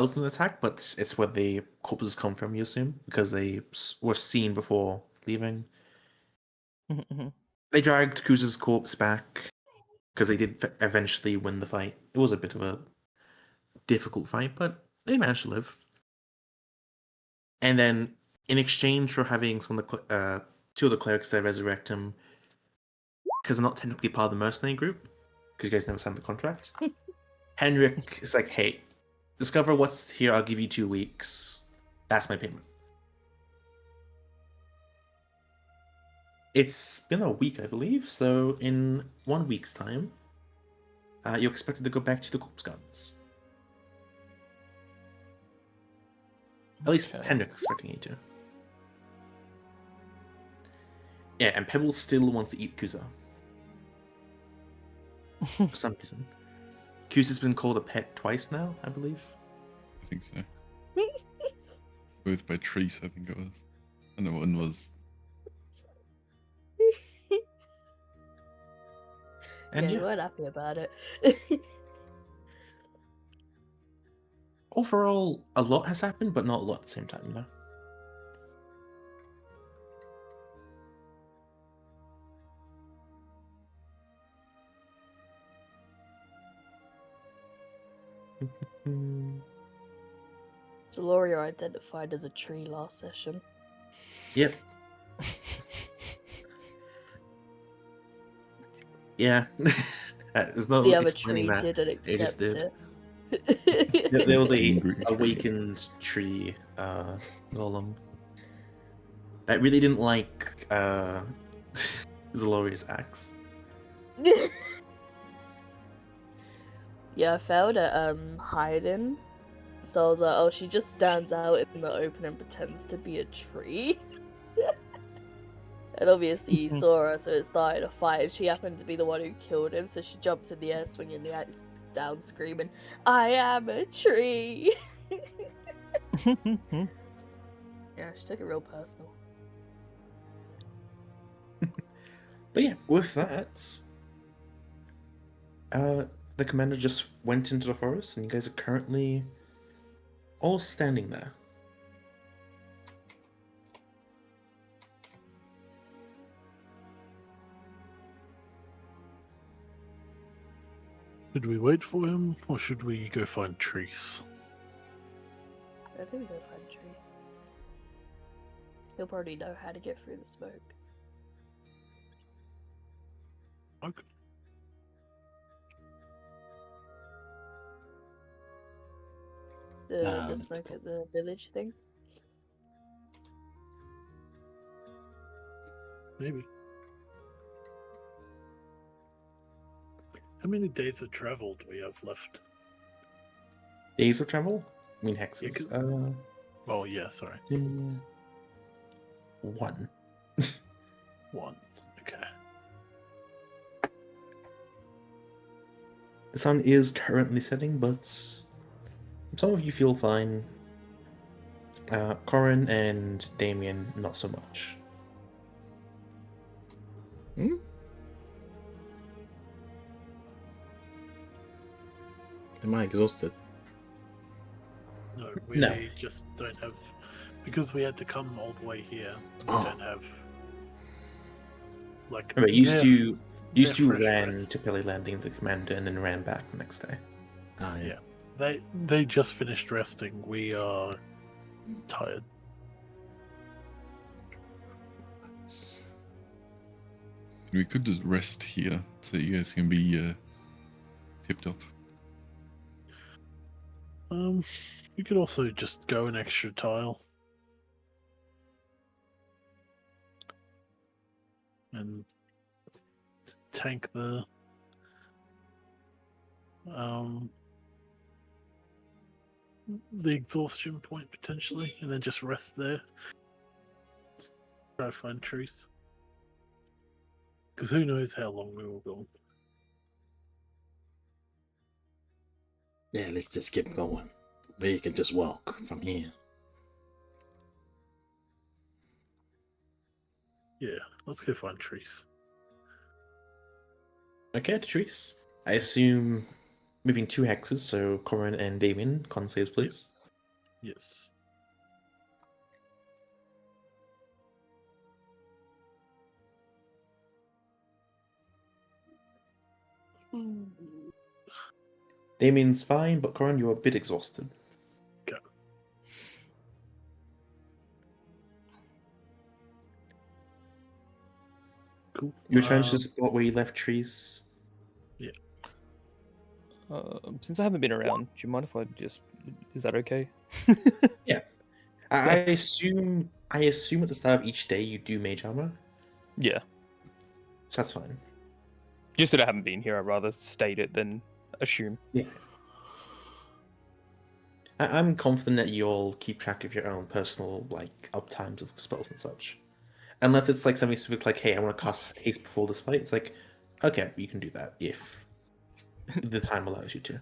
was an attack, but it's where the corpses come from, you assume, because they were seen before leaving. They dragged Kuza's corpse back because they did eventually win the fight. It was a bit of a difficult fight, but they managed to live. And then, in exchange for having two of the clerics there resurrect him, because they're not technically part of the mercenary group, because you guys never signed the contract, Henrik is like, hey, discover what's here, I'll give you 2 weeks. That's my payment. It's been a week, I believe, so in 1 week's time, you're expected to go back to the Corpse Gardens. At least Henrik's expecting you to. Yeah, and Pebble still wants to eat Kuza. For some reason. Kuza's been called a pet twice now, I believe. I think so. Both by Treat, I think it was. And the one was... And yeah, you weren't happy about it. Overall, a lot has happened, but not a lot at the same time, you know? Deloria identified as a tree last session. Yep. Yeah. There's no the other explaining tree that. didn't accept it. There was a awakened tree golem that really didn't like Zeloria's axe. Yeah, I failed at hiding. So I was like, oh, she just stands out in the open and pretends to be a tree. And obviously he saw her, so it started a fight, and she happened to be the one who killed him, so she jumps in the air, swinging the axe down, screaming, I am a tree! Yeah, she took it real personal. But yeah, with that, the commander just went into the forest, and you guys are currently all standing there. Should we wait for him, or should we go find trees? I think we go find trees. He'll probably know how to get through the smoke. Okay. The smoke at the village thing? Maybe. How many days of travel do we have left? Days of travel? I mean hexes. Oh yeah, sorry. 1. 1. Okay. The sun is currently setting, but some of you feel fine. Corin and Damien, not so much. Am I exhausted? No, we just don't have... Because we had to come all the way here, we don't have... Like... Remember, used to ran to Pelly Landing, the commander, and then ran back the next day. Oh, yeah. They just finished resting. We are tired. We could just rest here so you guys can be tipped up. You could also just go an extra tile. And tank the exhaustion point potentially, and then just rest there. Try to find trees. Because who knows how long we will go. Yeah, let's just keep going. We can just walk from here. Yeah, let's go find trees. Okay, Patrice. I assume moving 2 hexes, so Corin and Damien, con saves, please. Yes. Damien's fine, but Corin, you're a bit exhausted. Okay. Cool. You return to the spot where you left Trees. Since I haven't been around, do you mind if I just... Is that okay? Yeah. I assume at the start of each day you do mage armor, Yeah. so that's fine. Just that I haven't been here, I'd rather state it than assume. Yeah. I'm confident that you'll keep track of your own personal uptimes of spells and such. Unless it's like something specific, like, hey, I want to cast haste before this fight. It's like, okay, you can do that if the time allows you to.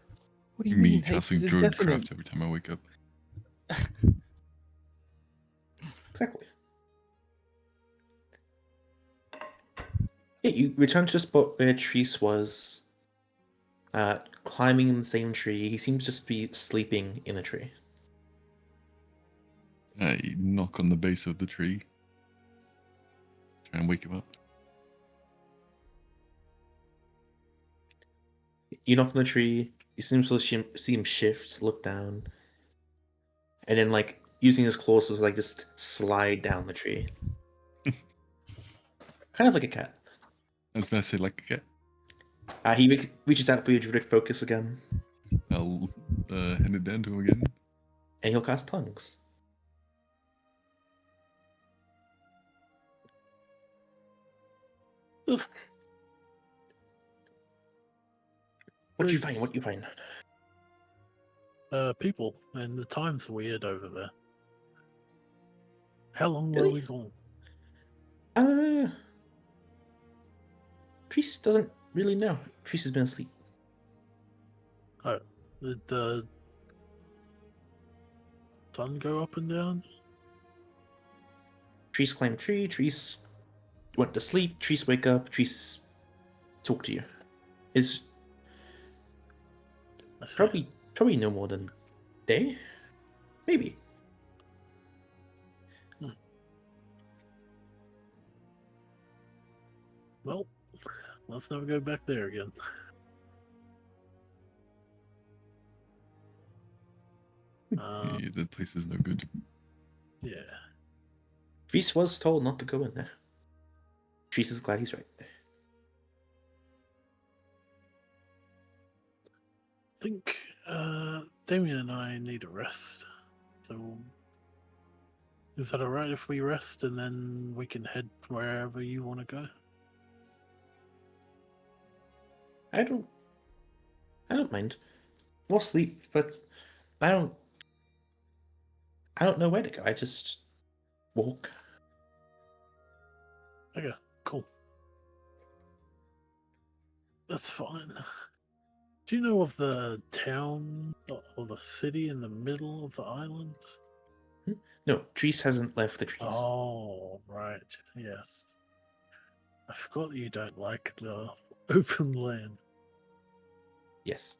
What do you Me mean? casting Haste is Druid definite- Craft every time I wake up. Exactly. Yeah, you return to the spot where Treese was climbing in the same tree. He seems just to be sleeping in the tree. I knock on the base of the tree. Try and wake him up. You knock on the tree. You seem to see him shift, look down, and then using his claws to just slide down the tree, kind of like a cat. I was about to say like a cat. He reaches out for your druidic focus again, I'll hand it down to him again. and he'll cast tongues. Oof. What do you find? What do you find? People, and the time's weird over there. How long were Really? we gone? Treese doesn't really know. Treese has been asleep. Did the sun go up and down? Treese climbed tree. Treese went to sleep. Treese wake up. Treese talk to you. Is I see. probably no more than day, maybe. Well, let's never go back there again. Yeah, that place is no good. Yeah. Treese was told not to go in there. Treese is glad he's right. I think Damien and I need a rest. So is that alright if we rest and then we can head wherever you want to go? I don't mind. We'll sleep, but I don't know where to go. I just walk. Okay, cool. That's fine. Do you know of the town or the city in the middle of the island? No, Treese hasn't left the trees. Oh, right. Yes. I forgot that you don't like the open land. Yes.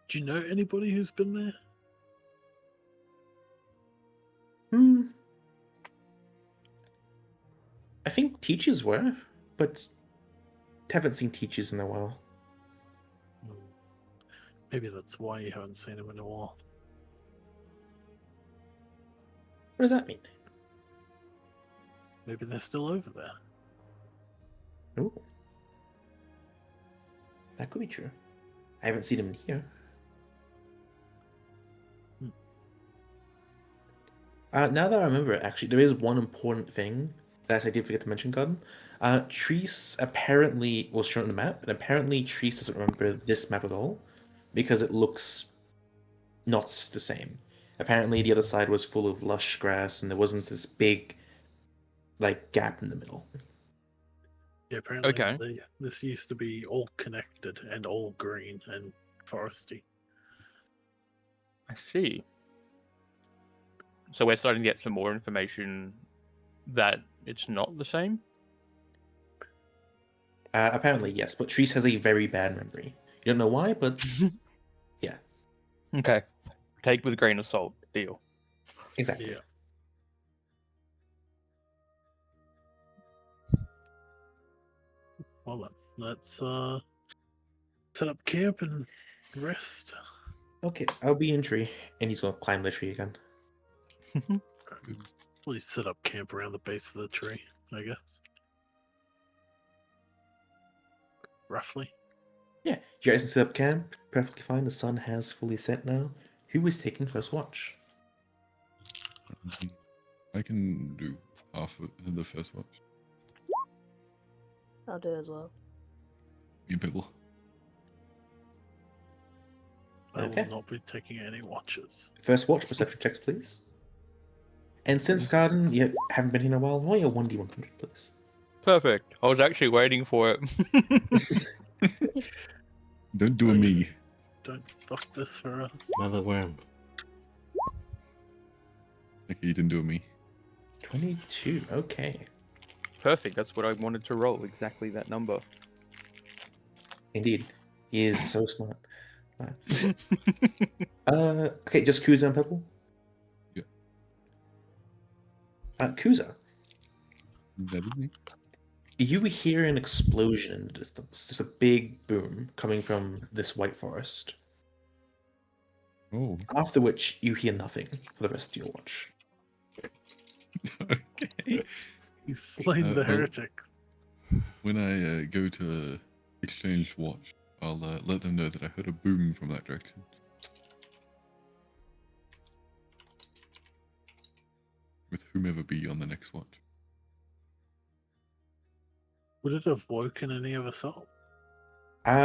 Do you know anybody who's been there? I think teachers were, but haven't seen teachers in a while. Maybe that's why you haven't seen him in a while. What does that mean? Maybe they're still over there. Oh. That could be true. I haven't seen him in here. Now that I remember it, actually, there is one important thing that I did forget to mention, Garden. Treese apparently was shown on the map, and apparently Treese doesn't remember this map at all, because it looks not the same. Apparently the other side was full of lush grass, and there wasn't this big, gap in the middle. Yeah, apparently Okay. this used to be all connected and all green and foresty. I see. So we're starting to get some more information that it's not the same? Apparently, yes, but Treese has a very bad memory. You don't know why, but yeah, Okay. Take with a grain of salt. Deal. exactly. Yeah. Well then, let's set up camp and rest. Okay, I'll be in tree, and he's gonna climb the tree again. Please set up camp around the base of the tree, I guess. Roughly. Yeah, you guys can set up camp. Perfectly fine. The sun has fully set now. Who is taking first watch? I can do half of the first watch. I'll do as well. You Bill. I Okay. will not be taking any watches. First watch, perception checks, please. And since Garden, you haven't been here in a while, roll your 1d100, please. Perfect. I was actually waiting for it. Don't do a Nice. me. Don't fuck this for us. Another worm. Okay, you didn't do a me. 22, okay. Perfect. That's what I wanted to roll. Exactly that number. Indeed. He is so smart. Okay, just Kuza and Purple? Yeah. Kuza, That is me. you hear an explosion in the distance. Just a big boom coming from this white forest. Oh, After which, you hear nothing for the rest of your watch. okay. He's slain the well- heretics. When I go to exchange watch, I'll let them know that I heard a boom from that direction. With whomever be on the next watch. Would it have woken any of us up?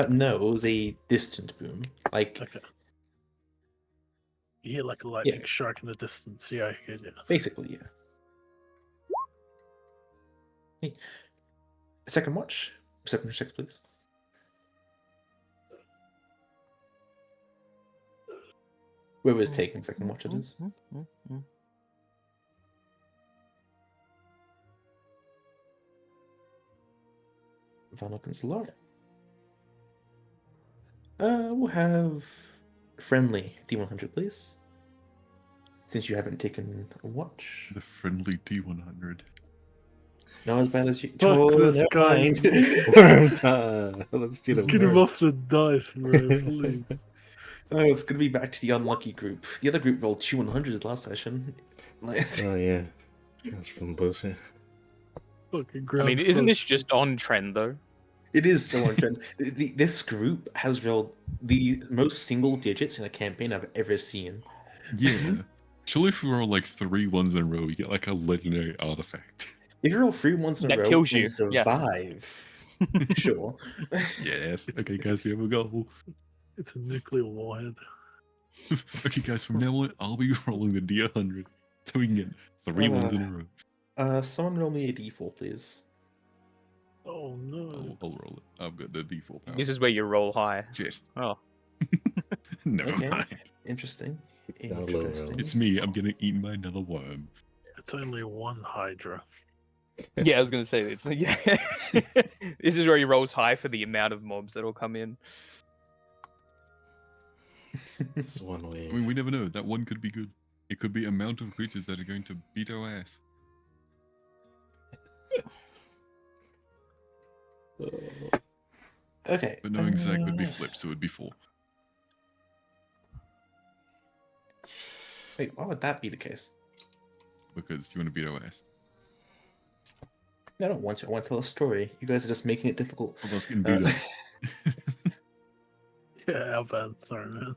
No, it was a distant boom. Like, Okay. You hear like a lightning strike in the distance. Yeah, I hear you. basically, yeah. Hey. Second watch, perception checks, please. Whoever is taking second watch, it is. Vanok and Solara. We'll have friendly D100, please. Since you haven't taken a watch. The friendly D100. Not as bad as you. Fuck Oh, this never guy. mind. Worm time. Let's do the Get him worm. off the dice, bro, please. Oh, it's gonna be back to the unlucky group. The other group rolled 2 100s last session. Oh yeah, that's from bullshit. I Fucking mean, ground isn't this slush. just on trend though? It is so on trend. This group has rolled the most single digits in a campaign I've ever seen. Yeah. Surely if we roll like 3 ones in a row, we get like a legendary artifact. If you roll 3 ones in a That row kills you, and yeah. survive, sure. Yes. Okay, guys, we have a goal. It's a nuclear warhead. Okay, guys, from now on, I'll be rolling the D100 so we can get 3 ones in a row. Someone roll me a d4, please. Oh no. I'll roll it. I've got the default power. This is where you roll high. Yes. Oh. Never Okay. mind. Interesting. Down low Interesting. It's me. I'm getting eaten by another worm. It's only one Hydra. Yeah, I was gonna say it's yeah. This is where he rolls high for the amount of mobs that'll come in. Just one way. I mean, we never know. That one could be good. It could be a amount of creatures that are going to beat our ass. Okay. But knowing Zach would be flipped, so it would be 4. Wait, why would that be the case? Because you want to beat our ass. I don't want to. I want to tell a story. You guys are just making it difficult. Of us getting beat Uh, up. Yeah, how bad? Sorry, man.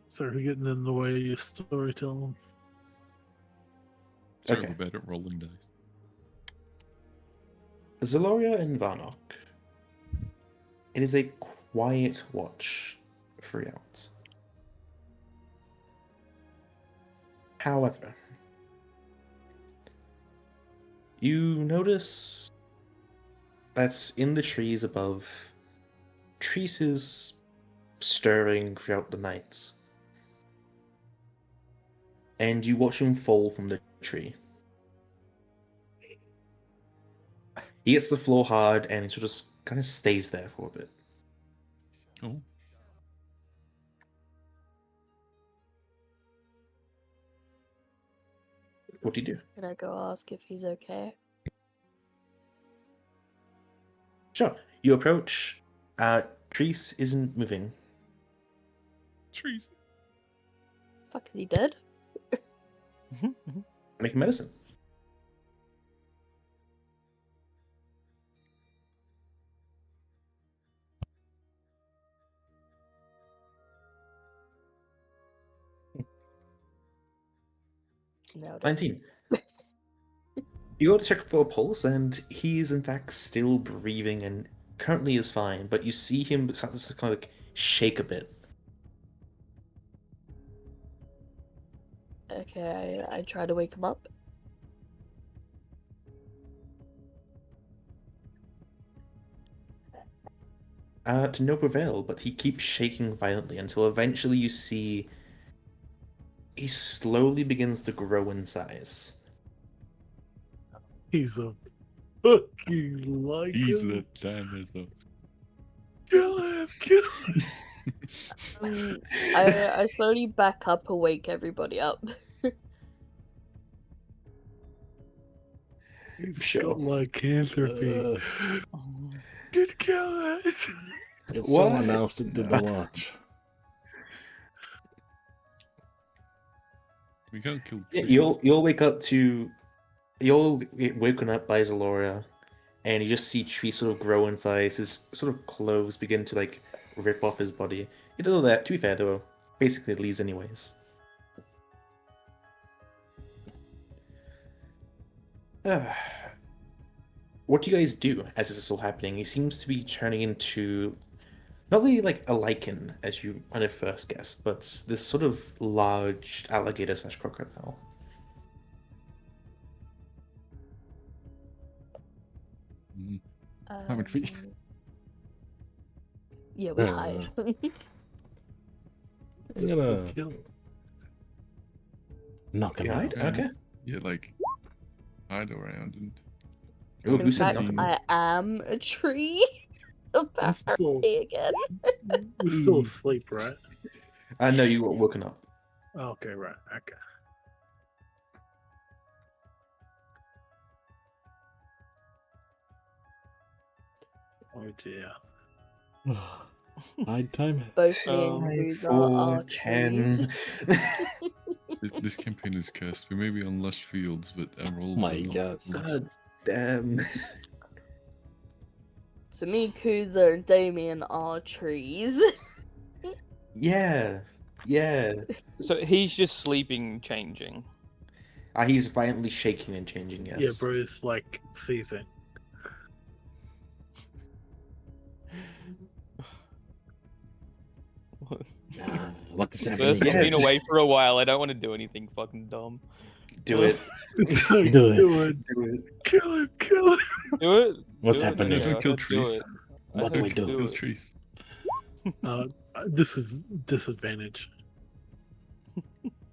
Sorry for getting in the way of your storytelling. Sorry, Okay. we're bad at rolling dice. Zaloria and Varnok. It is a quiet watch throughout. However, you notice that's in the trees above, trees stirring throughout the night. And you watch them fall from the tree. He hits the floor hard, and he sort of just kind of stays there for a bit. Oh, What do you do? Can I go ask if he's okay? Sure. You approach. Treese isn't moving. trees. Fuck, is he dead? Make medicine. No. 19. You go to check for a pulse, and he is in fact still breathing and currently is fine, but you see him start to kind of like shake a bit. Okay, I try to wake him up. To no avail, but he keeps shaking violently until eventually you see he slowly begins to grow in size. He's a fucking like He's him. the damn though. Kill him, kill him. I slowly back up and wake everybody up. He's Sure. got lycanthropy. Get kill it. It's What? someone else that did the watch. We can't kill Yeah, trees. you'll wake up to you'll get woken up by Zalora, and you just see Tree sort of grow in size. His sort of clothes begin to like rip off his body. He does all that. To be fair, though, basically leaves anyways. What do you guys do as this is all happening? He seems to be turning into not really like a lichen as you kind of first guessed, but this sort of large alligator / crocodile. Mm. Haven't we? Yeah, we hide. I'm gonna Kill him. knock him You out. hide? Yeah. Okay. Yeah, like hide around and Ooh, In who said fact, nothing? I am a tree. Apparently again. We're still asleep, right? No, you got woken up. Okay, right. Okay. Oh dear. Hide time. Both me and Cruiser are trees. this campaign is cursed. We may be on lush fields, but our rolls My are not God. lush. God damn. So me, Cruiser, and Damien are trees. Yeah. Yeah. So he's just sleeping, changing. He's violently shaking and changing, yes. Yeah, Bruce like seizing. What is First, happening? I've Yeah. been away for a while. I don't want to do anything fucking dumb. Do it. It's like, Do it. do it. Do it. Kill him, kill him. Do it. What's Do it. happening? Yeah, Don't kill I'd do trees. it. What do we do? Kill it. trees. This is disadvantage.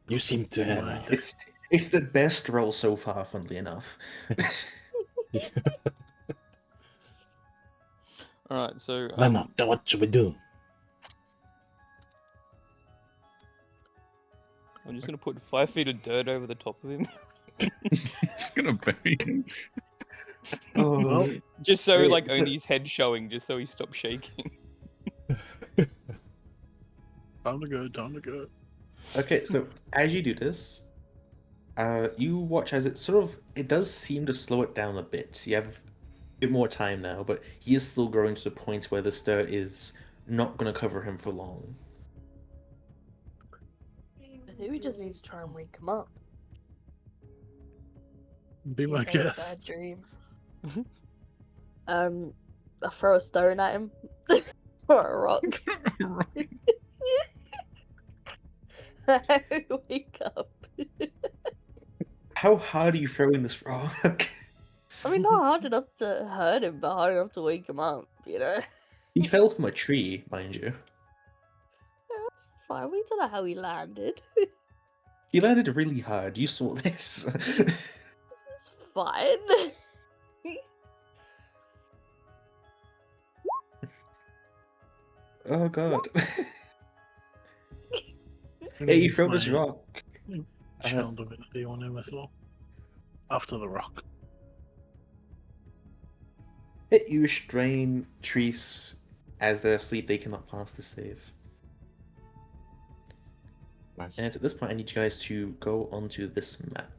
You seem to have. Mind. It's the best roll so far, funnily enough. All right. So Lennox, what should we do? I'm just gonna put 5 feet of dirt over the top of him, It's gonna bury him. Oh. just so Okay, like so- only his head showing, just so he stops shaking. Time to go, time to go. Okay, so as you do this, you watch as it does seem to slow it down a bit. You have a bit more time now, but he is still growing to the point where the stir is not going to cover him for long. I think we just need to try and wake him up. Be my He's having a guest. bad dream. I throw a stone at him. Or a rock. I wake up. How hard are you throwing this rock? I mean, not hard enough to hurt him, but hard enough to wake him up, you know? He fell from a tree, mind you. Yeah, that's fine. We don't know how he landed. He landed really hard. You saw this. This is fine. Oh god. I'm Hey, gonna you use throw this my rock. Child Divinity on him as well. After the rock. Hit you restrain Trees as they're asleep, they cannot pass the save. Nice. And it's at this point I need you guys to go onto this map.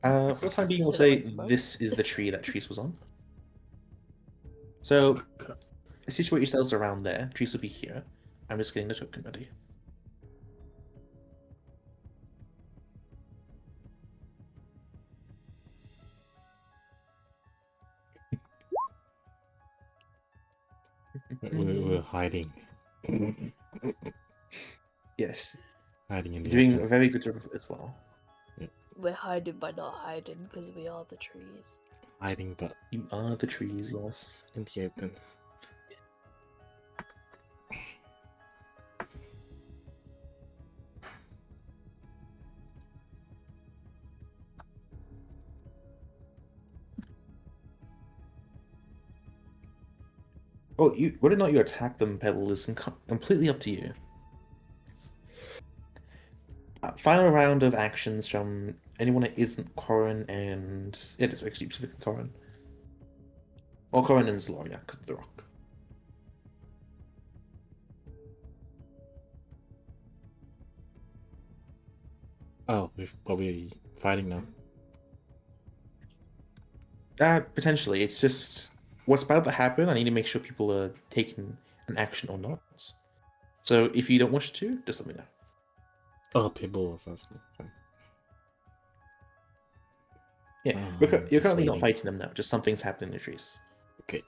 For the time being, we'll say this is the tree that Trees was on. So, situate yourselves around there. Trees will be here. I'm just getting the token ready. We're hiding. Yes, Hiding in the doing a open. very good job of it as well. We're hiding by not hiding because we are the trees. Hiding, but You are the trees, yes. in the open. Oh, whether or not you attack them, Pebble, is completely up to you. Final round of actions from anyone that isn't Corin and... Yeah, it's actually specifically Corin. Or Corin and Zlor, yeah, because of the rock. Oh, we're probably fighting now. Potentially. It's just... What's about to happen, I need to make sure people are taking an action or not. So if you don't wish to, just let me know. Oh, people was asking. Sorry. Yeah, Oh, you're just currently not waiting. fighting them now, just something's happening in the trees. Okay.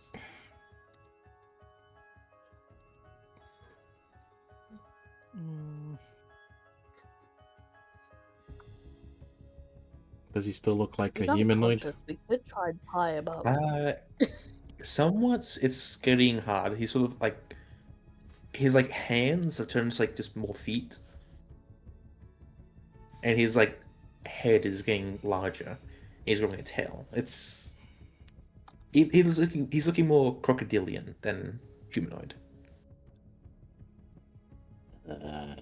Does he still look like He's a humanoid? unconscious. We could try and tie him up. Somewhat, it's getting hard. He's sort of like... His like hands have turned to like just more feet. And his like head is getting larger. He's growing a tail. It's... He's looking more crocodilian than humanoid. I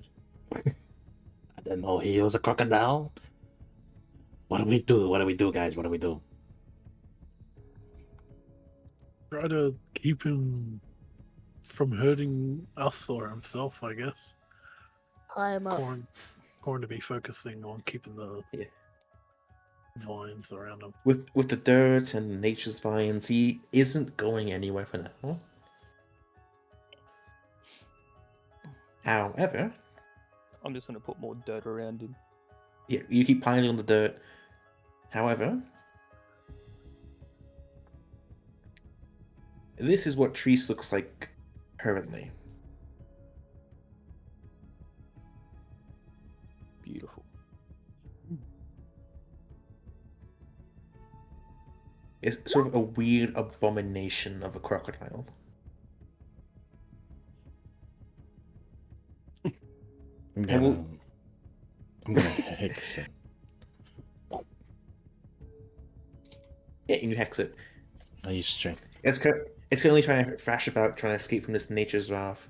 didn't know he was a crocodile. What do we do? What do we do, guys? What do we do? Try to keep him from hurting us or himself, I guess. Tie him up. Corn to be focusing on keeping the Yeah. vines around him. With the dirt and nature's vines, he isn't going anywhere for now. However, I'm just gonna put more dirt around him. yeah, you keep piling on the dirt. However, this is what Trees looks like currently. Beautiful. It's sort of a weird abomination of a crocodile. I'm Pebble- gonna hex it. Yeah, and you hex it. I use strength. It's currently trying to thrash about, trying to escape from this nature's wrath.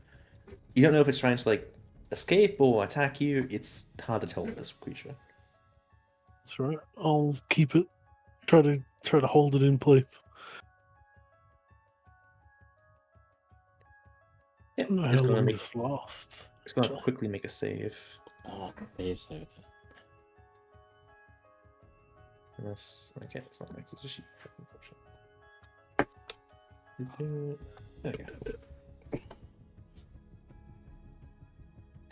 You don't know if it's trying to like escape or attack you. It's hard to tell with this creature. That's right. I'll keep it. Try to hold it in place. Yeah, I don't know it's how gonna long make. this lasts. It's gonna quickly make a save. Oh, waves over. Unless okay, it's not connected to sheep. Unfortunately. There we go.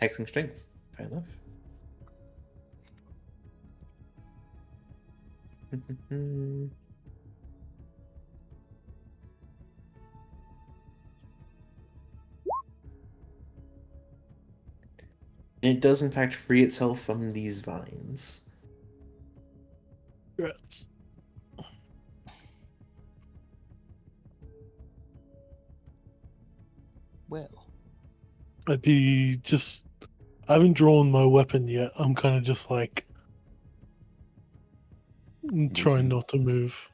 Hexing strength. Fair enough. It does in fact free itself from these vines. Congrats. Well, I'd be just. I haven't drawn my weapon yet. I'm kind of just like trying not to move.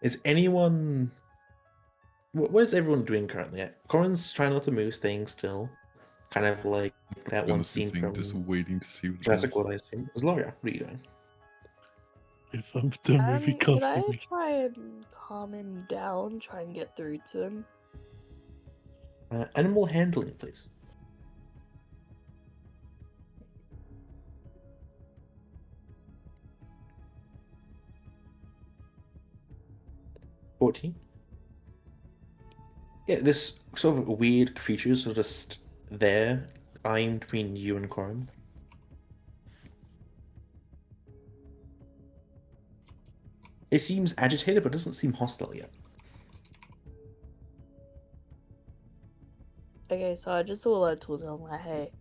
Is anyone? What is everyone doing currently? Corin's trying not to move, staying still, kind of like that one Innocent scene thing, from just waiting to see what Jurassic happens. World. I assume. Is Loria? What are you doing? If I'm done with you Could casting I me. try and calm him down, try and get through to him? Animal handling, please. $14. Yeah, this sort of weird creatures are just there, eyeing between you and Corin. It seems agitated, but doesn't seem hostile yet. Okay, so I just all I told him, like, hey,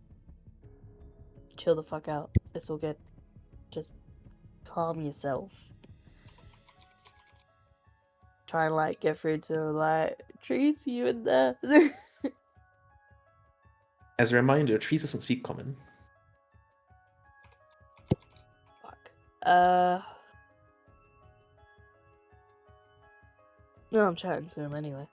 chill the fuck out. It's all good. Just calm yourself. Try and like get through to like Tracy, you in there. As a reminder, Tree doesn't speak common. Fuck. No, I'm chatting to him anyway.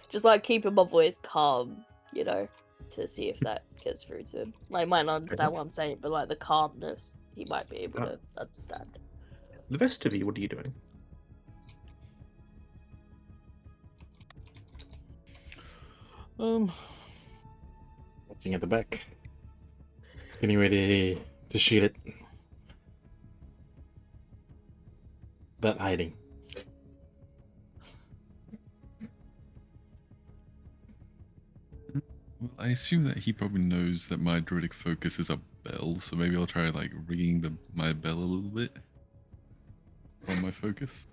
Just like keeping my voice calm, you know, to see if that gets through to him. Like, might not understand what I'm saying, but like the calmness, he might be able to understand. The rest of you, what are you doing? Looking at the back. Getting ready to shoot it. But hiding. Well, I assume that he probably knows that my druidic focus is a bell, so maybe I'll try like ringing my bell a little bit on my focus.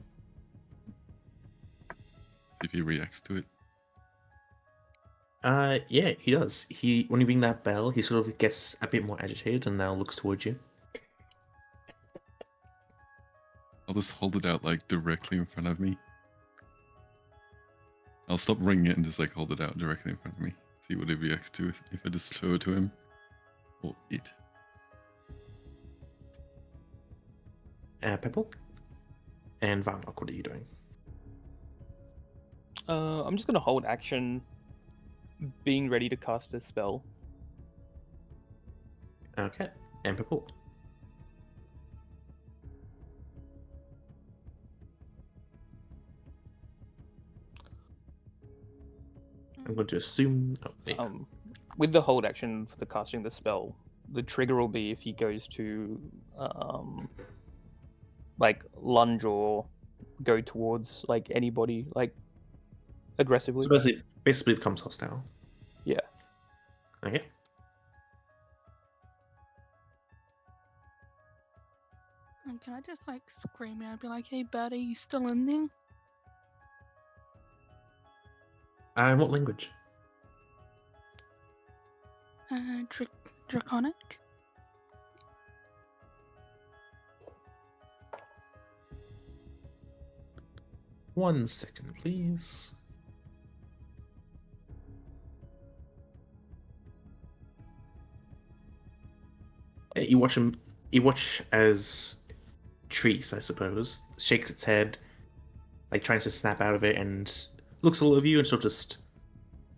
See if he reacts to it. Yeah, he does. When you ring that bell, he sort of gets a bit more agitated and now looks towards you. I'll just hold it out like directly in front of me. I'll stop ringing it and just like hold it out directly in front of me. See what he reacts to if I just throw it to him. Or it. Pepple? And Varnock, what are you doing? I'm just gonna hold action, being ready to cast a spell. Okay. And Pepple? I'm going to assume... Oh, yeah. With the hold action for the casting the spell, the trigger will be if he goes to like lunge or go towards like anybody like aggressively. So basically becomes hostile. Yeah. Okay. And can I just like scream out and be like, hey buddy, you still in there? What language? Draconic? 1 second, please. You watch him. You watch as Trees, I suppose, shakes its head, like trying to snap out of it, and looks all of you, and sort of just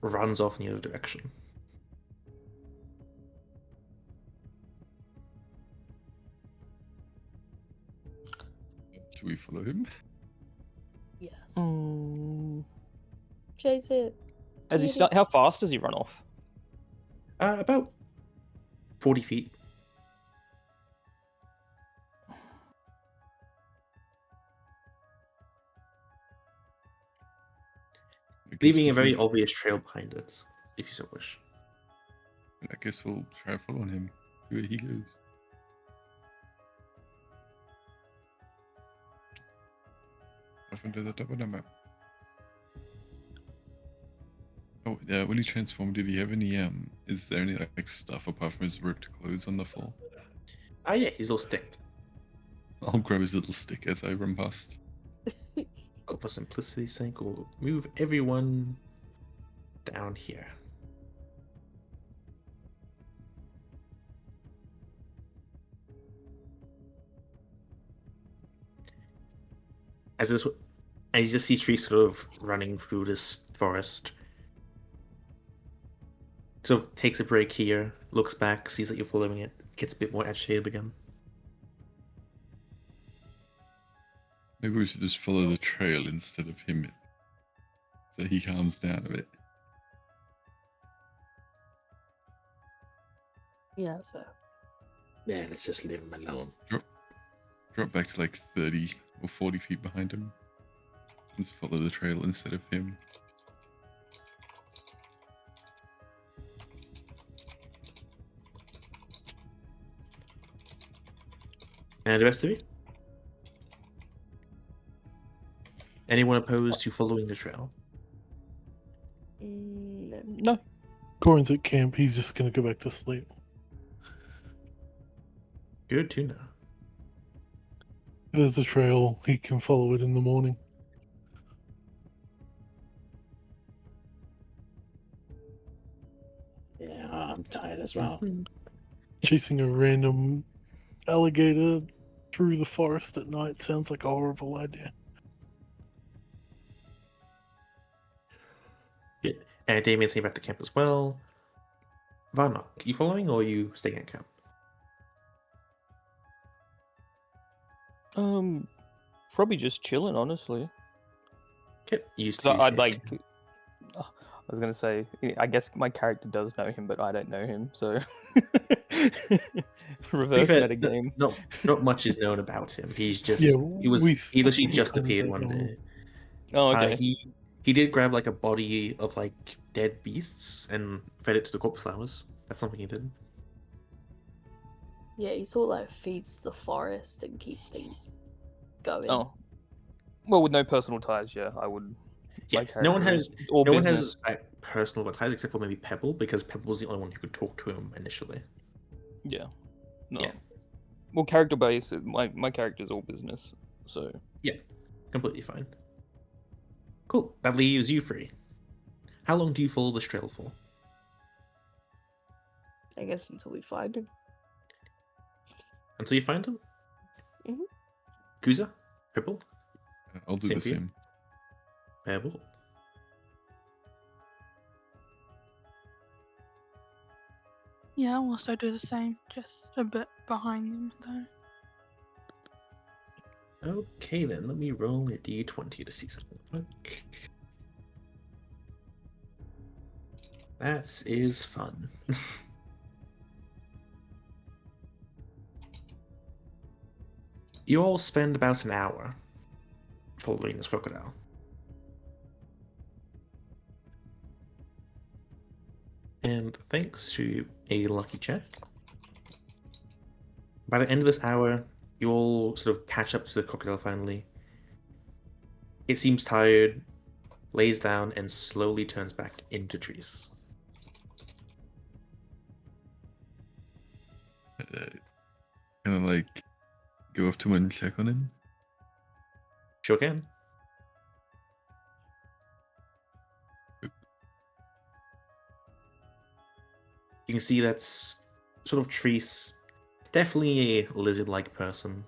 runs off in the other direction. Should we follow him? Yes. Chase it. As he Hit start, it. how fast does he run off? About 40 feet. I guess Leaving we a very can- obvious trail behind it, if you so wish. I guess we'll try following him. See where he goes. Off into the top of the map. Oh, when he transformed, did he have any, is there any, like, stuff apart from his ripped clothes on the floor? Yeah, he's a little stick. I'll grab his little stick as I run past. Oh, for simplicity's sake, we'll move everyone down here. as this, and you just see trees sort of running through this forest. So takes a break here, looks back, sees that you're following it, gets a bit more agitated again. Maybe we should just follow the trail instead of him, so he calms down a bit. Yeah, that's fair. Yeah, let's just leave him alone. Drop back to like 30 or 40 feet behind him. Just follow the trail instead of him. And the rest of you? Anyone opposed to following the trail? No. No. Corin's at camp. He's just gonna go back to sleep. Good to know. There's a trail. He can follow it in the morning. Yeah, I'm tired as well. Chasing a random alligator through the forest at night sounds like a horrible idea. Yeah. And Damien's heading back to camp as well. Varnock, you following or are you staying at camp? Probably just chilling, honestly. Okay, you 'Cause two I'd stay at like. camp. I was gonna say, I guess my character does know him, but I don't know him, so To be reverse fair, metagame. not much is known about him. He's just Yeah, he literally just kinda appeared don't one know him. day. Oh, okay. He did grab like a body of like dead beasts and fed it to the corpse flowers. That's something he did. Yeah, he sort of like feeds the forest and keeps things going. Oh, well, with no personal ties, yeah, I would. Yeah, my no one character has is all no one business. has that personal ties except for maybe Pebble because Pebble was the only one who could talk to him initially. Yeah. No. Yeah. Well, character base, my character is all business, so. Completely fine. Cool. That leaves you free. How long do you follow this trail for? I guess until we find him. Until you find him? Mhm. Kuza? Pebble? I'll do Same the for you? same. Pebble? Yeah, I'll also do the same, just a bit behind them though. Okay then, let me roll a d20 to see something. That is fun. You all spend about an hour following this crocodile. And thanks to a lucky check, by the end of this hour, you all sort of catch up to the crocodile finally. It seems tired, lays down, and slowly turns back into trees. Kind of like go up to him and check on him. Sure can. You can see that's sort of Trees, definitely a lizard-like person.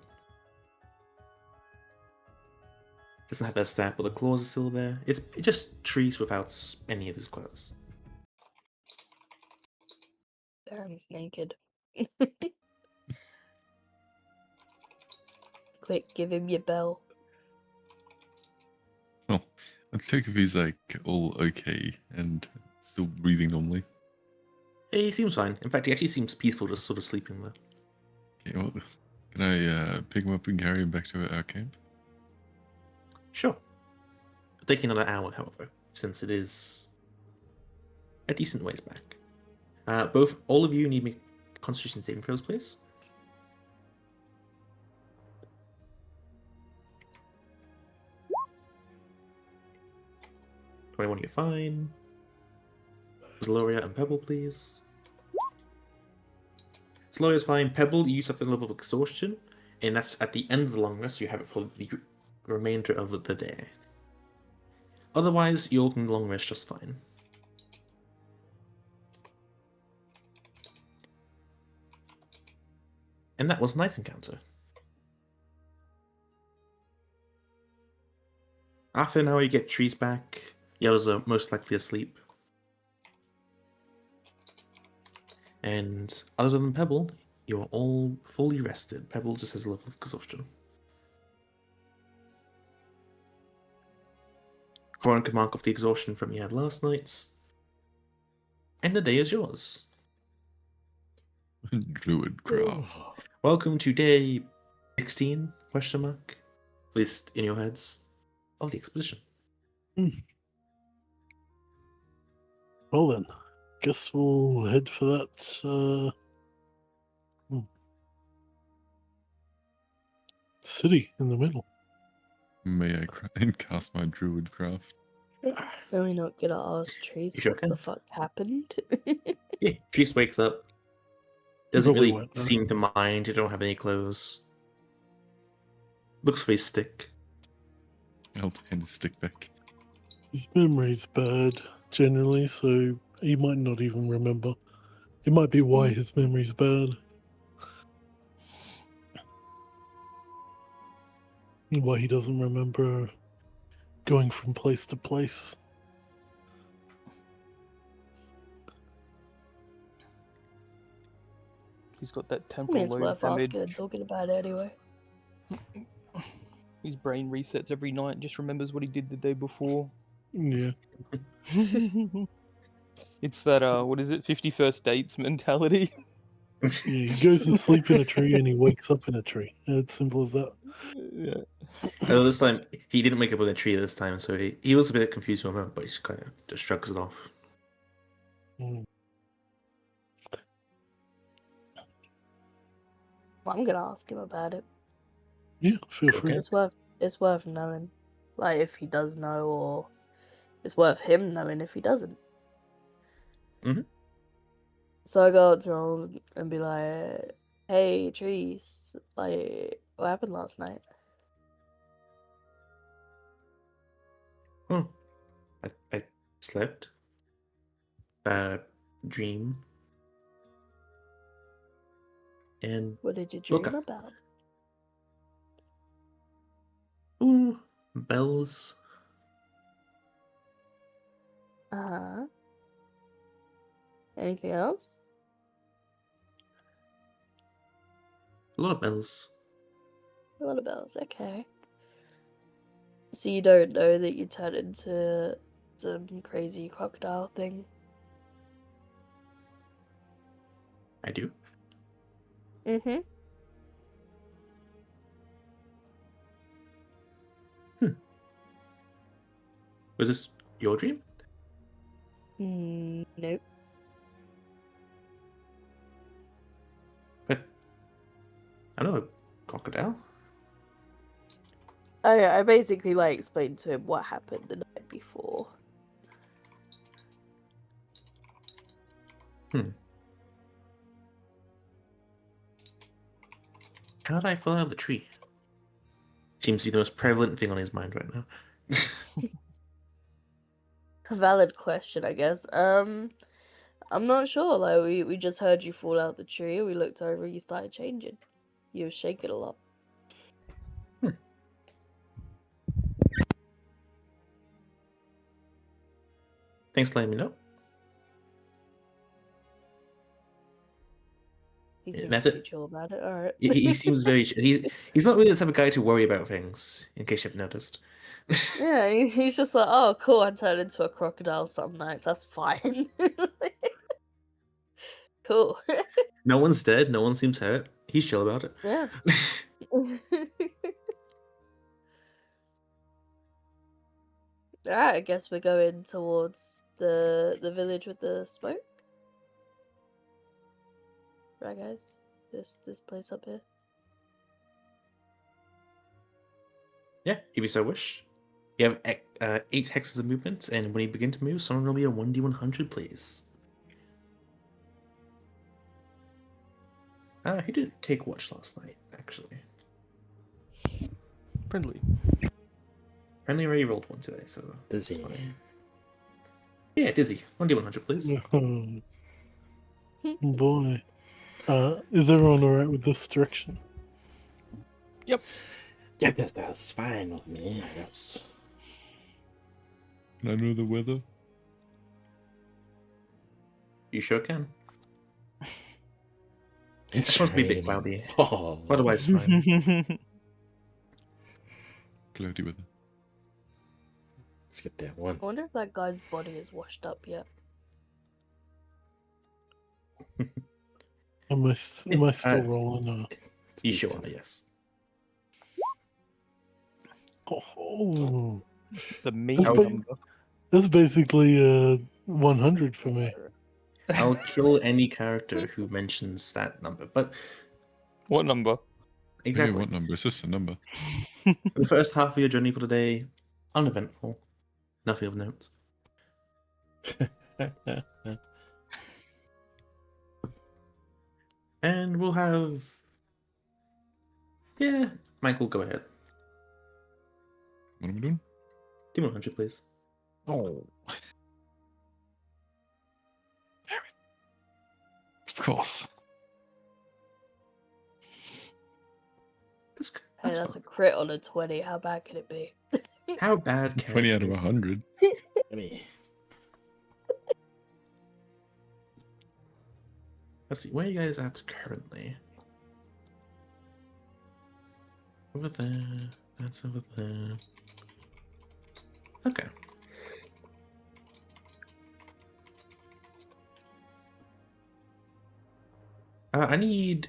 Doesn't have that stat, but the claws are still there. It's just Trees without any of his clothes. Damn, he's naked. Quick, give him your bell. Oh, let's check if he's like all okay and still breathing normally. He seems fine. In fact, he actually seems peaceful, just sort of sleeping there. Okay, well, can I pick him up and carry him back to our camp? Sure. It'll take another hour, however, since it is a decent ways back. All of you need me Constitution saving throws, please. 21, you're fine. Zloria and Pebble, please. Zloria's fine. Pebble, you suffer a level of exhaustion, and that's at the end of the long rest. You have it for the remainder of the day. Otherwise, you're can long rest just fine. And that was a nice encounter. After an hour, you get trees back. The others are most likely asleep. And other than Pebble, you're all fully rested. Pebble just has a level of exhaustion. Corin can mark off the exhaustion from you had last night. And the day is yours. Druid craft. Welcome to day 16, question mark. At least in your heads, of the expedition. Well then, guess we'll head for that city in the middle. May I cast my druid craft? Are we not gonna ask Trace You sure what can. the fuck happened? Yeah, Trees wakes up. Doesn't probably really won't know. seem to mind. You don't have any clothes. Looks for his stick. I'll hand his stick back. His memory's bad generally, so he might not even remember. It might be why his memory's bad. Why he doesn't remember going from place to place. He's got that I temporal mean, it's lobe worth damage. asking and talking about it anyway. His brain resets every night and just remembers what he did the day before. Yeah. It's that what is it, 51st dates mentality. Yeah, he goes to sleep in a tree and he wakes up in a tree. It's simple as that. Yeah. Although this time, he didn't wake up with a tree this time, so he was a bit confused for a moment, but he just kind of just shrugs it off. Mm. Well, I'm gonna ask him about it. Yeah, feel free. Okay. It's worth knowing. Like, if he does know, or it's worth him knowing if he doesn't. Mhm. So I go up to him and be like, "Hey, Trees, like, what happened last night?" Oh, I slept. Dream. And What did you Look dream up. about? ooh, bells. Uh-huh. Anything else? A lot of bells. A lot of bells, okay. So you don't know that you turned into some crazy crocodile thing? I do. Mm-hmm. Was this your dream? Nope. But I know a crocodile. Oh yeah, I basically like explained to him what happened the night before. How did I fall out of the tree? Seems to be the most prevalent thing on his mind right now. A valid question, I guess. I'm not sure. Like we just heard you fall out the tree. We looked over. You started changing. You were shaking a lot. Thanks for letting me know. He Yeah, seems that's pretty it. chill about it. All right. He seems very. He's not really the type of guy to worry about things. In case you've noticed. Yeah, he's just like, oh, cool. I turned into a crocodile some nights. That's fine. Cool. No one's dead. No one seems hurt. He's chill about it. Yeah. Alright, I guess we're going towards the village with the smoke. Right, guys? This place up here. Yeah, if you so wish. You have 8 hexes of movement, and when you begin to move, someone will be a 1d100, please. He didn't take watch last night, actually. Friendly. Apparently, I already rolled one today, so Does it's he? fine. Yeah, Dizzy, 1d100, please. Boy. Is everyone alright with this direction? Yep. Yeah, that's fine with me. Yes. Can I know the weather? You sure can. It's supposed to be a bit raining. cloudy. Oh, Otherwise, fine. Cloudy weather. let's get that one. I wonder if that guy's body is washed up yet. Am I still rolling? You sure are, yes. Oh, The mean That's pretty- number. that's basically 100 for me. I'll kill any character who mentions that number. But What number? exactly, Okay, what number? It's just a number. the first half of your journey for the day, uneventful, nothing of note. And we'll have, yeah, Michael, go ahead. What am I doing? Team 100, please. Oh. Of course. That's, Hey, that's that's a fine. crit on a 20. How bad can it be? How bad can 20 it out of be? 100. I mean, Let's see, where are you guys at currently? Over there. That's over there. Okay. I need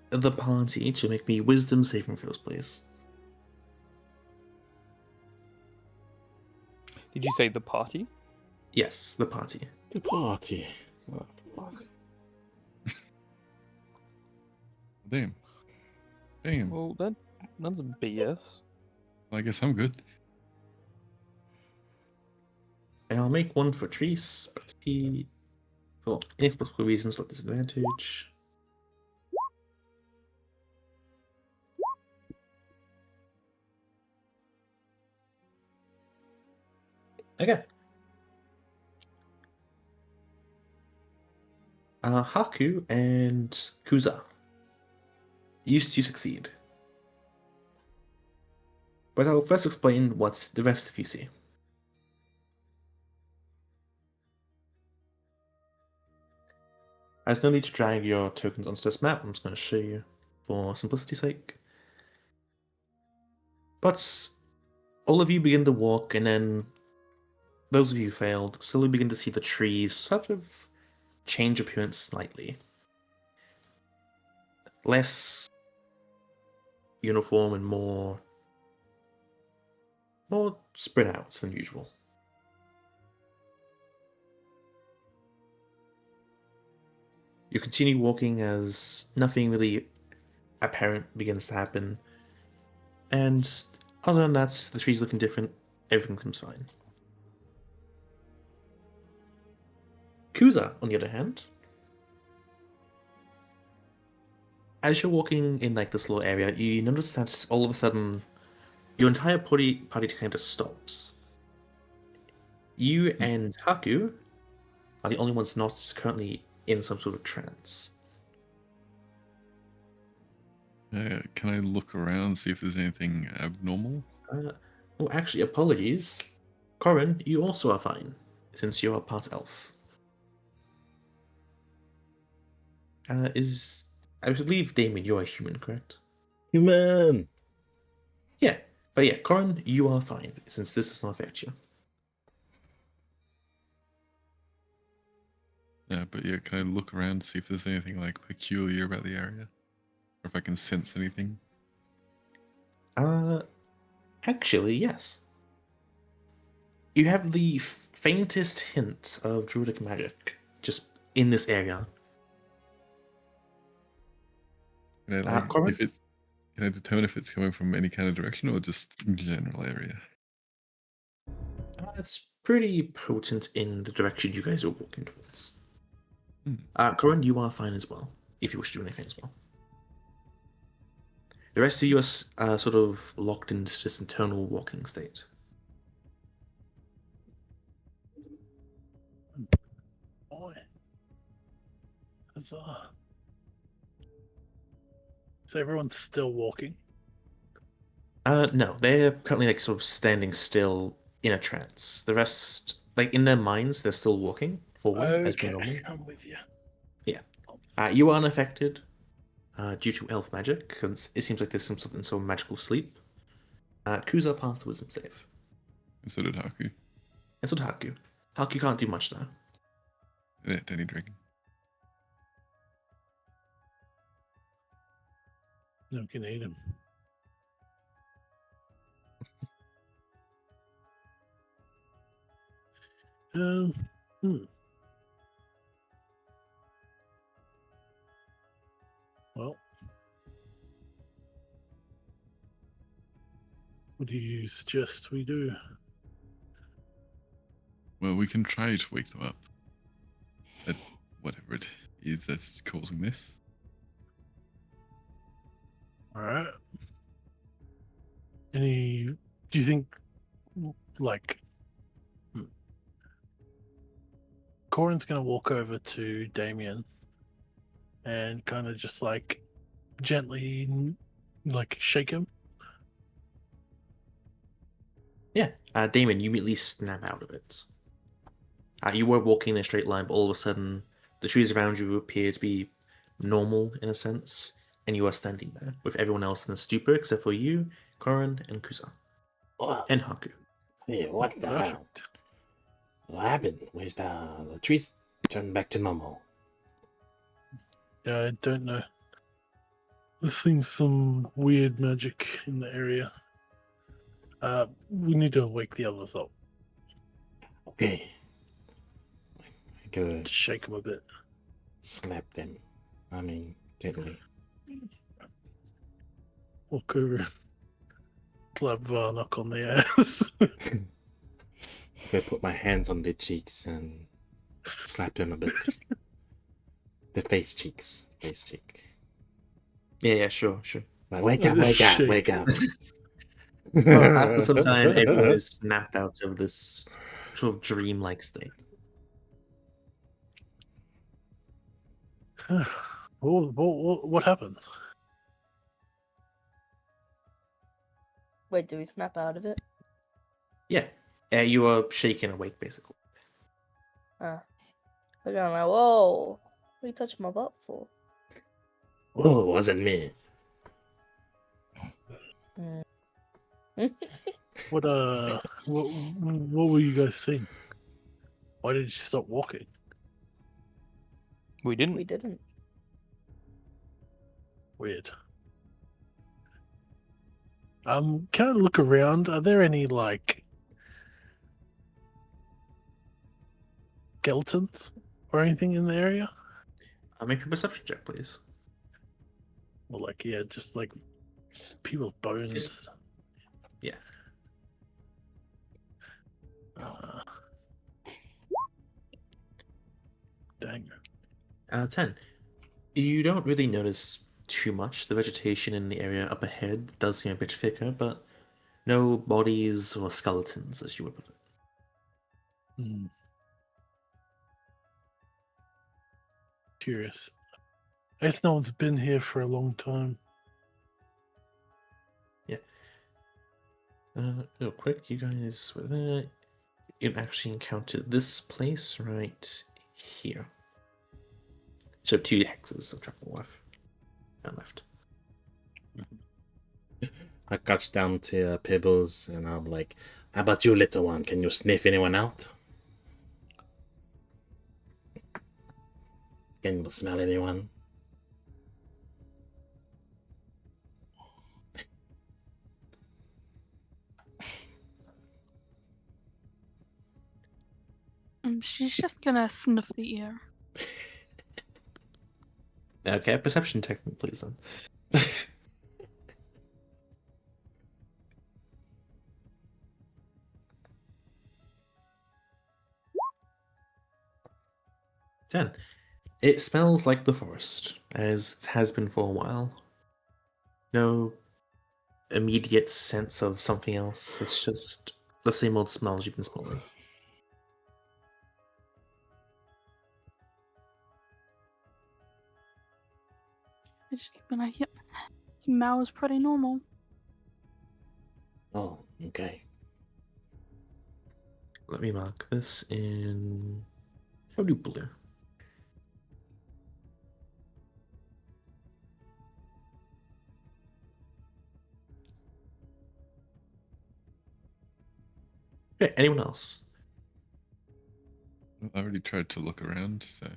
the party to make me wisdom saving throws, please. Did you say the party? Yes, the party. the party. Oh, fuck. Damn. Damn. Well, that's a BS. I guess I'm good. And I'll make one for Treese. He, for inexplicable reasons, at disadvantage. Okay. Haku and Kuza used to succeed. But I'll first explain what the rest of you see. There's no need to drag your tokens onto this map, I'm just going to show you for simplicity's sake. But all of you begin to walk, and then those of you who failed slowly begin to see the trees sort of change appearance slightly. Less uniform and more spread out than usual. You continue walking as nothing really apparent begins to happen. And other than that, the trees looking different, everything seems fine. Kuza, on the other hand, as you're walking in like this little area, you notice that all of a sudden your entire party kind of stops. You and Haku are the only ones not currently in some sort of trance. Can I look around, see if there's anything abnormal? Oh, actually, apologies. Corin, you also are fine, since you are part elf. I believe, Damon, you are human, correct? Human. Yeah, but yeah, Corin, you are fine, since this does not affect you. Yeah, but yeah, can I look around, see if there's anything like peculiar about the area? Or if I can sense anything? Actually, yes. You have the faintest hint of druidic magic just in this area. Can I, Corin? can I determine if it's coming from any kind of direction or just general area? It's pretty potent in the direction you guys are walking towards. Hmm. Corin, you are fine as well, if you wish to do anything as well. The rest of you are sort of locked into this internal walking state. Boy. Huzzah. So everyone's still walking. No, they're currently like sort of standing still in a trance. The rest, like in their minds, they're still walking forward as per normal. Okay, I'm with you. You are unaffected due to elf magic, because it seems like there's some sort of magical sleep. Kuza passed the wisdom save. And so did Haku. And so did Haku. Haku can't do much now. Yeah, Danny Dragon. No, can eat him. Hmm. Well, what do you suggest we do? Well, we can try to wake them up. At whatever it is that's causing this. All right. Do you think, like, Corin's going to walk over to Damien and kind of just, like, gently, like, shake him? Yeah. Damon, you immediately snap out of it. You were walking in a straight line, but all of a sudden, the trees around you appear to be normal in a sense, and you are standing there with everyone else in the stupor except for you, Corin, and Kusa, Well, and Haku. hey, what the hell? Perfect. What happened? Where's the trees turned back to normal? Yeah, I don't know. There seems some weird magic in the area. We need to wake the others up. Okay. I go Just shake them a bit. slap them. I mean, gently. Walk over. Slap Varnock on the ass. Go put my hands on their cheeks and slap them a bit. The face cheeks. Face cheek. Yeah, sure. Like, wake Yeah, up, just wake up, shake. wake up. Well, after some time, everyone is snapped out of this sort of dreamlike state. What happened? Wait, do we snap out of it? Yeah, you are shaken awake, basically. We're going like, whoa, what are you touching my butt for? Oh, it wasn't me. What were you guys seeing? Why did you stop walking? We didn't. We didn't. Weird. Can I look around? Are there any, like, skeletons or anything in the area? Make a perception check, please. Or, like, yeah, just like people's bones. Yeah. Dang. 10. You don't really notice too much. The vegetation in the area up ahead does seem a bit thicker, but no bodies or skeletons, as you would put it. Curious. I guess no one's been here for a long time. Real quick, you guys were there. You actually encountered this place right here. So 2 hexes of travel left and left. I catch down to Pebbles and I'm like, how about you, little one? Can you sniff anyone out? Can you smell anyone? She's just gonna sniff the air. Okay, perception check, please then. 10. It smells like the forest, as it has been for a while. No immediate sense of something else. It's just the same old smells you've been smelling. I just been like, yep, smells pretty normal. Oh, okay. Let me mark this in. I'll do blue. Okay, anyone else? I already tried to look around, so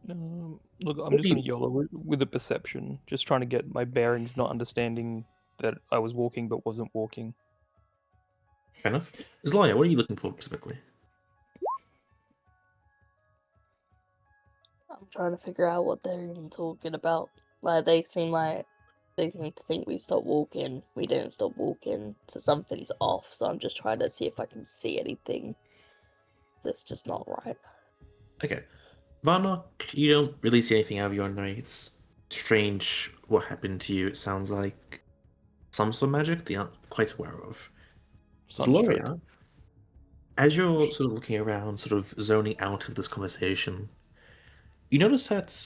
No. Look, I'm What just do going you- to YOLO with a perception, just trying to get my bearings, not understanding that I was walking but wasn't walking. Fair enough. Zlaya, what are you looking for specifically? I'm trying to figure out what they're even talking about. Like they seem to think we stopped walking. We didn't stop walking, so something's off. So I'm just trying to see if I can see anything that's just not right. Okay. Varnock, you don't really see anything out of your eye. It's strange what happened to you. It sounds like some sort of magic they aren't quite aware of. Sunstroke. Zloria, as you're sort of looking around, sort of zoning out of this conversation, you notice that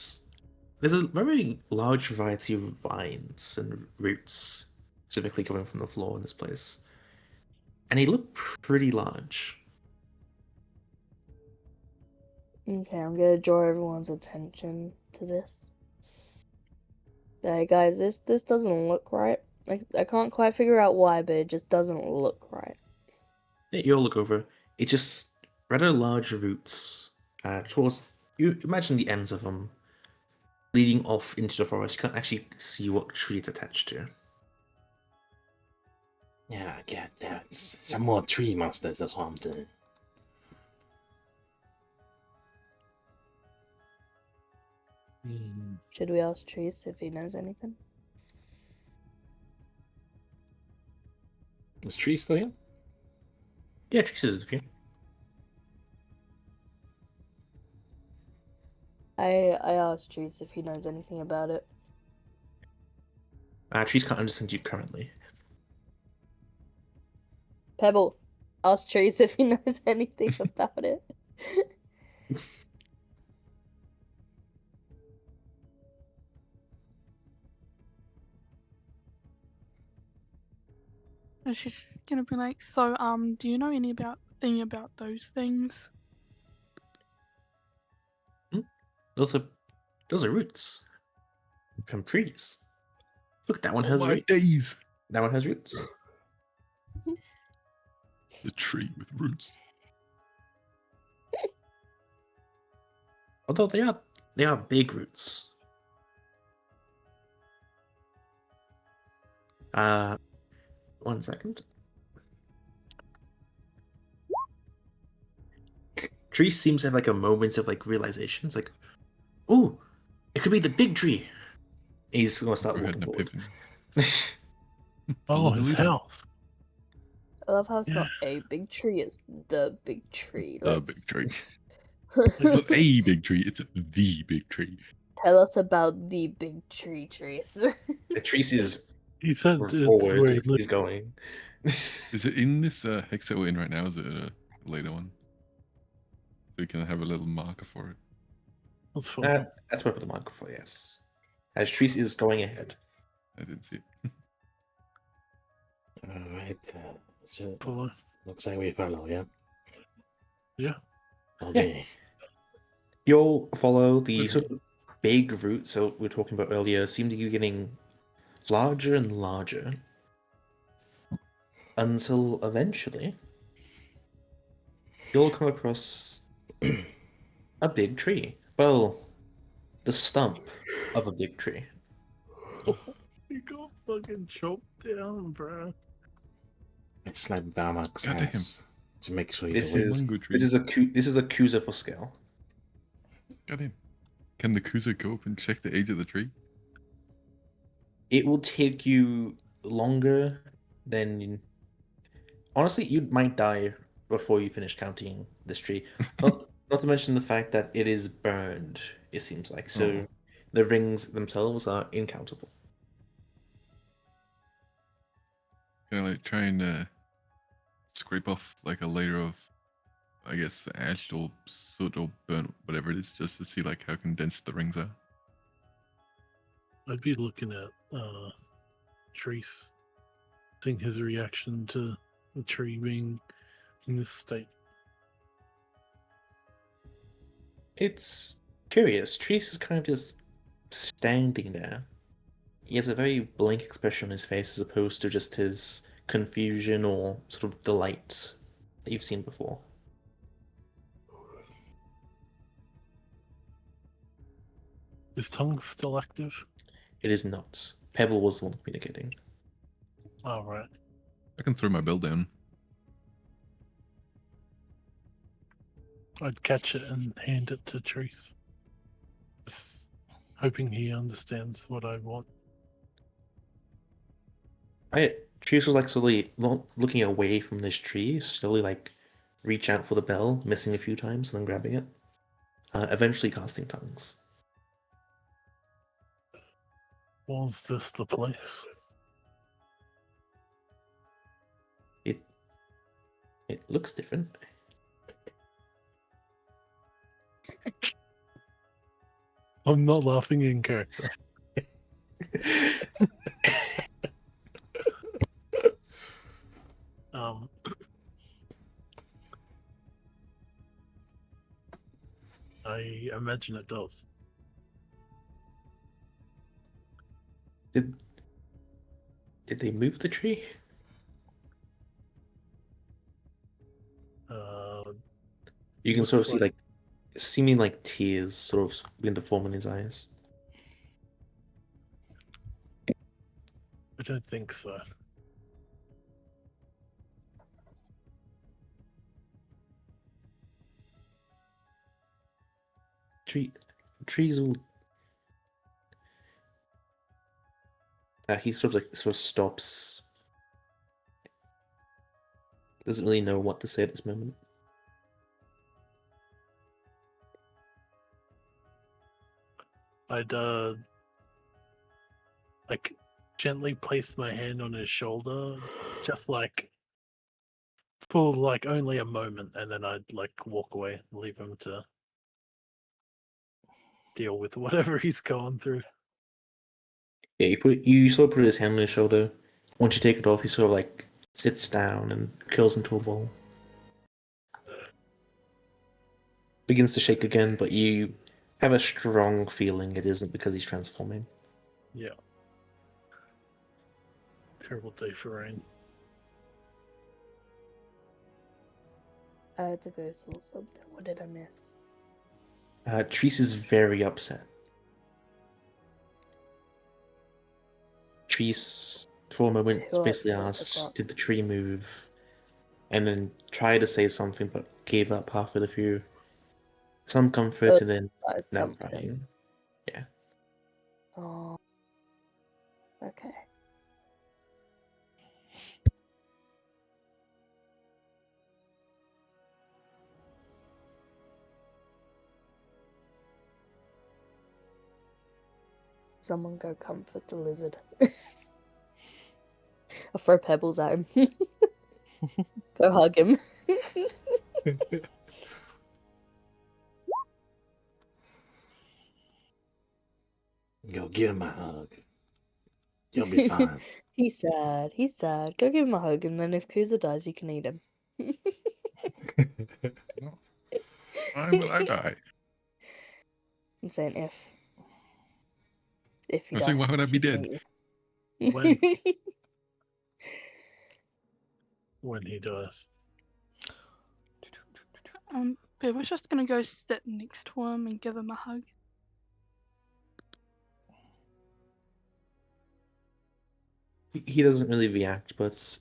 there's a very large variety of vines and roots, specifically coming from the floor in this place. And they look pretty large. Okay, I'm gonna draw everyone's attention to this. Hey guys, this doesn't look right. I can't quite figure out why, but it just doesn't look right. You'll look over. It's just rather large roots towards, you imagine the ends of them leading off into the forest. You can't actually see what tree it's attached to. Yeah, it's some more tree monsters. That's what I'm doing. Should we ask Trees if he knows anything? Is tree still here? Yeah, trees is here. I asked Trees if he knows anything about it. Trees can't understand you currently. Pebble, ask Trees if he knows anything about it. And she's gonna be like, so, do you know anything about those things? Those are roots from trees. Look, that one oh has my roots. days! That one has roots. The tree with roots. Although they are big roots. One second. Tree seems to have like a moment of like realization. It's like, oh, it could be the big tree. He's gonna start Who had walking an forward. epiphany? Oh, Follow the his leader. house. I love how it's Yeah. not a big tree, it's the big tree. The big Let's tree. It's not a big tree, it's the big tree. tell us about the big tree, Trees. Trees is He said it's where he forward. He's lives. going. Is it in this hex that we're in right now? Is it a later one? So we can have a little marker for it. That's fine. That's what the marker for, yes. As Trees is going ahead. I didn't see it. Alright, so Follow. looks like we follow, yeah? Yeah. Okay. You'll follow the Okay. sort of big route so we were talking about earlier, seem to be getting larger and larger until eventually you'll come across a big tree. Well, the stump of a big tree. You got fucking chopped down, bro. I slap Varnock's Goddamn. ass to make sure he's This awake. is mango tree. this is a Kuza for scale. Got him. Can the Kuza go up and check the age of the tree? It will take you longer than honestly, you might die before you finish counting this tree. Not to mention the fact that it is burned, it seems like. So Oh. the rings themselves are incountable. Can I like try and scrape off like a layer of, I guess, ash or soot or burnt, whatever it is, just to see like how condensed the rings are? I'd be looking at Treese, seeing his reaction to the tree being in this state. It's curious. Treese is kind of just standing there. He has a very blank expression on his face as opposed to just his confusion or sort of delight that you've seen before. His tongue still active? It is not. Pebble was the one communicating. All right. I can throw my bill down. I'd catch it and hand it to Treese. Just hoping he understands what I want. Treese was like slowly looking away from this tree, slowly like reach out for the bell, missing a few times, and then grabbing it. Eventually casting tongues. Was this the place? It looks different. I'm not laughing in character. I imagine it does. Did they move the tree? You can sort of see like seeming like tears sort of begin to form in his eyes. I don't think so. Trees will. He sort of stops. Doesn't really know what to say at this moment. I'd like gently place my hand on his shoulder, just like for like only a moment, and then I'd like walk away, leave him to deal with whatever he's going through. Yeah, you sort of put his hand on his shoulder. Once you take it off, he sort of like sits down and curls into a ball. Begins to shake again, but you have a strong feeling it isn't because he's transforming. Yeah. Terrible day for rain. I had to go saw something. What did I miss? Treese is very upset. Treese, for a moment, Who basically upset the asked, clock? did the tree move? And then tried to say something, but gave up halfway through. Some comfort, and then That is now comforting. crying. Yeah. Oh. Okay. Someone go comfort the lizard. I'll throw pebbles at him. Go hug him. Go give him a hug. You'll be fine. He's sad. He's sad. Go give him a hug, and then if Kuza dies, you can eat him. Why will I die? I'm saying if you I'm die, saying, why would I be she can dead? eat When you. when he does. But we're just gonna go sit next to him and give him a hug. He doesn't really react, but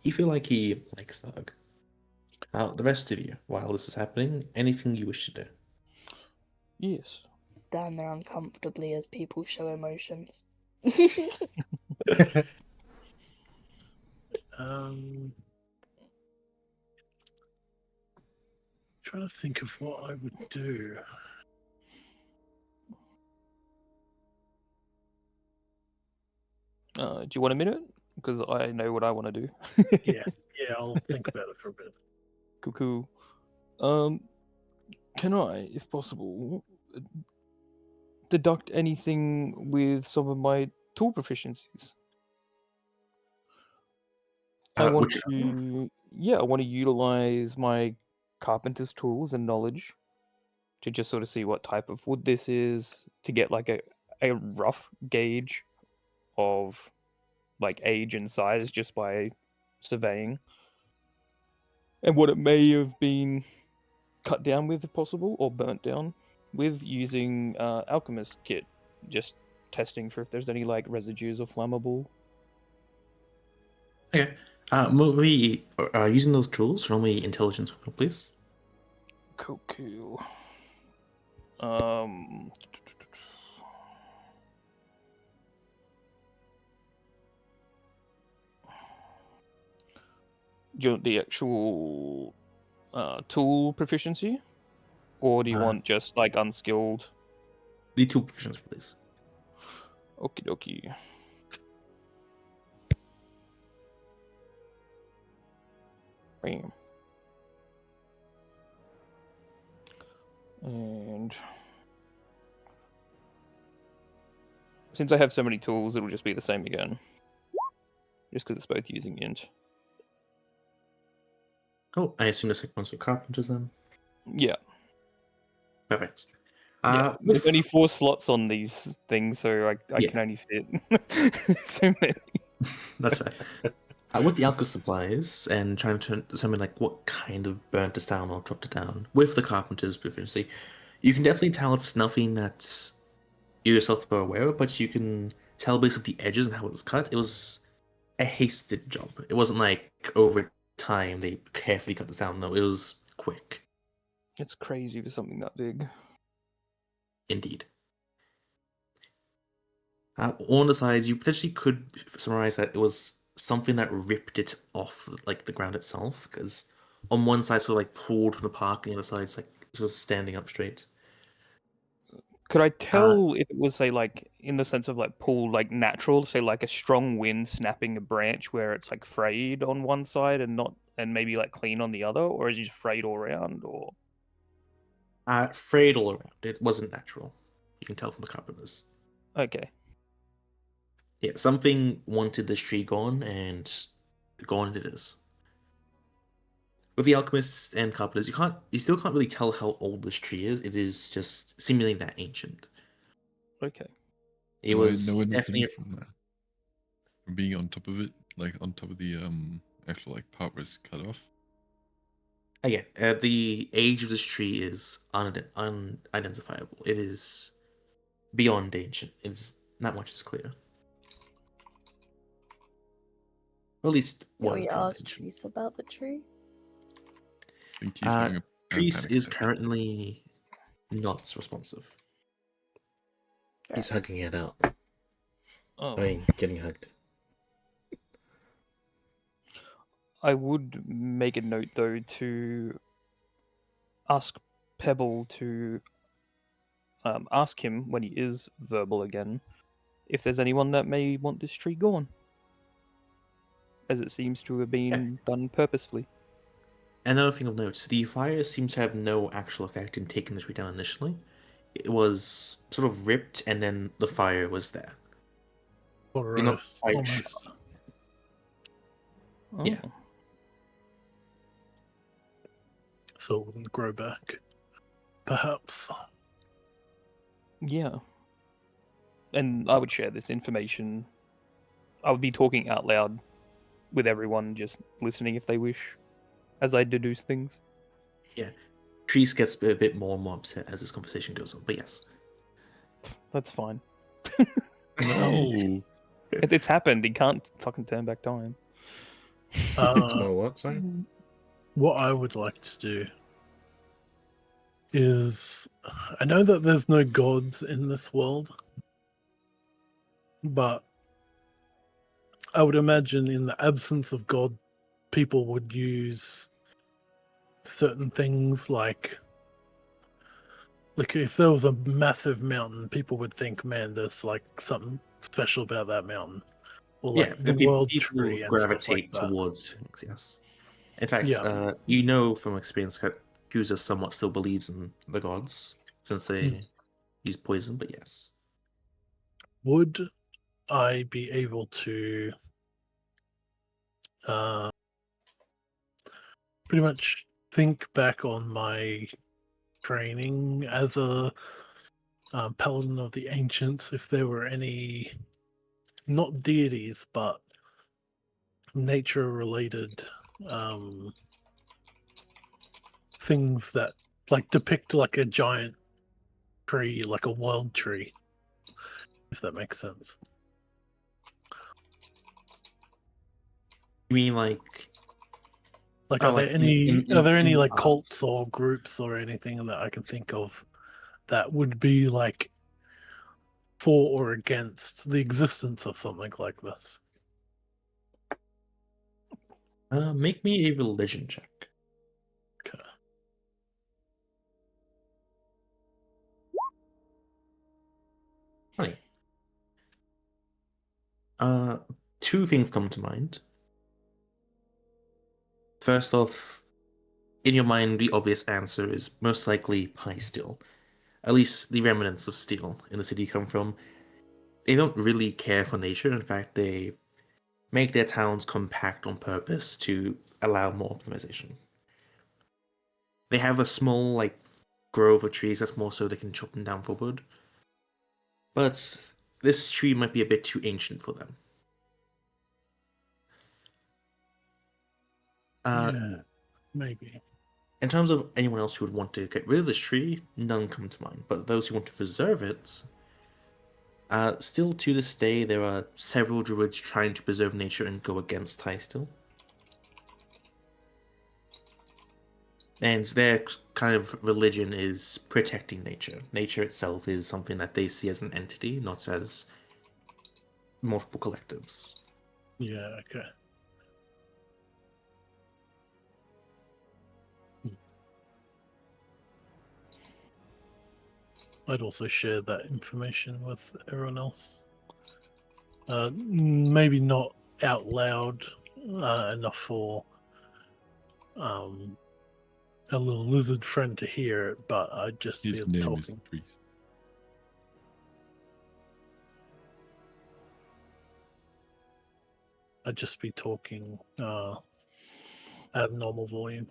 you feel like he likes the hug. The rest of you, while this is happening, anything you wish to do? Yes. Stand there uncomfortably as people show emotions. Trying to think of what I would do. Do you want a minute? Because I know what I want to do. Yeah, I'll think about it for a bit. Cool. Can I, if possible, deduct anything with some of my tool proficiencies. I want Which to, yeah, I want to utilize my carpenter's tools and knowledge to just sort of see what type of wood this is, to get like a rough gauge of like age and size just by surveying, and what it may have been cut down with if possible, or burnt down with using alchemist kit, just testing for if there's any like residues of flammable. Okay. Will we using those tools? Roll me intelligence, please. Cool. Do you want the actual tool proficiency, or do you want just like unskilled? The tool proficiency, please. Okie dokie. Bam. And since I have so many tools, it'll just be the same again. Just because it's both using int. Oh, I assume the second one's for carpenters then. Yeah. Perfect. Yeah. There's only 4 slots on these things, so I can only fit so many. That's right. With the alchemist supplies and trying to determine like what kind of burnt this down or dropped it down with the carpenter's proficiency, you can definitely tell it's nothing that you yourself are aware of, but you can tell based off the edges and how it was cut. It was a hasted job. It wasn't like over time they carefully cut this down. No, it was quick. It's crazy for something that big. Indeed. On the sides, you potentially could summarize that it was something that ripped it off like the ground itself, because on one side sort of like pulled from the park, and the other side's like sort of standing up straight. Could I tell if it was, say, like in the sense of like pulled like natural, say like a strong wind snapping a branch where it's like frayed on one side and not, and maybe like clean on the other, or is it just frayed all around, or? Frayed all around. It wasn't natural. You can tell from the carpenters. Okay. Yeah, something wanted this tree gone, and gone it is. With the alchemists and carpenters, you still can't really tell how old this tree is. It is just seemingly that ancient. Okay. It was definitely definitely from being on top of it, like on top of the actual like part where it's cut off. again. The age of this tree is unidentifiable. It is beyond ancient. It's not much is clear. Or at least Can was we beyond ask ancient. Treese about the tree? I think he's having a Treese panic is attack. currently not responsive. He's hugging it out. Oh. I mean, getting hugged. I would make a note though to ask Pebble to ask him when he is verbal again if there's anyone that may want this tree gone, as it seems to have been done purposefully. Another thing of note, the fire seems to have no actual effect in taking the tree down initially. It was sort of ripped, and then the fire was there. Or You're not rest, quite almost. sure. Oh. Yeah. So it wouldn't grow back. Perhaps. Yeah. And I would share this information. I would be talking out loud with everyone, just listening if they wish, as I deduce things. Yeah. Trees gets a bit more and more upset as this conversation goes on, but yes. That's fine. No. It's happened. He can't fucking turn back time. It's more what, sorry? What I would like to do is, I know that there's no gods in this world, but I would imagine in the absence of God, people would use certain things like if there was a massive mountain, people would think, man, there's like something special about that mountain. Or like the world people tree and stuff gravitate like that. towards things, yes. In fact, Yeah. you know from experience that Kuza somewhat still believes in the gods, since they use poison, but yes. Would I be able to pretty much think back on my training as a paladin of the ancients, if there were any, not deities, but nature-related things that like depict like a giant tree, like a world tree, if that makes sense. You mean like Like, oh, are there like any in the like past? cults or groups or anything that I can think of that would be like for or against the existence of something like this? Make me a religion check. Okay. Funny. Two things come to mind. First off, in your mind, the obvious answer is most likely pie steel. At least the remnants of steel in the city come from. They don't really care for nature. In fact, they make their towns compact on purpose to allow more optimization. They have a small, like, grove of trees that's more so they can chop them down for wood. But this tree might be a bit too ancient for them. Yeah, maybe. In terms of anyone else who would want to get rid of this tree, none come to mind. But those who want to preserve it, still to this day, there are several druids trying to preserve nature and go against high still. And their kind of religion is protecting nature. Nature itself is something that they see as an entity, not as multiple collectives. Yeah, okay. I'd also share that information with everyone else. Maybe not out loud enough for a little lizard friend to hear it, but I'd just His be name talking. is Priest. I'd just be talking at normal volume.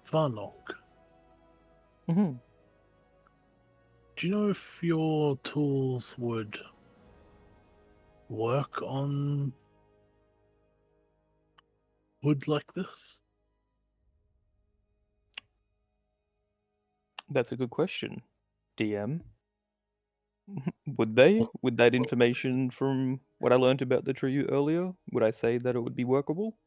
Varnok, Hmm. do you know if your tools would work on wood like this? That's a good question. DM. Would they? With that information from what I learned about the tree earlier, would I say that it would be workable?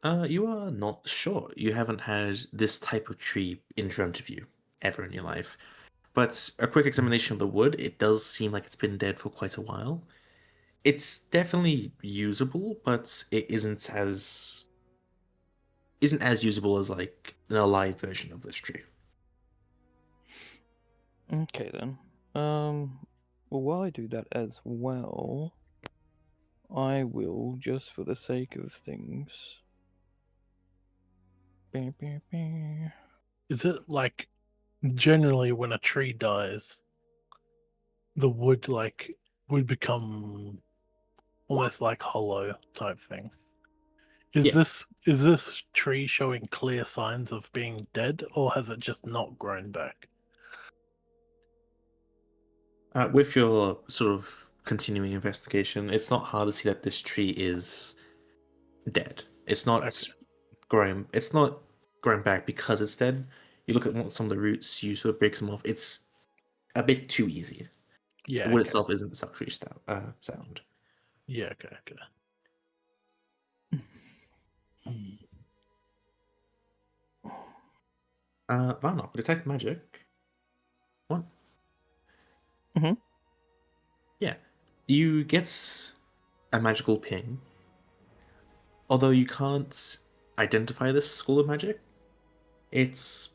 You are not sure. You haven't had this type of tree in front of you ever in your life. But a quick examination of the wood, it does seem like it's been dead for quite a while. It's definitely usable, but it isn't as usable as like an alive version of this tree. Okay then. Well, while I do that as well, I will, just for the sake of things. Is it like generally when a tree dies, the wood like would become almost like hollow type thing? Yeah. Is this tree showing clear signs of being dead, or has it just not grown back? With your sort of continuing investigation, it's not hard to see that this tree is dead. It's not Okay. growing. It's not growing back because it's dead. You look at some of the roots, you sort of break them off. It's a bit too easy. Yeah. The wood Okay. itself isn't sultry sound. Yeah. Okay. Okay. Hmm. Varnok, detect magic. One. Mhm. Yeah. You get a magical ping. Although you can't identify this school of magic, it's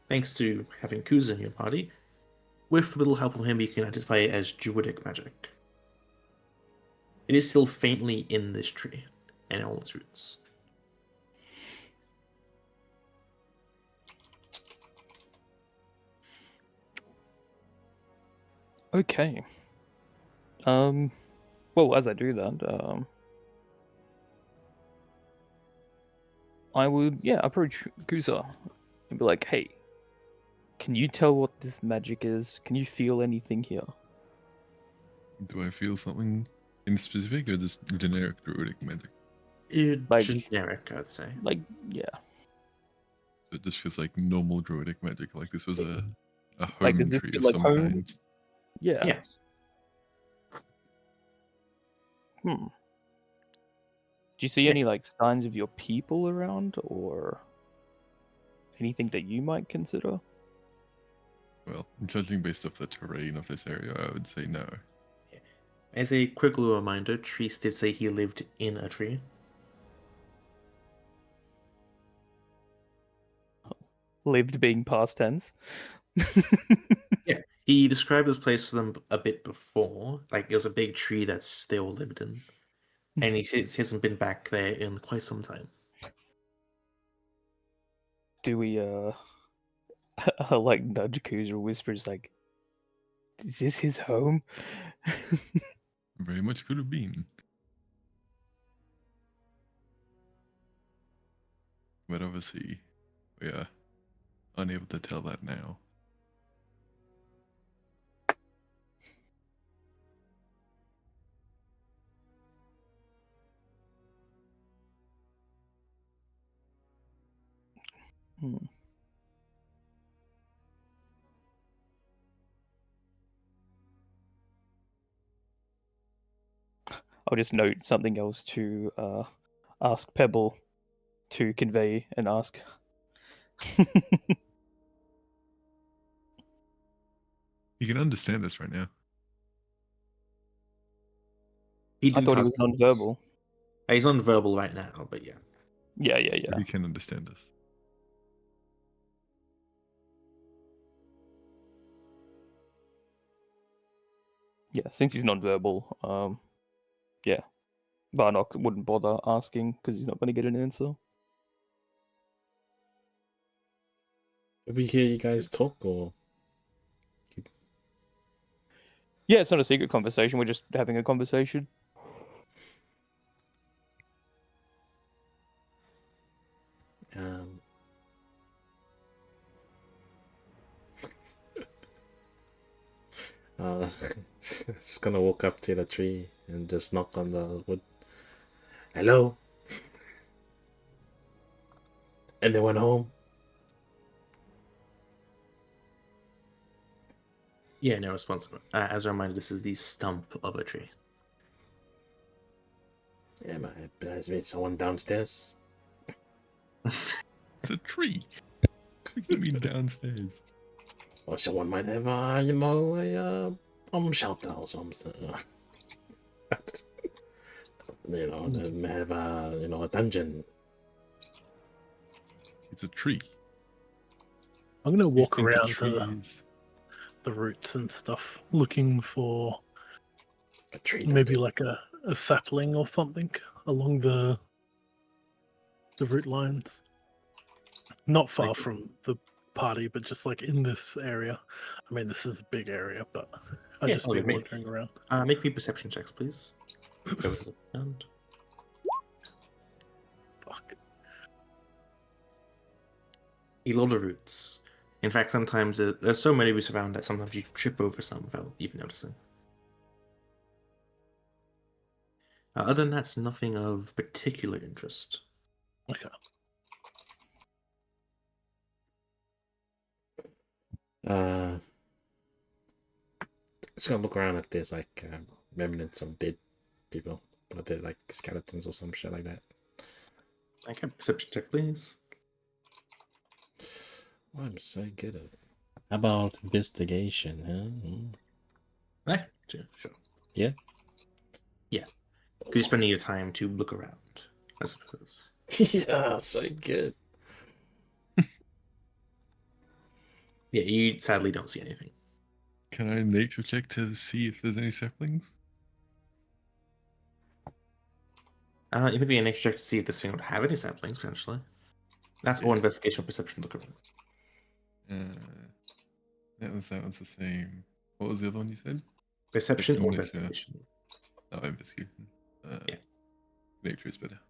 thanks to having Kuza in your party, with a little help from him, you can identify it as druidic magic. It is still faintly in this tree and all its roots. Okay. Well, as I do that, I would, approach Kusa and be like, hey, can you tell what this magic is? Can you feel anything here? Do I feel something in specific or just generic druidic magic? Like- Generic, I'd say. Like, yeah. So it just feels like normal druidic magic, like this was a home Like, does this tree feel of like some home? kind. Yeah. Yes. Hmm. Do you see any, like, signs of your people around, or anything that you might consider? Well, judging based off the terrain of this area, I would say no. As a quick little reminder, Treese did say he lived in a tree. Lived being past tense. Yeah, he described this place to them a bit before. Like, it was a big tree that they all lived in. And he says he hasn't been back there in quite some time. Do we, like, nudge Kusa whispers, like, is this his home? Very much could have been. But obviously, we are unable to tell that now. Hmm. I'll just note something else to ask Pebble to convey and ask. You can understand us right now. He I did thought he was cast spells. non-verbal. He's non-verbal right now, but yeah. Yeah. But he can understand us. Yeah, since he's non-verbal, yeah, Varnock wouldn't bother asking because he's not going to get an answer. Did we hear you guys talk, or Yeah, it's not a secret conversation. We're just having a conversation. um? Just gonna walk up to the tree and just knock on the wood. Hello? Anyone home? Yeah, no response. As a reminder, this is the stump of a tree. Yeah, there's been someone downstairs. It's a tree. What do you mean downstairs? Or someone might have, a bomb shelter or something. They may have, a dungeon. It's a tree. I'm gonna You walk think a around tree to is- the roots and stuff, looking for A tree. maybe like a sapling or something along the root lines. Not far Like- from the party, but just like in this area. I mean, this is a big area, but I'll Yeah, just okay, be make- wandering around. Make me perception checks, please. Go with the sound. Fuck. A lot of roots. In fact, sometimes there's so many roots around that sometimes you trip over some without even noticing. Other than that, it's nothing of particular interest. Okay. Just gonna look around if there's like remnants of dead people, or they're like skeletons or some shit like that. Okay, perception check, please. Oh, I'm so good at it. How about investigation, huh? Sure. Yeah? Yeah. Because you're spending your time to look around, I suppose. Yeah, so good. Yeah, you sadly don't see anything. Can I nature check to see if there's any saplings? It would be an extra check to see if this thing would have any saplings, potentially. That's all Yeah. investigation or perception looking. That one's the same. What was the other one you said? Perception or Nature. investigation. Oh, investigation. Yeah. Nature is better.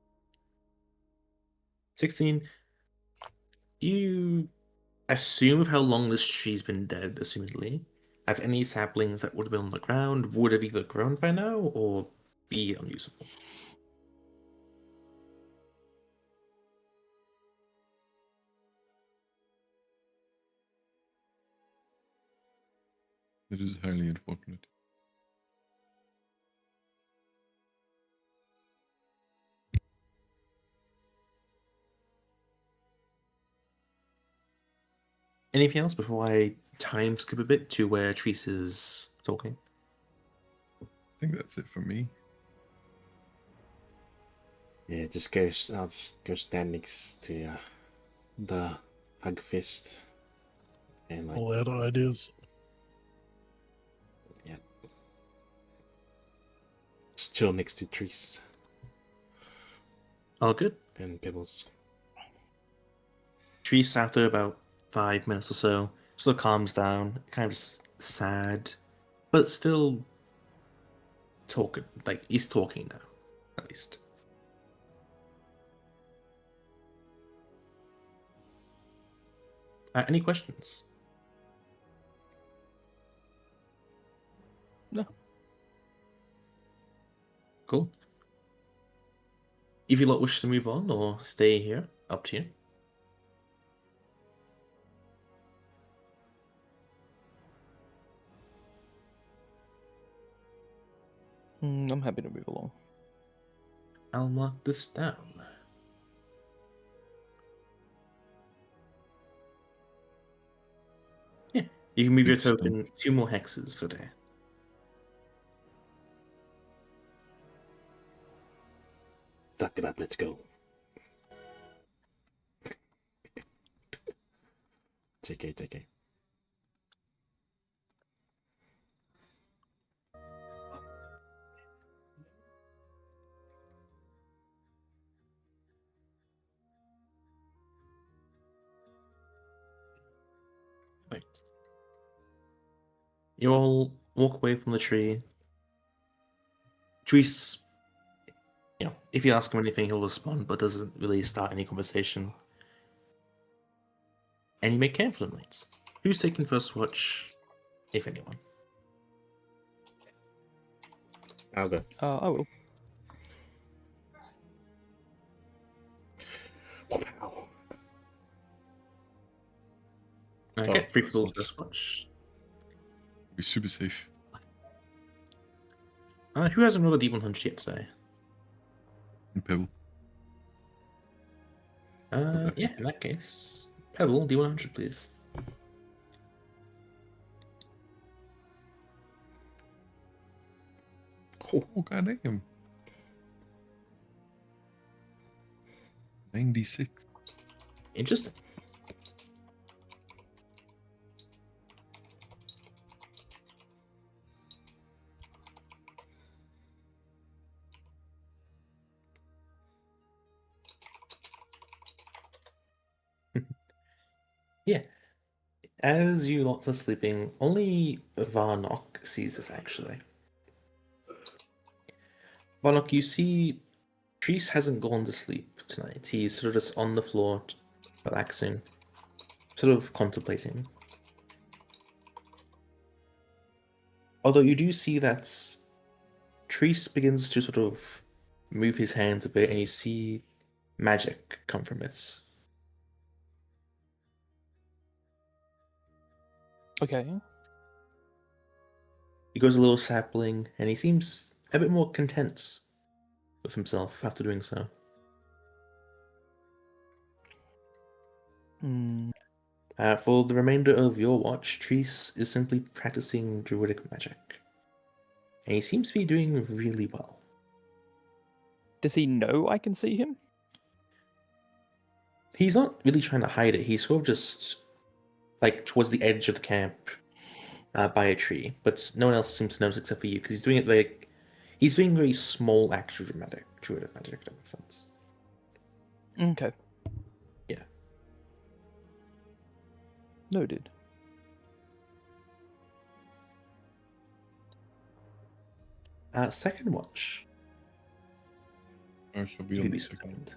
16. You assume of how long this tree's been dead, assumedly. That any saplings that would have been on the ground would have either grown by now or be unusable. It is highly unfortunate. Anything else before I time skip a bit to where Treese is talking? I think that's it for me. Yeah, I'll just go stand next to the hug fist and like All out ideas. just chill next to trees All good. and pebbles. Treese sat there about 5 minutes or so, sort of calms down, kind of sad, but still talking. Like, he's talking now, at least. Any questions? No. Cool. If you lot wish to move on or stay here, up to you. I'm happy to move along. I'll mark this down. Yeah, you can move your Good stuff. token 2 more hexes per day. Suck it up, let's go. JK. Right. You all walk away from the tree. Trees, if you ask him anything, he'll respond, but doesn't really start any conversation. And you make camp for the night. Who's taking first watch, if anyone? I'll go. I will. Wow. Okay, Oh, 3 first people watch. first watch. Be super safe. Who hasn't rolled a D100 yet today? And Pebble. Yeah, in that case, Pebble, D100, please. Oh, goddamn. 96. Interesting. Yeah. As you lot are sleeping, only Varnock sees this actually. Varnock, you see Treese hasn't gone to sleep tonight. He's sort of just on the floor, relaxing, sort of contemplating. Although you do see that Treese begins to sort of move his hands a bit, and you see magic come from it. Okay. He goes a little sapling, and he seems a bit more content with himself after doing so. For the remainder of your watch, Treese is simply practicing druidic magic. And he seems to be doing really well. Does he know I can see him? He's not really trying to hide it, he's sort of just like towards the edge of the camp, by a tree, but no one else seems to notice except for you because he's doing it like he's doing very small acts of dramatic, if that makes sense. Okay. Yeah. Noted. Second watch. I shall be You on could the be second. second.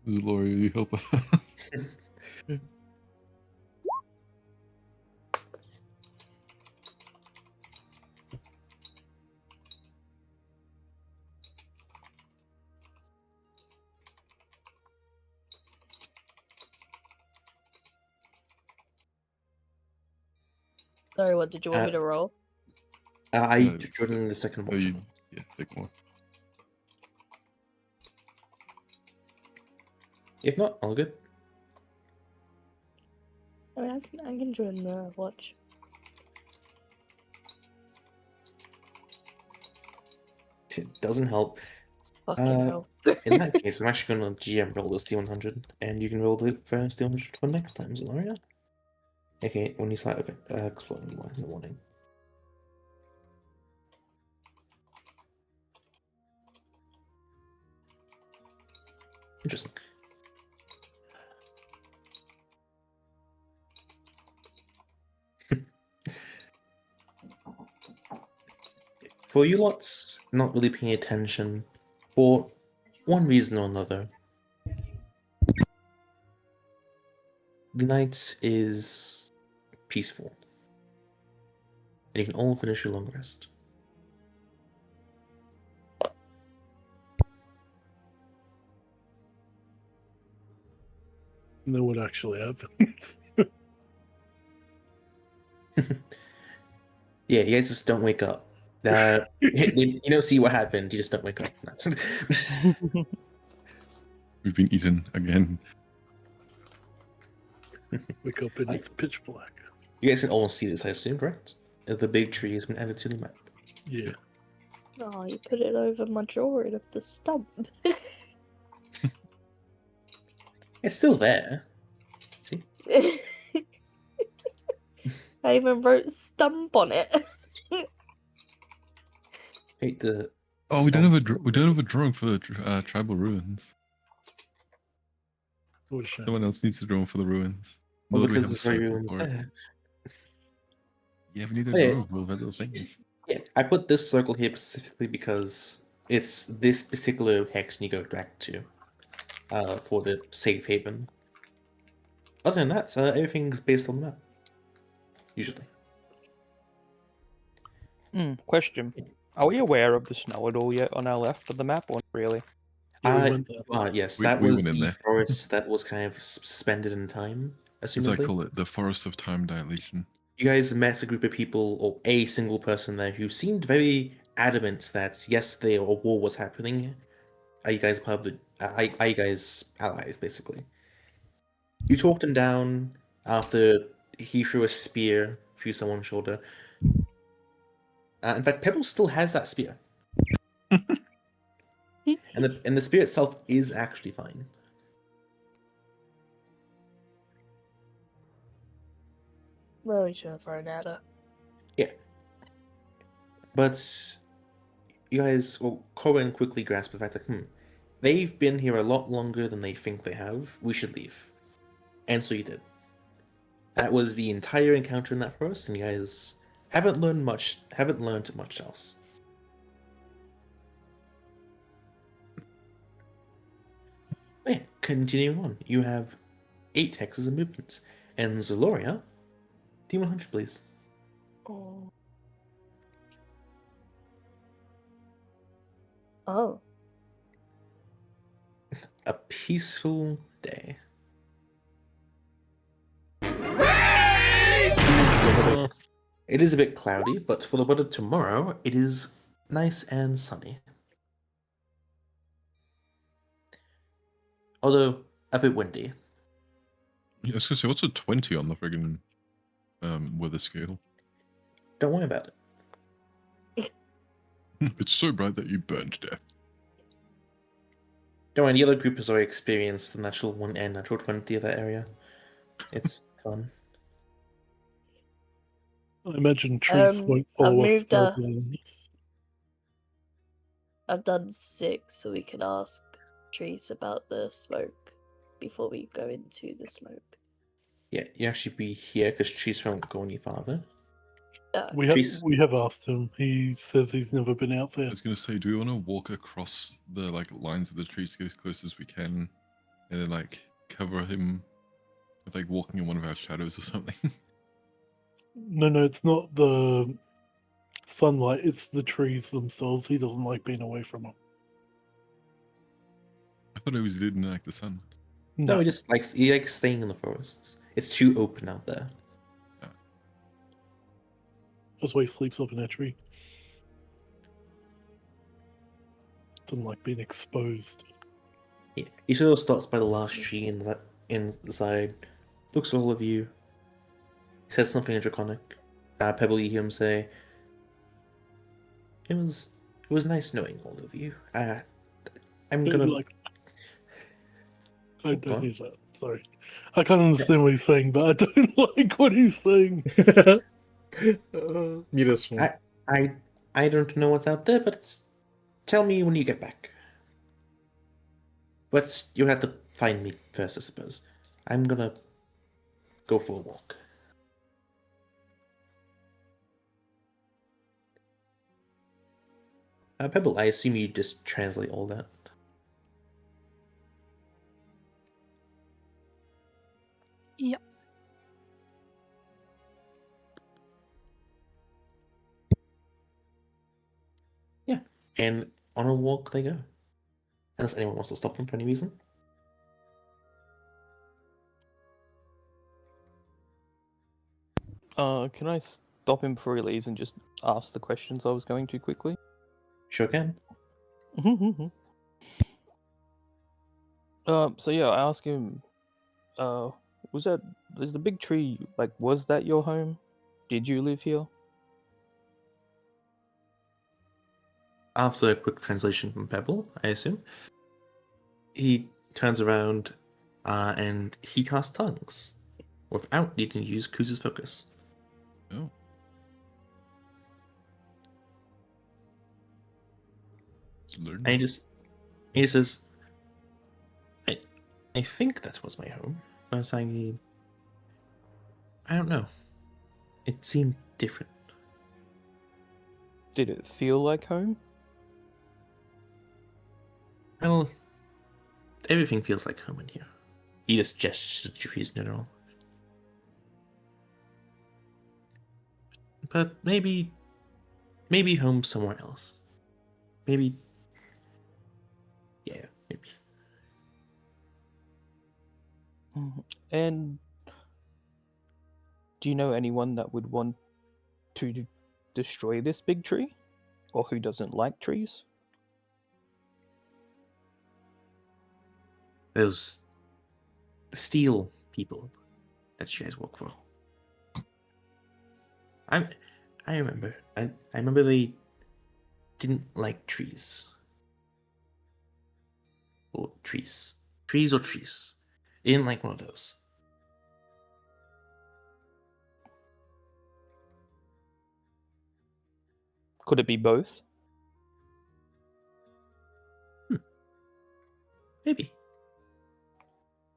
Zalori, will you help us? Sorry, what did you want me to roll? I it's joined the second Oh, watch. you, yeah, second one. If not, all good. I mean, I can join the watch. It doesn't help. Fucking hell. In that case, I'm actually going to GM roll this D100, and you can roll the first D100 for next time, Zalaria. Okay, when you start exploring in the morning. Interesting. For you lots not really paying attention, for one reason or another, the night is peaceful. And you can all finish your long rest. And then what actually happens? Yeah, you guys just don't wake up. You don't see what happened, you just don't wake up. We've been eaten again. Wake up and it's pitch black. You guys can almost see this, I assume, correct? The big tree has been added to the map. Yeah. Oh, you put it over my drawing of the stump. It's still there. See? I even wrote stump on it. Hate the. Oh, we don't have a drawing for the tribal ruins. What a shame. Someone else needs to draw for the ruins. Well, Not that we because have a the very circle ruins for it. there. Yeah, we need a Oh, yeah. drawing for all the little things. Yeah, I put this circle here specifically because it's this particular hex you go back to for the safe haven. Other than that, everything's based on the map. Usually. Question. Are we aware of the snow at all yet on our left of the map, or not really? Yeah, we went there. Yes, We that went was in the there. forest that was kind of suspended in time, As I assumedly. call it, the forest of time dilation. You guys met a group of people, or a single person there, who seemed very adamant that, yes, a war was happening. Are you guys part of the... are you guys allies, basically? You talked him down after he threw a spear through someone's shoulder. In fact, Pebble still has that spear. and the spear itself is actually fine. Well, we should have thrown at her. Yeah. But you guys, well, Corin quickly grasped the fact that, they've been here a lot longer than they think they have. We should leave. And so you did. That was the entire encounter in that forest, and you guys haven't learned much else. Yeah, continuing on. You have 8 hexes and movements. And Zaloria, D100, please. Oh. Oh. A peaceful day. It is a bit cloudy, but for the weather tomorrow, it is nice and sunny. Although, a bit windy. Yeah, I was gonna say, what's a 20 on the friggin' weather scale? Don't worry about it. It's so bright that you burn to death. Don't worry, the other group has already experienced the natural 1 and natural 20 of that area. It's fun. I imagine trees won't I've follow us moved further us. than this. I've done 6, so we can ask Trees about the smoke before we go into the smoke. Yeah, you actually be here because Trees won't go any farther. We Trees- have asked him. He says he's never been out I there. was gonna say, do we want to walk across the like lines of the trees to get as close as we can, and then like cover him with like walking in one of our shadows or something? No, it's not the sunlight. It's the trees themselves. He doesn't like being away from them. I thought it was didn't like the sun. No, No, he likes staying in the forests. It's too open out there. that's why he sleeps up in a tree. Doesn't like being exposed. Yeah. He sort of starts by the last tree inside, looks at all of you, says something in Draconic. Pebble, you hear him say, It was nice knowing all of you. I'm Don't gonna like. I don't What? hear that. Sorry, I can't understand what he's saying, but I don't like what he's saying. Mute us one. I don't know what's out there, but tell me when you get back. But you have to find me first, I suppose. I'm gonna go for a walk. Pebble, I assume you just translate all that. Yep. Yeah, and on a walk they go. Unless anyone wants to stop them for any reason. Can I stop him before he leaves and just ask the questions I was going to quickly? Sure can. So yeah, I asked him, was the big tree, like, was that your home? Did you live here? After a quick translation from Pebble, I assume, he turns around and he casts tongues without needing to use Kuz's focus. Oh. Just learn. And he says, I think that was my home, but I don't know. It seemed different. Did it feel like home? Well, everything feels like home in here. He just gestures to the trees in general. But maybe home somewhere else. Maybe, yeah, maybe. And do you know anyone that would want to destroy this big tree? Or who doesn't like trees? Those steel people that you guys work for. I remember. I remember they didn't like trees. Or trees. Trees or trees. They didn't like one of those. Could it be both? Maybe.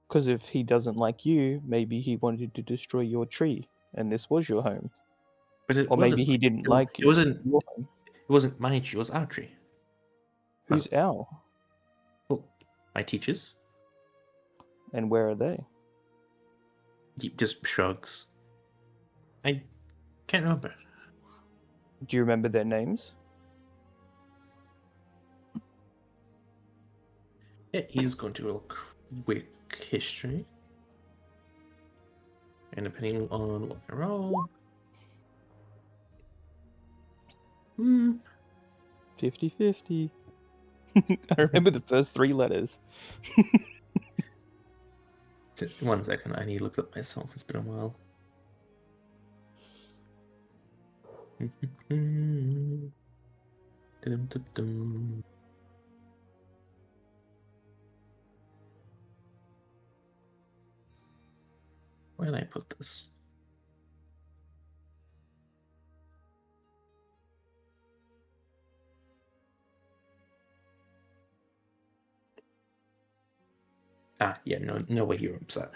Because if he doesn't like you, maybe he wanted to destroy your tree, and this was your home. But it Or maybe wasn't. he didn't It, like it you. wasn't. Your home. It wasn't my tree. It was our tree. Who's Al? Well, my teachers. And where are they? He just shrugs. I can't remember. Do you remember their names? Yeah, he's going to a quick history. And depending on what I roll. 50-50. I remember the first 3 letters. 1 second, I need to look up myself. It's been a while. Dum-dum-dum-dum. Where did I put this? Ah, yeah, no way he remembers that.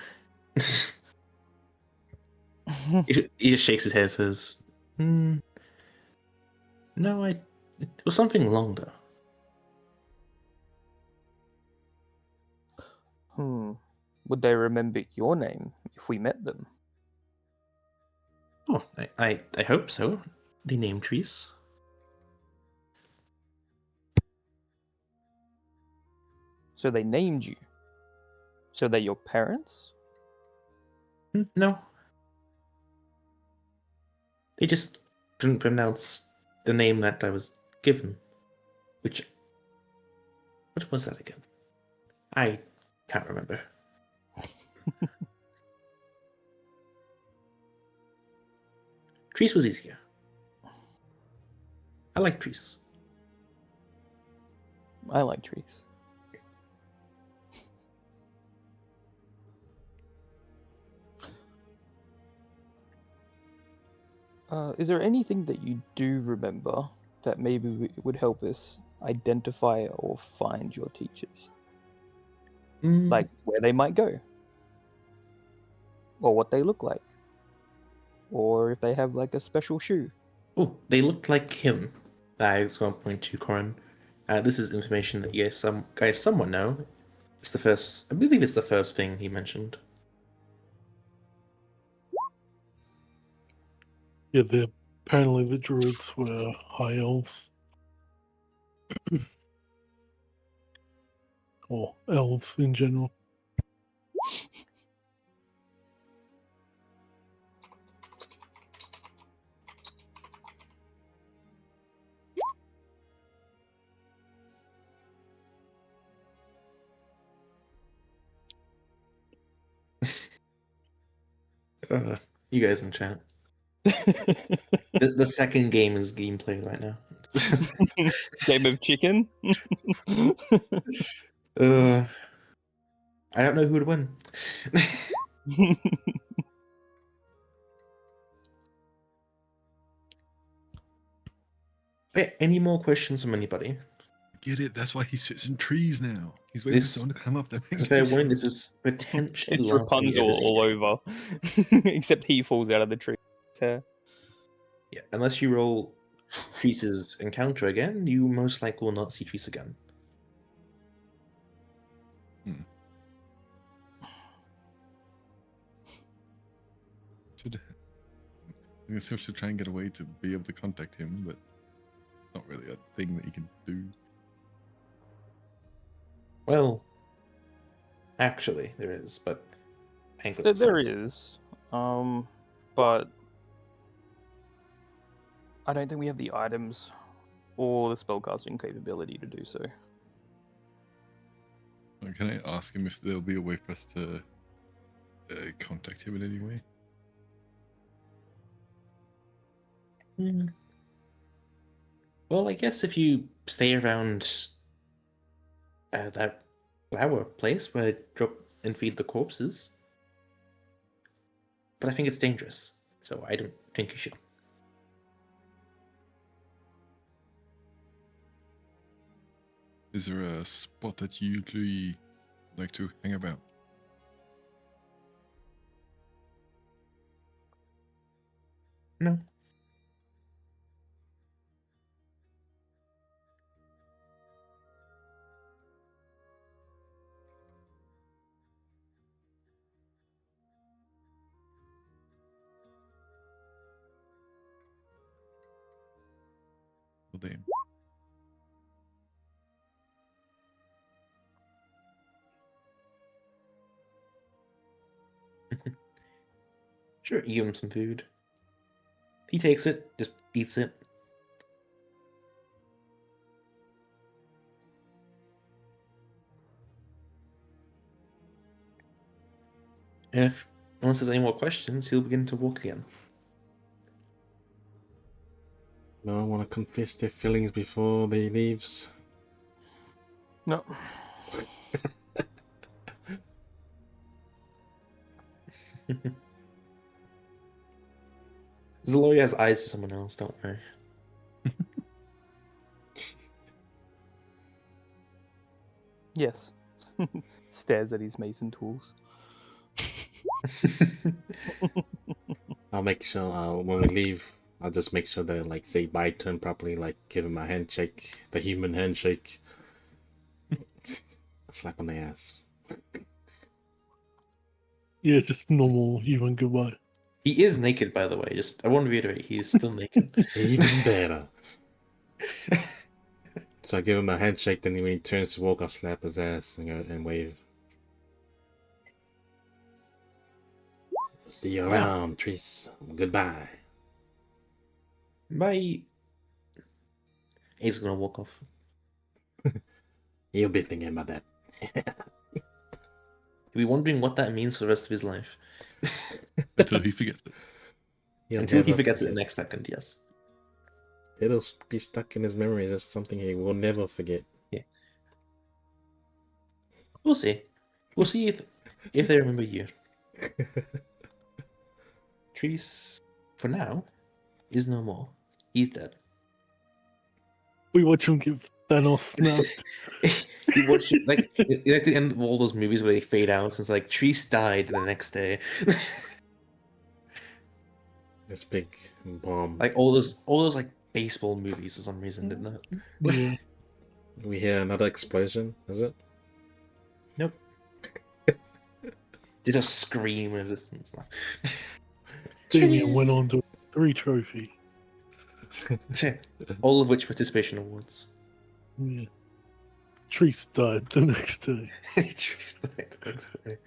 He just shakes his head and says, no, it was something longer. Would they remember your name if we met them? Oh, I hope so. They named trees. So they named you. So they're your parents? No. They just couldn't pronounce the name that I was given. What was that again? I can't remember. Trees was easier. I like trees. I like trees. Is there anything that you do remember that maybe would help us identify or find your teachers? Like where they might go? Or what they look like? Or if they have like a special shoe? Oh, they looked like him. I was going to point to Corin. This is information that you guys somewhat know. I believe it's the first thing he mentioned. Yeah, apparently the druids were high elves. Or elves in general. You guys in chat. The second game is being played right now. Game of chicken? I don't know who would win. Wait, any more questions from anybody? Get it? That's why he sits in trees now. He's waiting for someone to come up there. It's a fair warning, this is potentially It's the last thing you ever Rapunzel see. all over. Except he falls out of the tree. Yeah, unless you roll Treese's encounter again, you most likely will not see Treese again. I guess I should try and get a way to be able to contact him, but it's not really a thing that you can do. Well, actually, there is, but I ain't gonna There say. is. But I don't think we have the items or the spellcasting capability to do so. Can I ask him if there'll be a way for us to contact him in any way? Well, I guess if you stay around that flower place where I drop and feed the corpses. But I think it's dangerous, so I don't think you should. Is there a spot that you usually like to hang about? No. Well, damn. Sure, you give him some food. He takes it, just eats it. And unless there's any more questions, he'll begin to walk again. No one want to confess their feelings before they leaves. No. Zaloy has eyes for someone else, don't worry. Yes. Stares at his mason tools. I'll make sure when we leave, I'll just make sure that like say bye to him properly, like give him a handshake, the human handshake. A slap on the ass. Yeah, just normal human goodbye. He is naked, by the way. Just I want to reiterate, he is still naked. Even better. So I give him a handshake, then when he turns to walk, I'll slap his ass and wave. See you around, Trees. Goodbye. Bye. He's gonna walk off. He'll be thinking about that. He'll be wondering what that means for the rest of his life. Until he forgets it. He'll Until he never forgets it forget. the next second, yes. It'll be stuck in his memory as something he will never forget. We'll see. We'll see if they remember you. Trees, for now, is no more. He's dead. We watch him get Thanos snapped. You watch it like the end of all those movies where they fade out, and it's like Trees died the next day. This big bomb. Like all those like baseball movies for some reason did that. Yeah. We hear another explosion, is it? Nope. Just a scream in the distance. Damien went on to 3 trophies. All of which participation awards. Yeah. Trees died the next day. Trees died the next day.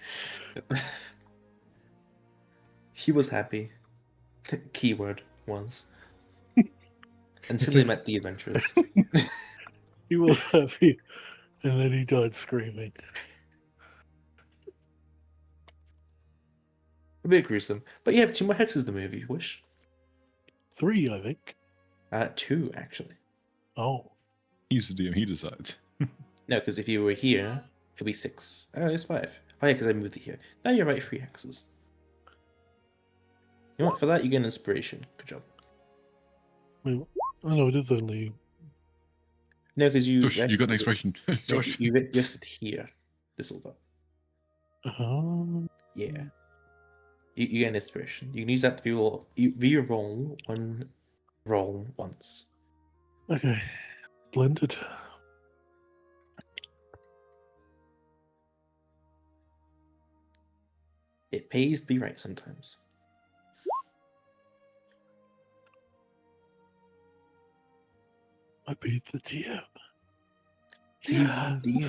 He was happy. Keyword was. Until he met the adventurers. He was happy, and then he died screaming. A bit gruesome. But you have 2 more hexes to move if you wish. 3, I think. 2, actually. Oh. He's the DM, he decides. No, because if you were here, it'd be 6. Oh, it's 5. Oh yeah, because I moved it here. Now you're right, 3 hexes. You know what? For that, you get an inspiration. Good job. Wait, oh no, it is only. No, because you Josh, you got an expression. No, Josh. you rested here. This will go. Yeah. You get an inspiration. You can use that to re-roll one roll once. Okay. Blended. It pays to be right sometimes. I beat the TM. D&D.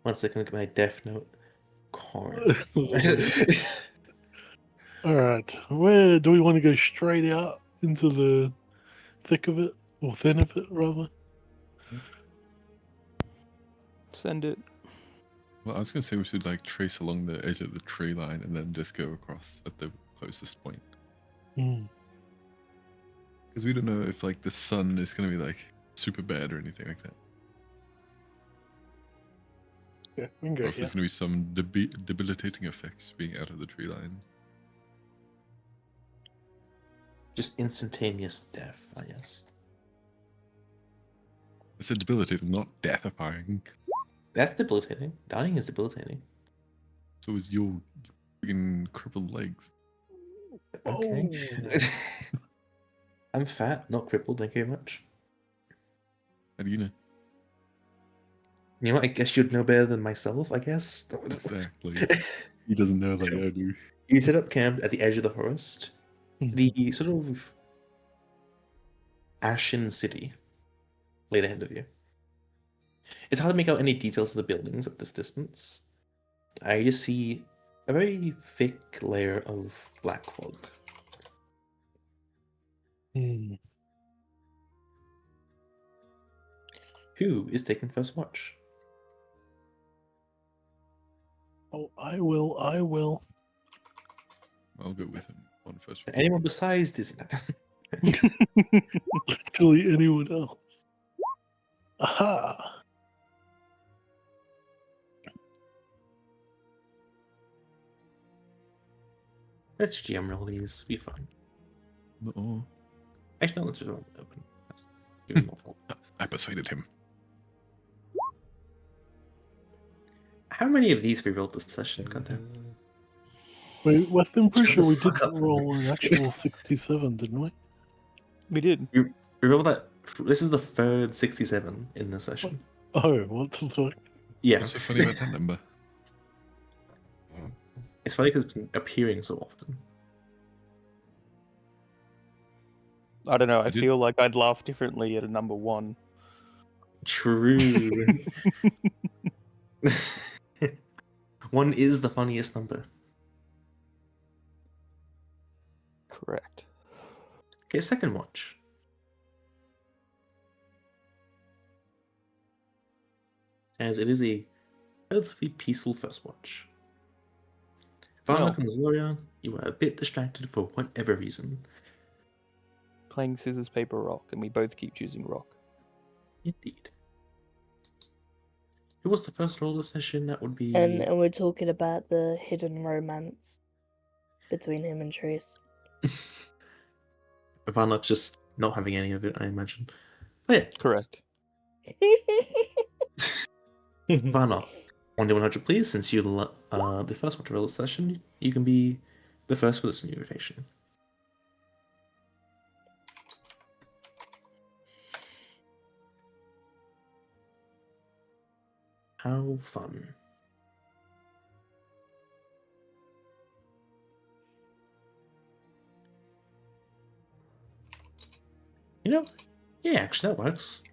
One second, look at my death note. Corn. Alright. Where do we want to go straight out into the thick of it? Or thin of it, rather? Send it. Well, I was gonna say we should like trace along the edge of the tree line and then just go across at the closest point. Hmm. Because we don't know if like the sun is gonna be like super bad or anything like that. Yeah, we can go Or if here. there's gonna be some debilitating effects being out of the tree line. Just instantaneous death, I guess. I said debilitating, not deathifying. That's debilitating. Dying is debilitating. So is your friggin' crippled legs. Okay. Oh. I'm fat, not crippled, thank you very much. How do you know? You know what? I guess you'd know better than myself, I guess. Exactly. He doesn't know like I do. You set up camp at the edge of the forest. The sort of ashen city laid ahead of you. It's hard to make out any details of the buildings at this distance. I just see a very thick layer of black fog. Hmm. Who is taking first watch? Oh, I will. I'll go with him. on first. Anyone besides Dizzy? Literally anyone else. Aha! Let's GM roll these. Be fun. Oh, Actually, no, let's just roll it open. That's even more fun. I persuaded him. How many of these we rolled this session? Goddamn. Wait, I'm pretty Shut sure the we fuck did up. roll an actual 67, didn't we? We did. We rolled that. This is the third 67 in this session. Oh, what the fuck? Yeah. What's so funny about that number? It's funny because it's been appearing so often. I don't know. I did- feel like I'd laugh differently at a number 1. True. 1 is the funniest number. Correct. Okay, second watch. As it is a relatively peaceful first watch. Varnock Well. and Zloria, you are a bit distracted for whatever reason. Playing scissors, paper, rock, and we both keep choosing rock. Indeed. Who was the first roll of the session? That would be... And we're talking about the hidden romance between him and Trace. Varnock just not having any of it, I imagine. But yeah, Correct. Varnock, 1d100 please. Since you're the first one to roll the session, you can be the first for this new rotation. How fun. You know, yeah, actually that works.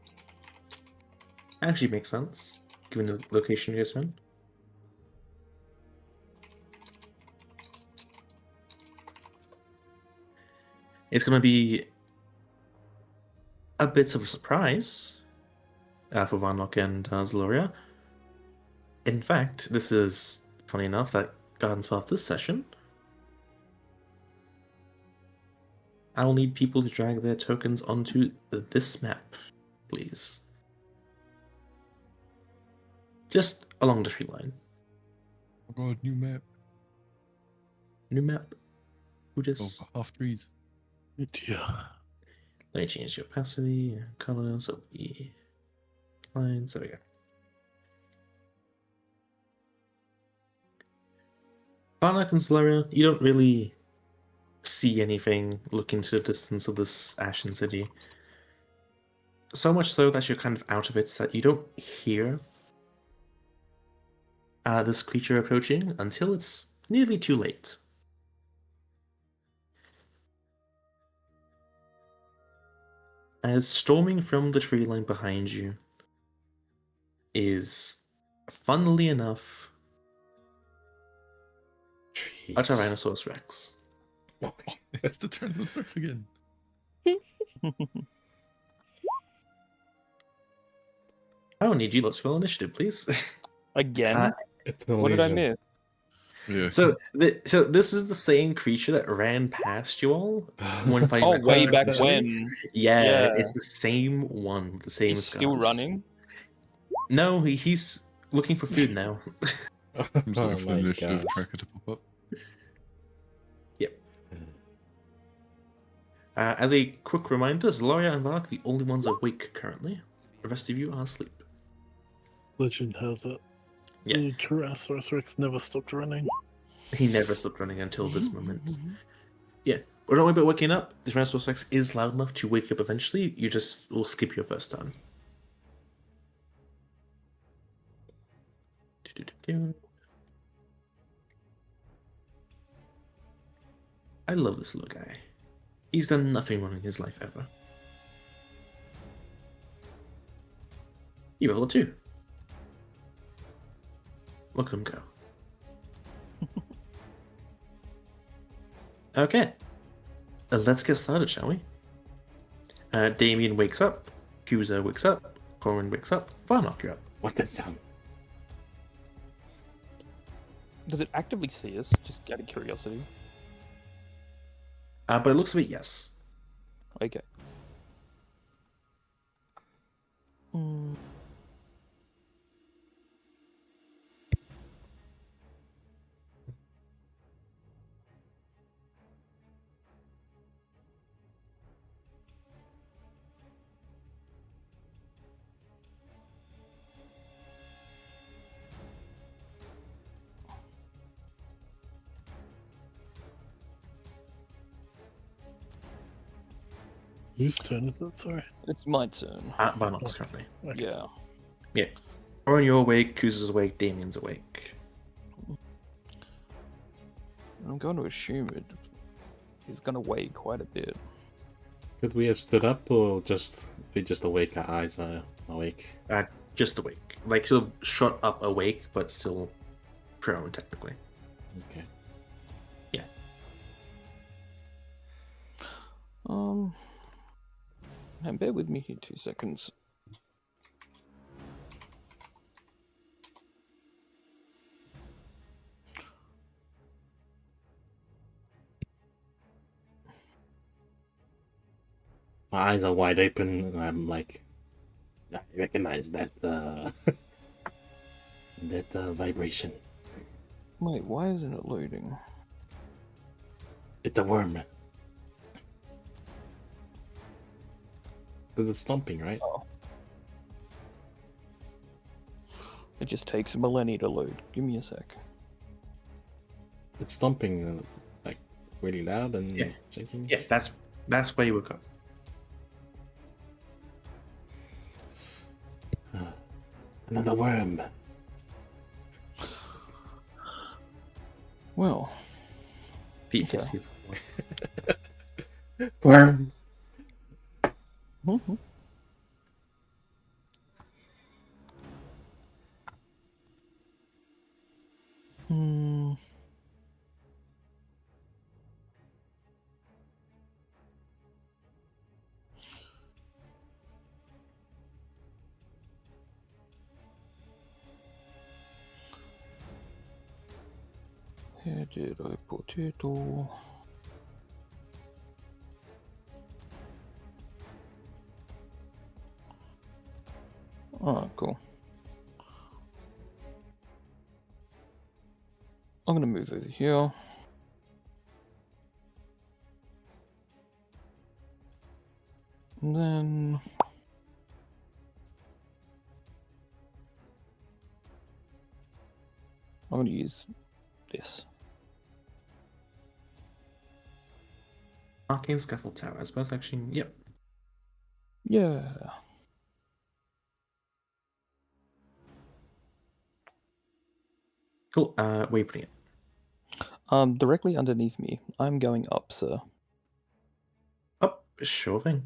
Actually makes sense, given the location you guys are in. It's going to be a bit of a surprise for Varnock and Zloria. In fact, this is funny enough that Garden's part of this session. I will need people to drag their tokens onto this map, please. Just along the tree line. Oh god, new map. New map. Who Oh, just... half trees. Yeah. Let me change the opacity and colors of the lines. There we go. Varnock and Zloria, you don't really see anything look into the distance of this Ashen City. So much so that you're kind of out of it, that you don't hear this creature approaching until it's nearly too late. As storming from the tree line behind you is, funnily enough, a Jeez. Tyrannosaurus Rex. It's the turn of the Rex again. I will need you lots to roll initiative, please. Again? It's an What did I illusion. miss? Yeah. So this is the same creature that ran past you all when fighting. Oh, that way creature back initially. when. Yeah, Yeah. it's the same one, with the same He's scars. still running? No, he's looking for food now. I'm Oh sorry for the my initiative gosh. tracker to pop up. As a quick reminder, Zloria and Varnock are the only ones awake currently. The rest of you are asleep. Legend has it. Yeah. The Tyrannosaurus Rex never stopped running. He never stopped running until this moment. Yeah, but don't worry about waking up. The Tyrannosaurus Rex is loud enough to wake up eventually. You just will skip your first turn. I love this little guy. He's done nothing wrong in his life ever. You roll a 2. Look at him go. Okay. Let's get started, shall we? Damien wakes up. Kuza wakes up. Corin wakes up. Varnock, you're up. What that sound? Does it actively see us? Just out of curiosity. But it looks of it, yes. Okay. Mm. Whose turn is it? Sorry. It's my turn. Barnock's currently. Okay. Yeah. Yeah. Orin, you're awake. Kuz is awake. Damien's awake. I'm going to assume he's going to weigh quite a bit. Could we have stood up or we just awake? Our eyes are awake. Just awake. Like, still shot up awake, but still prone, technically. Okay. And bear with me here 2 seconds. My eyes are wide open, and I'm like, I recognize that that vibration. Wait, why isn't it loading? It's a worm. Because it's stomping, right? It just takes a millennia to load. Give me a sec. It's stomping like really loud and Yeah. shaking. Yeah, that's where you woke up. Another worm. Well, PTSD. Worm. mhm. Hmm. Where did I put it all? Oh, cool. I'm gonna move over here. And then I'm gonna use this. Arcane Scaffold Tower. I suppose actually, yep. Yeah. Cool. Where are you putting it? Directly underneath me. I'm going up, sir. Oh, sure thing.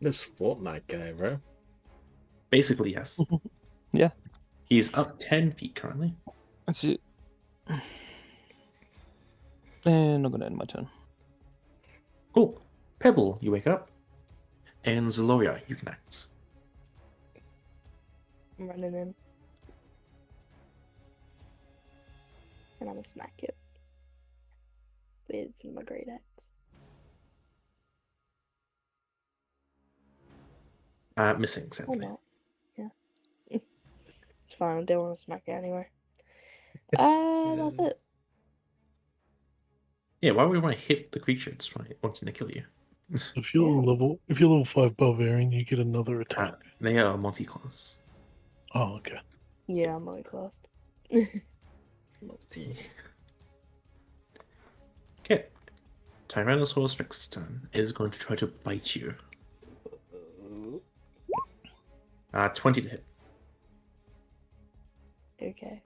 This Fortnite guy, bro. Basically, yes. Yeah. He's up 10 feet currently. That's it. And I'm gonna end my turn. Cool. Pebble, you wake up. And Zaloria, you can act. I'm running in. And I'm gonna smack it with my great axe. Missing, Or sadly. not. Yeah. It's fine, I don't want to smack it anyway. That's it. Yeah, why would we want to hit the creature that's wanting to kill you? If you're level 5 barbarian, you get another attack. They are multi-class. Oh, okay. Yeah, I'm multi-classed. Multi. Okay. Tyrannosaurus Rex's turn is going to try to bite you. 20 to hit. Okay.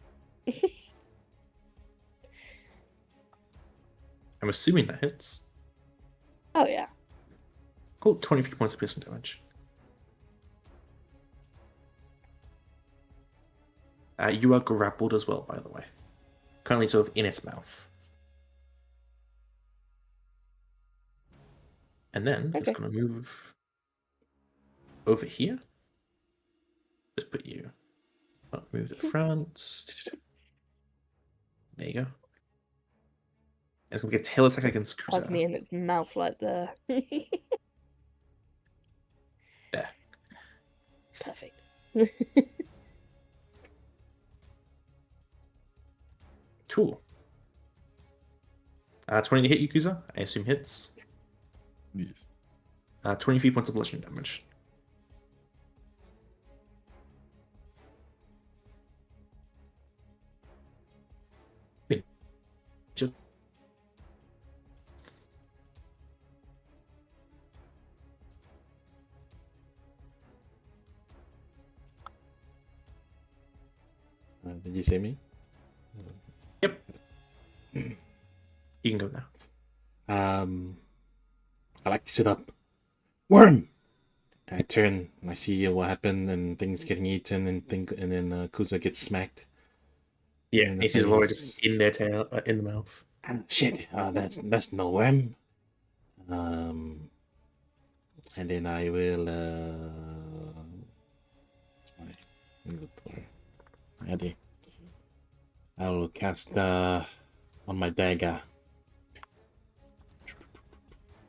I'm assuming that hits. Oh yeah. Cool, 23 points of piercing damage. You are grappled as well, by the way. currently sort of in its mouth. And then it's Okay. going to move over here. Just put you. Move to the front. There you go. And it's going to get tail attack against Hug me Cruiser. in its mouth like there. There. Perfect. Cool. 20 to hit Yakuza. I assume hits. Yes. 23 points of bludgeoning damage. Just Did you see me? Yep. You can go now. I like to sit up. Worm! I turn and I see what happened and things getting eaten and then Kuza gets smacked. Yeah, in the it is Laura face. just in their tail, in the mouth. Shit, that's no worm. And then I will what's my inventory? Ready. I will cast on my dagger.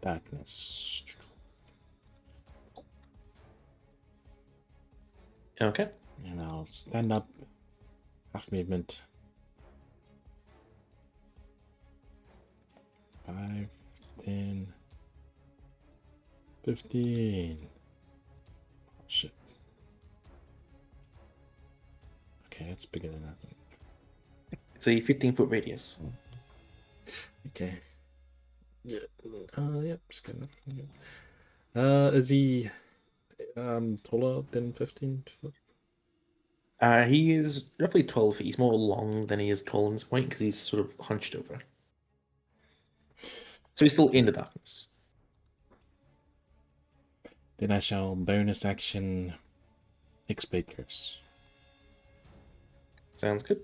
Darkness. Okay. And I'll stand up. Half movement. 5, 10, 15. Oh, shit. Okay, that's bigger than I think. It's a 15-foot radius. Okay. Yeah. Yep. Just gonna. Is he taller than 15 foot? He is roughly 12 feet. He's more long than he is tall in this point because he's sort of hunched over. So he's still in the darkness. Then I shall bonus action X-Blade Curse. Sounds good.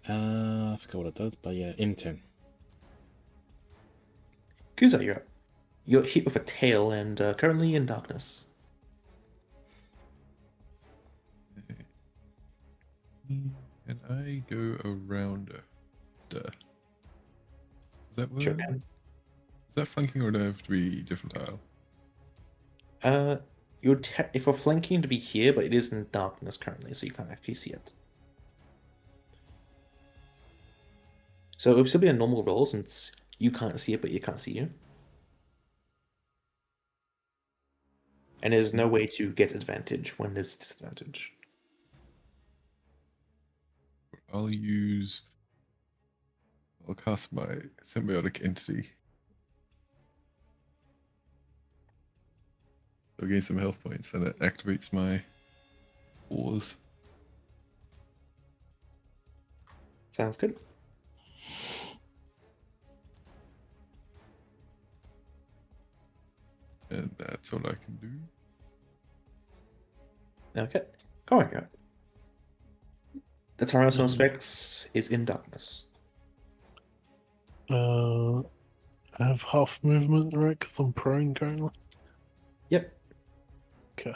I forgot what it does, but yeah, intern. Kuza, you're up. You're hit with a tail and currently in darkness. Can I go around Does that work? Sure can. Is that flanking or do I have to be different tile? If we're flanking to be here, but it is in darkness currently, so you can't actually see it. So it would still be a normal roll since you can't see it, but you can't see you. And there's no way to get advantage when there's disadvantage. I'll cast my symbiotic entity. So gain some health points and it activates my wars. Sounds good. And that's all I can do. Okay. Go on, go. The Tyrannosaurus Rex is in darkness. I have half movement, right? Because I'm prone currently. Yep. Okay.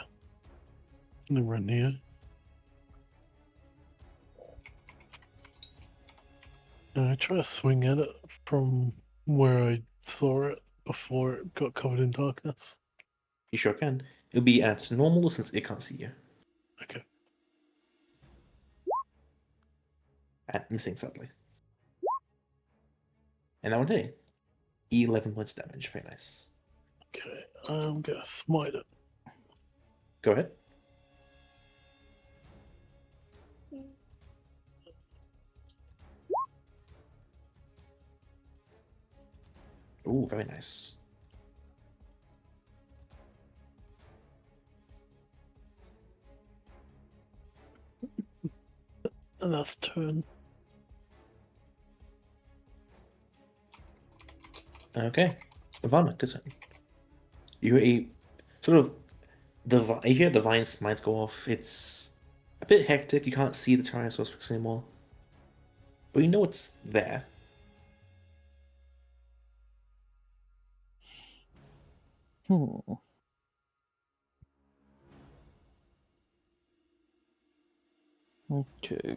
I'm gonna run here. And I try to swing at it from where I saw it before it got covered in darkness. You sure can. It'll be at normal since it can't see you. Okay. At missing, sadly. And that one did it. 11 points of damage. Very nice. Okay. I'm gonna smite it. Go ahead. Ooh, very nice. And that's turn. Okay. Ivana, good turn. You hear a sort of you hear divine smites go off. It's a bit hectic. You can't see the Tyrannosaurus Rex anymore. But you know it's there. Hmm. Okay.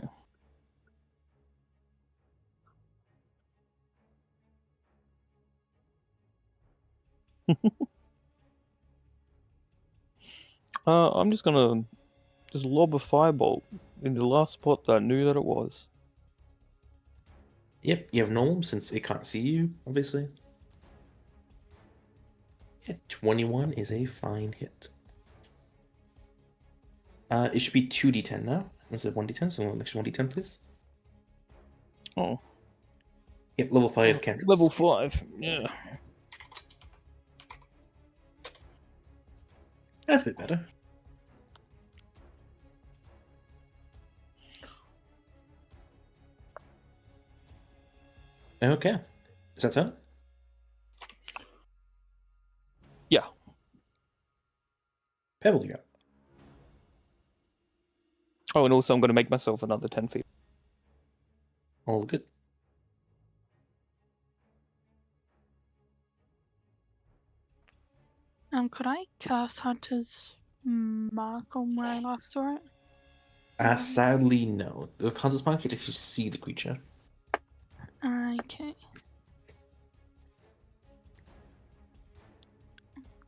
I'm just gonna just lob a firebolt in the last spot that I knew that it was. Yep, you have normal since it can't see you, obviously. Yeah, 21 is a fine hit. It should be 2d10 now instead of 1d10, so an extra 1d10, please. Oh, Yep, level 5 cantrips. level 5. Yeah. That's a bit better. Okay. Is that turn? Yeah. Pebble, you're up. Oh, and also I'm gonna make myself another 10 feet. All good. Could I cast Hunter's Mark on where I last saw it? Sadly, no. With Hunter's Mark, you can actually see the creature. Okay.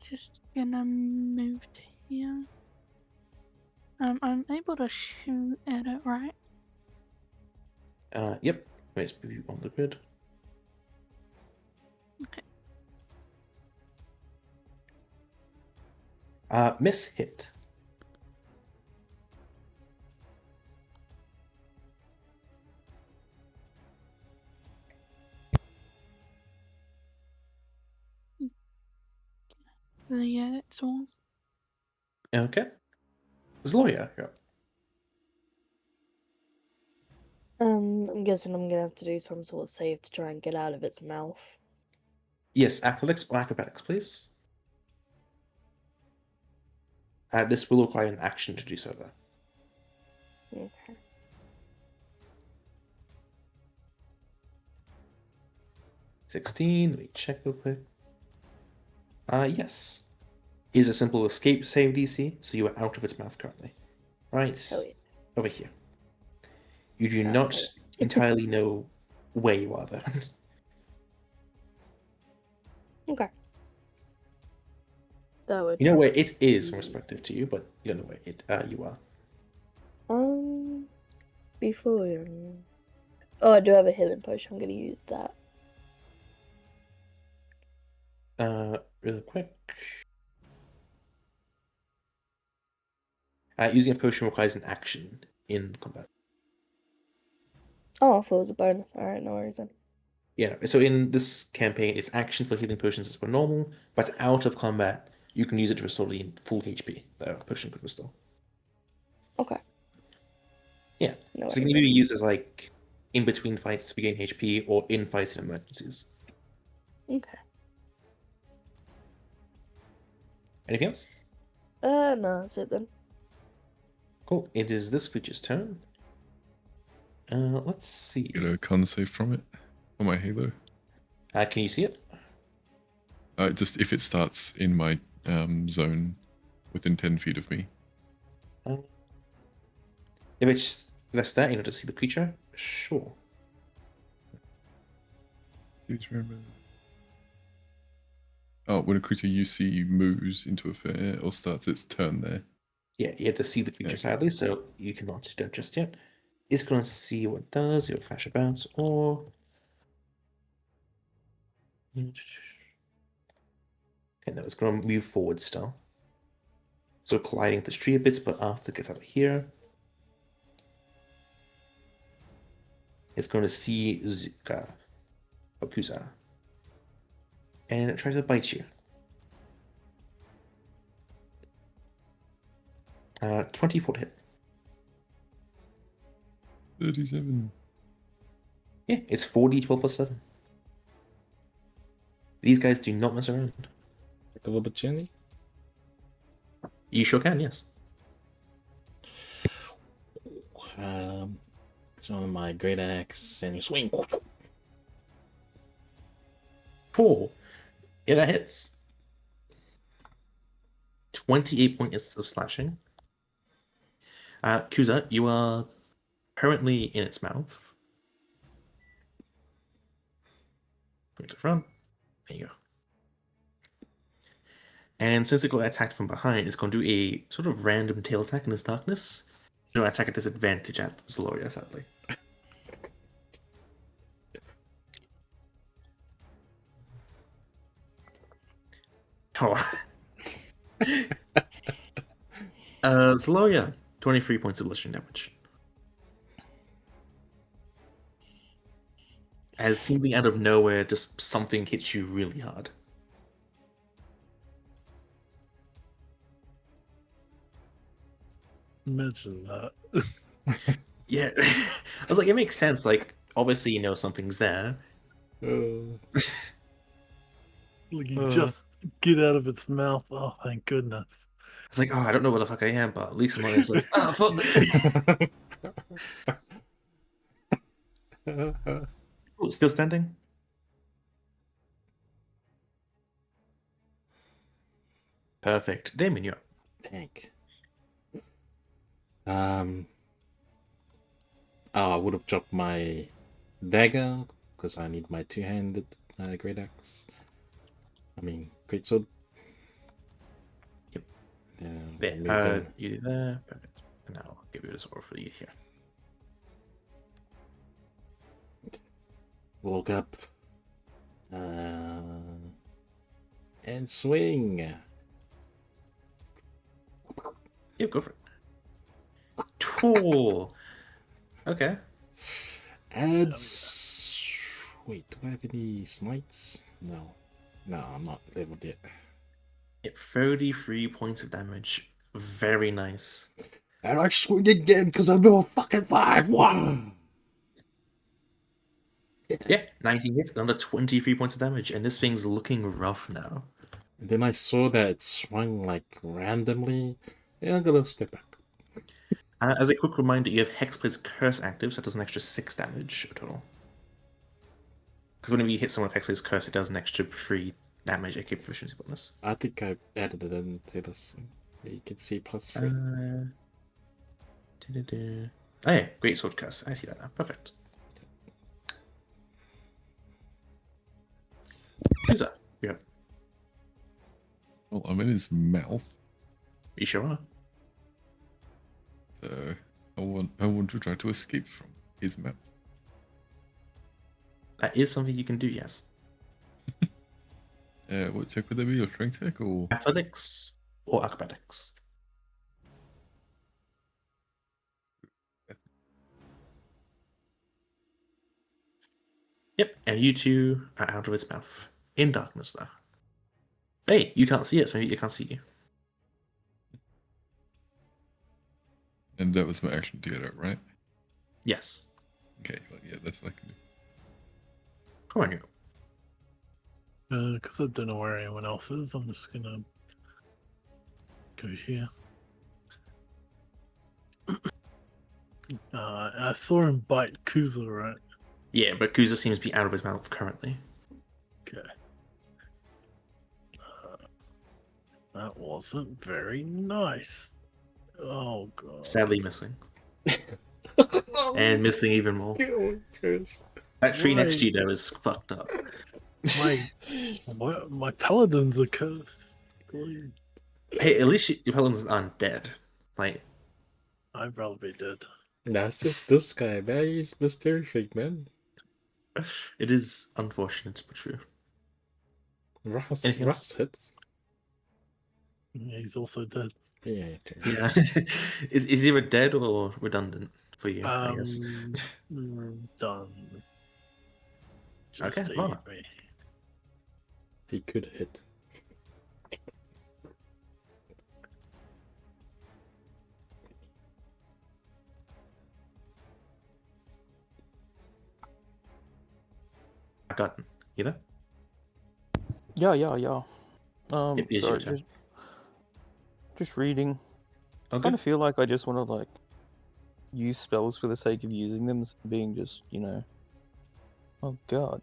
Just gonna move to here. I'm able to shoot at it, right? Yep. Let's move you on the grid. Okay. Miss hit. Yeah, that's all. Okay. Zloya, you're up. I'm guessing I'm gonna have to do some sort of save to try and get out of its mouth. Yes, athletics or acrobatics, please. This will require an action to do so, though. Okay. $16. Let me check real quick. Yes. Is a simple escape save DC, so you are out of its mouth currently. Right. Hell yeah. Over here. You do Oh, not hell entirely know where you are, though. Okay. That would. You know where it is, from respective to you, but you don't know where you are. Before. Oh, I do have a healing potion. I'm gonna use that. Real quick. Using a potion requires an action in combat. Oh, I thought it was a bonus. Alright, no worries then. Yeah, so in this campaign, it's action for healing potions as per normal, but out of combat, you can use it to restore the full HP that a potion could restore. Okay. Yeah, No so it can worries be then. used as like in between fights to regain HP or in fights and emergencies. Okay. Anything else? No, that's it then. Cool. It is this creature's turn. Let's see. Get a con save from it for my Halo. Can you see it? Just if it starts in my zone within 10 feet of me. If it's less that, you know, to see the creature, sure. Please remember. Oh, when a creature you see moves into a fair or starts its turn there. Yeah, you have to see the creature sadly, so you cannot do it just yet. It's gonna see what it does. It'll flash about, or okay, no, it's gonna move forward still. So colliding with this tree a bit, but after it gets out of here, it's going to see Zuka, Okusa, and it tries to bite you. 24 to hit. 37. Yeah, it's 4d12 plus 7. These guys do not mess around. A little bit gently. You sure can, yes. It's on my great axe and swing. Cool. Yeah, that hits. 28 points of slashing. Kuza, you are currently in its mouth. Bring it to the front. There you go. And since it got attacked from behind, it's going to do a sort of random tail attack in this darkness. No attack at disadvantage at Zaloria, sadly. Oh. Zaloria, 23 points of bludgeoning damage. As seemingly out of nowhere, just something hits you really hard. Imagine that. Yeah, I was like, it makes sense. Like, obviously, you know something's there. Like you just get out of its mouth. Oh, thank goodness. It's like, oh, I don't know what the fuck I am, but at least I'm not just like, oh, fuck me. Oh, still standing? Perfect. Damon, you're up. Tank. I would have dropped my dagger because I need my two-handed great axe. I mean, great sword. Yep. Yeah. You do there. Perfect. And now I'll give you the sword for you here. Walk up. And swing. Yep, go for it. Cool. Okay. And wait, do I have any smites? No, I'm not leveled yet. Yep, 33 points of damage. Very nice. And I swing again because I'm level fucking 5. Wow. Yeah, 19 hits, another 23 points of damage, and this thing's looking rough now. And then I saw that it swung like randomly, and I'm gonna step back. As a quick reminder, you have Hexblade's Curse active, so it does an extra 6 damage total. Because whenever you hit someone with Hexblade's Curse, it does an extra 3 damage AK proficiency bonus. I think I added it into this. You can see +3. Oh yeah, Great Sword Curse. I see that now. Perfect. Who's that? Yeah. Well, I'm in his mouth, You sure are? so I want to try to escape from his mouth. That is something you can do, yes. What check would that be? Your strength check or? Athletics or acrobatics. Yep, and you two are out of its mouth. In darkness, though. Hey, you can't see it, so it can't see you. And that was my action to get out, right? Yes. Okay, well, yeah, that's what I can do. Come on, you. Because I don't know where anyone else is, I'm just gonna go here. I saw him bite Kuza, right? Yeah, but Kuza seems to be out of his mouth currently. Okay. That wasn't very nice. Oh god. Sadly missing. And missing even more. That tree next to you, though, is fucked up. My paladins are cursed. Please. Hey, at least your paladins aren't dead. Like, I'd rather be dead. That's just this guy, man. He's mysterious, man. it is unfortunate but true. Anything else? Ross hits. He's also dead. Yeah. Yeah. is he dead or redundant for you? I guess. Done. Just Okay, eat well. me. He could hit. I got you there? Yeah. Yep, it's your Sorry, turn. just reading. Okay. Kind of feel like I just want to like use spells for the sake of using them, instead of being just, oh god.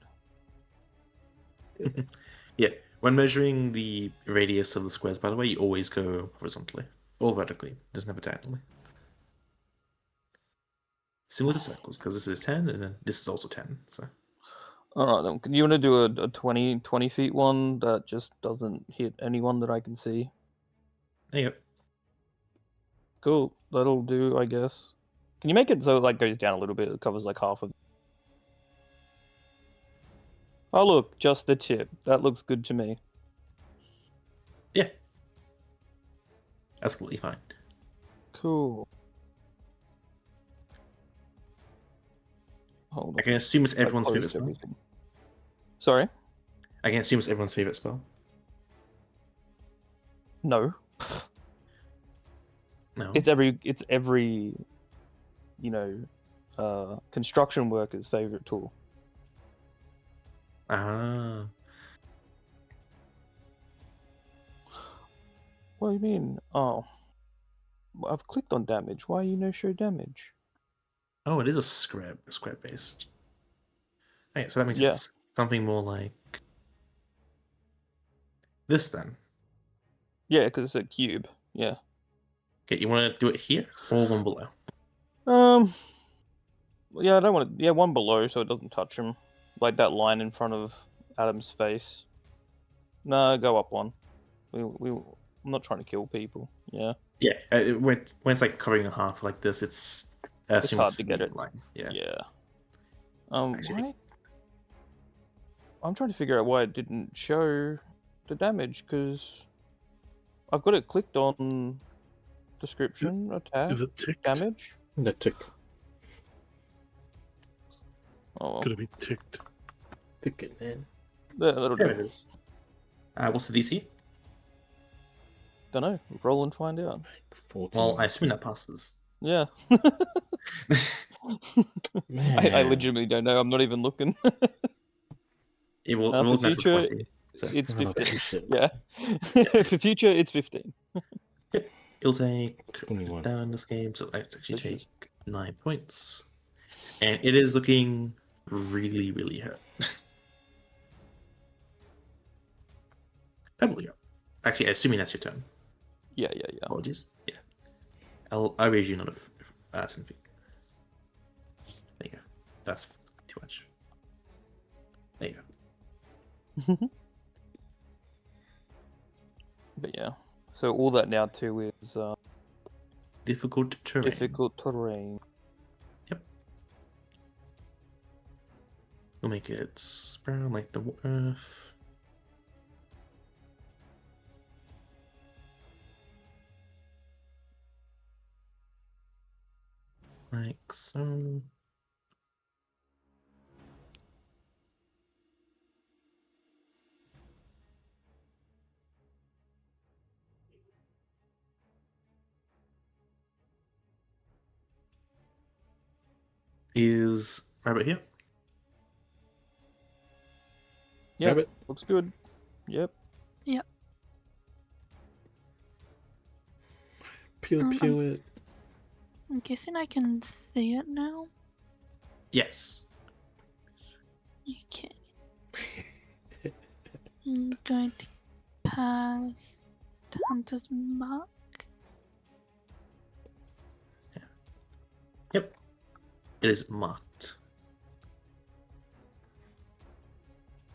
Yeah, when measuring the radius of the squares, by the way, you always go horizontally or vertically. There's never diagonally. Similar to circles, because this is 10, and then this is also 10. So Alright then, you want to do a 20 feet one that just doesn't hit anyone that I can see? there you go. Cool, that'll do, I guess. Can you make it so it like goes down a little bit? It covers like half of. Oh look, just the tip. That looks good to me. Yeah, that's completely fine. Cool. Hold on. I can assume it's I everyone's favorite closed spell. everything. Sorry? I can assume it's everyone's favorite spell. No. No. It's every construction worker's favorite tool. Ah. What do you mean? Oh. I've clicked on damage. Why you no show damage? Oh, it is a square based. Okay, so that means Yeah. it's something more like this then. Yeah, because it's a cube. Yeah. Okay, you want to do it here or one below? Yeah, I don't want to. Yeah, one below so it doesn't touch him. Like that line in front of Adam's face. No, go up one. I'm not trying to kill people. Yeah. Yeah, when it's like covering a half like this, it's It's hard to get it. line. Yeah. Yeah. Actually- Why? I'm trying to figure out why it didn't show the damage, because I've got it clicked on description, attack, Is it ticked? damage. That took Oh, well. Could it be ticked? it, man. That'll There do. it is. What's the DC? Don't know. Roll and find out. Like 14. Well, I assume that passes. Yeah. Man. I legitimately don't know. I'm not even looking. It will For natural future, 20. So it's Oh, 15. shit. Yeah. For future, it's 15. it'll take 21. down in this game, so let's actually This is- take 9 points. And it is looking really, really hurt. Probably. Actually, assuming that's your turn. Yeah. Apologies. Yeah. I'll raise you another 10 feet. There you go. That's too much. There you go. But yeah. So all that now too is Difficult terrain. difficult terrain. We'll make it brown like the earth. Like so. Is Rabbit here? Yep. Rabbit. Looks good. Yep. Pew pew it. I'm guessing I can see it now. Yes. Okay. I'm going to pass the hunter's mark. Yep. It is marked.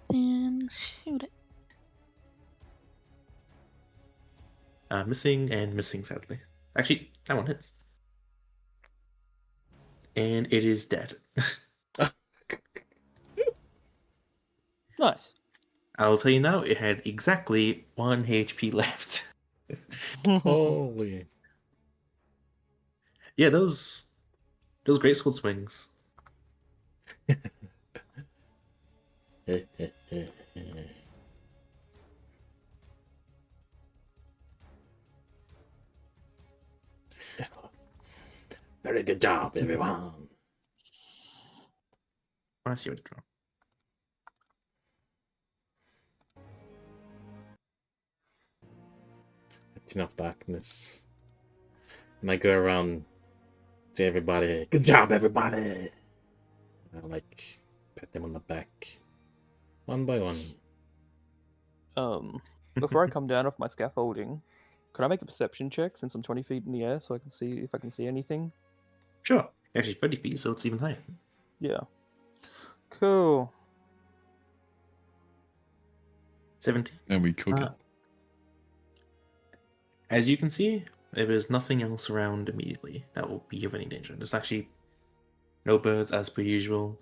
Then shoot it. Missing and missing, sadly. Actually, that one hits. And it is dead. Nice. I'll tell you now, it had exactly 1 HP left. Holy. Yeah, those great sword swings. Very good job, everyone. I see what to draw. It's enough darkness. And I go around to everybody. Good job, everybody. I like pat them on the back, one by one. Before I come down off my scaffolding, could I make a perception check since I'm 20 feet in the air so I can see if I can see anything? Sure. Actually, 30 feet, so it's even higher. Yeah. Cool. 17. And we cook it. As you can see, there is nothing else around immediately that will be of any danger. There's actually no birds as per usual.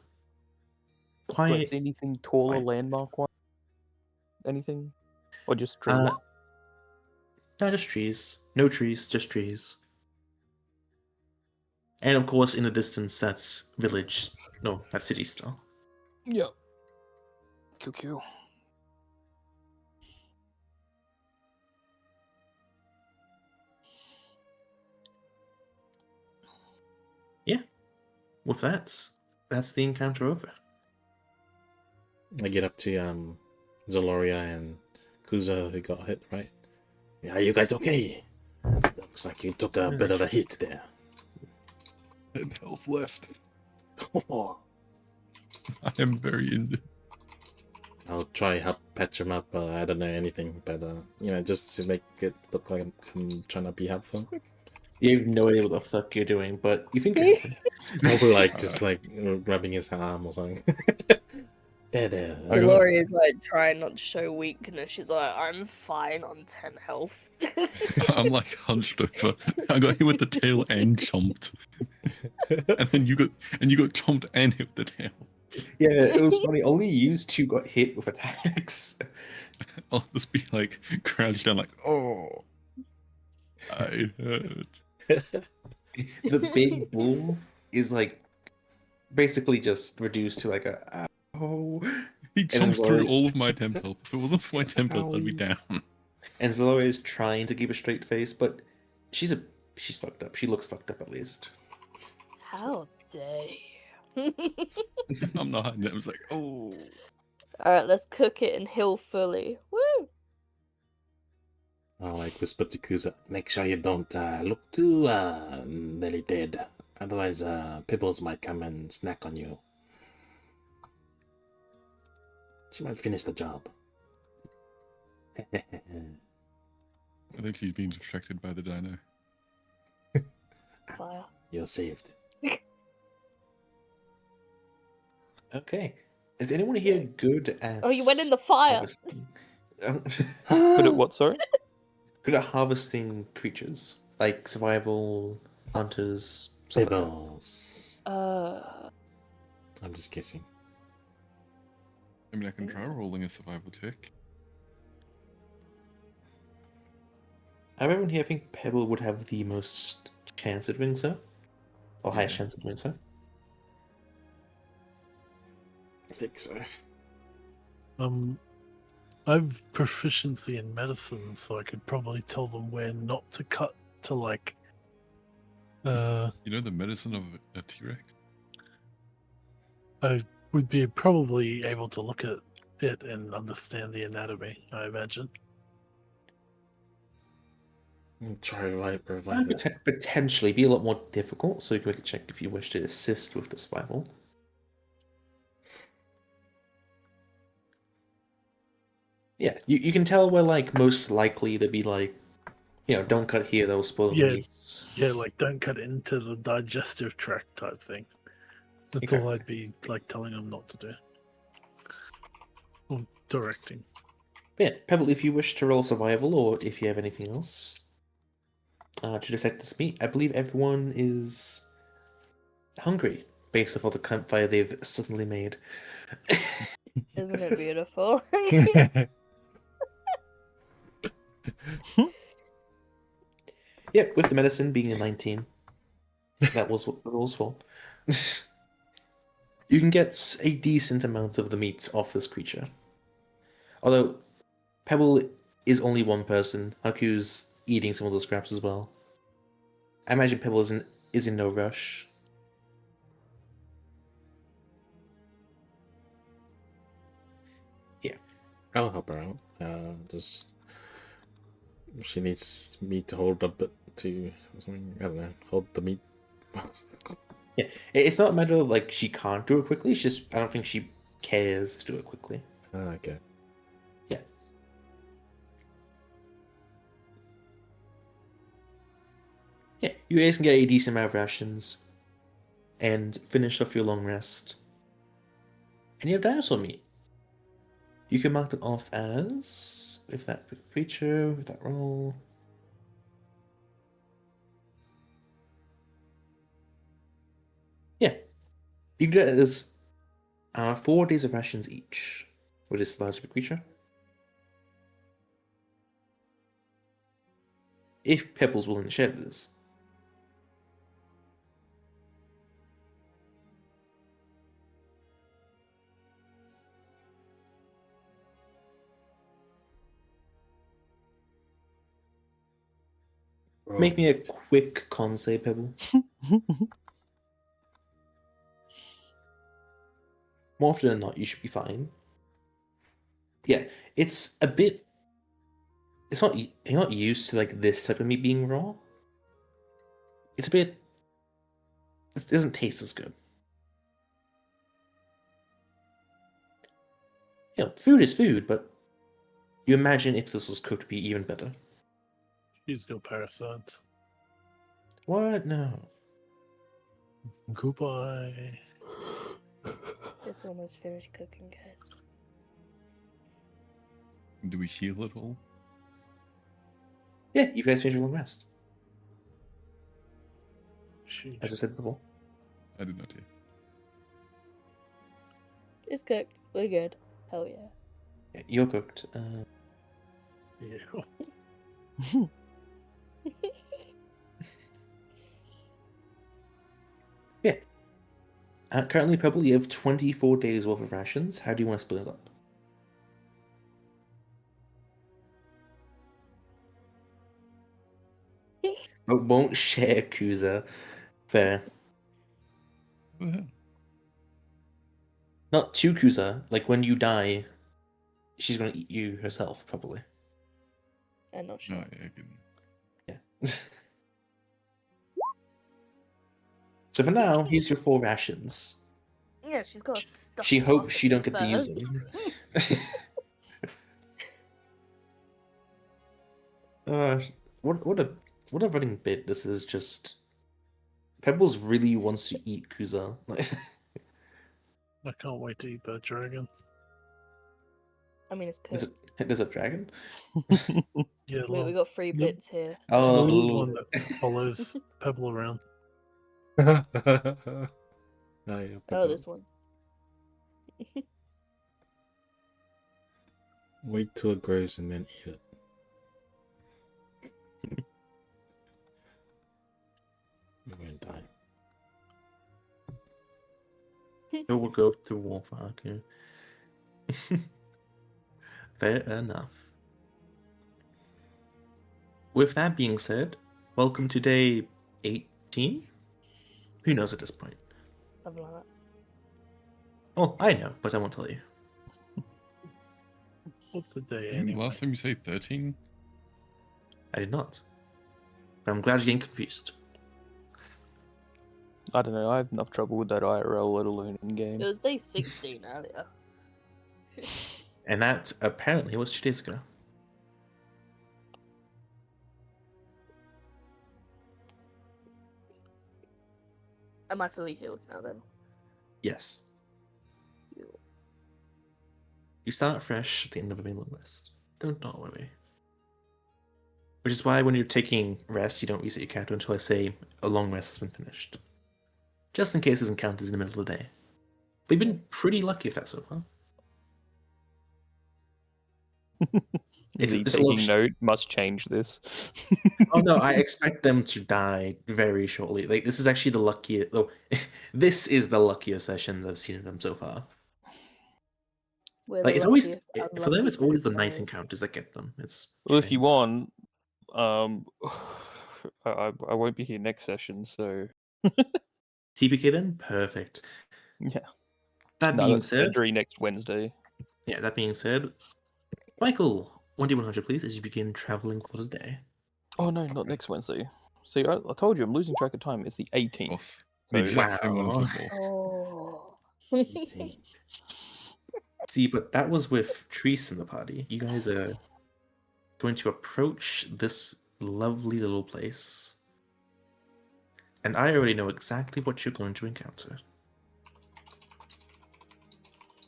Do I Quiet. see anything taller quiet. landmark-wise? Anything? Or just trees? No, just trees. No trees, just trees. And of course, in the distance, that's village. No, that's city still. Yep. Cool. Yeah. With that, that's the encounter over. I get up to Zoloria and Kuza who got hit, right? Yeah, are you guys okay? Looks like you took a bit of a hit there. And health left. I'll I am very injured. try help patch him up. I don't know anything, but just to make it look like I'm trying to be helpful. You have no idea what the fuck you're doing, but you think you're helping. I'll be like just like grabbing his arm or something. there. Zaloria is like trying not to show weakness. She's like, I'm fine on 10 health. I'm like hunched over. I got hit with the tail and chomped. And then you got chomped and hit with the tail. Yeah, it was funny. Only you two got hit with attacks. I'll just be like crouched down like, oh, I hurt. The big bull is like basically just reduced to like a oh. He then jumps through Zoloria- all of my temp health. If it wasn't for my temp health, I'd be down. And Zoloria is trying to keep a straight face, but she's fucked up. She looks fucked up at least. How dare you? I'm not hiding it. I was like, oh. Alright, let's cook it and heal fully. Woo! I'll like whisper to Kuza, make sure you don't look too nearly dead. Otherwise, Pibbles might come and snack on you. She might finish the job. I think she's being distracted by the dino. Fire. You're saved. Okay. Is anyone here good at Oh, you went in the fire! harvesting? Good at what, sorry? Good at harvesting creatures. Like survival, hunters, stuff like that. Pibbles. I'm just guessing. I mean, I can try rolling a survival check. Everyone here, I think Pebble would have the most chance of doing so. Or highest Yeah. chance of doing so. I think so. I've proficiency in medicine, so I could probably tell them where not to cut to like. You know the medicine of a T-Rex? I would be probably able to look at it and understand the anatomy, I imagine. Try revive it. Potentially be a lot more difficult, so you can make a check if you wish to assist with the survival. Yeah, you can tell where like most likely to be like, don't cut here, that'll spoil the Yeah. meats. Yeah, like don't cut into the digestive tract type thing. That's all I'd be like telling them not to do. Or directing. Yeah, Pebble, if you wish to roll survival, or if you have anything else to dissect this meat, I believe everyone is hungry based off all the campfire they've suddenly made. Isn't it beautiful? Yeah, with the medicine being a 19. That was what the rules for. You can get a decent amount of the meat off this creature. Although, Pebble is only one person. Haku's eating some of those scraps as well. I imagine Pebble is in no rush. Yeah. I'll help her out. Just she needs me to hold a bit to something. I don't know. Hold the meat Yeah, it's not a matter of like she can't do it quickly. It's just I don't think she cares to do it quickly. Okay. Yeah. Yeah, you guys can get a decent amount of rations and finish off your long rest. And you have dinosaur meat. You can mark it off as with that creature, with that roll. Yeah. You can do it as 4 days of rations each with this large of a creature. If Pebble's willing to share this. Make me a quick con save, Pebble. More often than not, you should be fine. Yeah, it's a bit. It's not. You're not used to like this type of meat being raw. It's a bit. It doesn't taste as good. You know, food is food, but you imagine if this was cooked, it'd be even better. She's got parasites. What? No. Goodbye. It's almost finished cooking, guys. Do we heal at all? Yeah, you guys finish your long rest, Sheesh. as I said before. I did not hear. It's cooked. We're good. Hell yeah. Yeah, you're cooked. Yeah. Yeah. Currently, Pebble, you have 24 days worth of rations. How do you want to split it up? But won't share Kuza. Fair. What the hell? Not to Kuza. Like when you die, she's gonna eat you herself, probably. I'm not sure. No, yeah, I can. Yeah. So for now, here's your 4 rations. Yeah, she's got stuff. She hopes she don't get to use first. them. What a running bit. This is just Pebbles really wants to eat Kuza. I can't wait to eat that dragon. I mean, it's Is cooked. it there's a dragon? Yeah, Look, we got 3 Yep. bits here. Oh, the this little one that follows Pebble around. Oh, yeah, Oh, this one. Wait till it grows and then eat it. You're gonna die. it will go to Wolfark. Yeah. Fair enough. With that being said, welcome to day 18? Who knows at this point? Something like that. Oh, I know, but I won't tell you. What's the day Didn't anyway? last time you say 13? I did not. But I'm glad you're getting confused. I don't know. I have enough trouble with that IRL, let alone in game. It was day 16 earlier. And that apparently was 2 days ago. Am I fully healed now then? Yes. Ew. You start fresh at the end of a long rest. Don't worry. Which is why when you're taking rest, you don't reset your character until I say a long rest has been finished. Just in case this encounters in the middle of the day. But you've been pretty lucky with that so far. Is he it's a little taking note? Must change this. Oh no, I expect them to die very shortly. Like this is actually the luckiest. Oh, this is the luckiest sessions I've seen of them so far. We're Like the it's always luckiest, for them. It's unlucky always set the of nice players. encounters that get them. It's Well, if you shame. want, I won't be here next session, so TPK then perfect. yeah. That No, being that's said, surgery next Wednesday. yeah. That being said, Michael, 1D100 please, as you begin traveling for the day. Oh no, not next Wednesday. See, I told you I'm losing track of time. It's the 18th. Off. The exact same one as Wow. before. Oh. 18. See, but that was with Treese in the party. You guys are going to approach this lovely little place. And I already know exactly what you're going to encounter.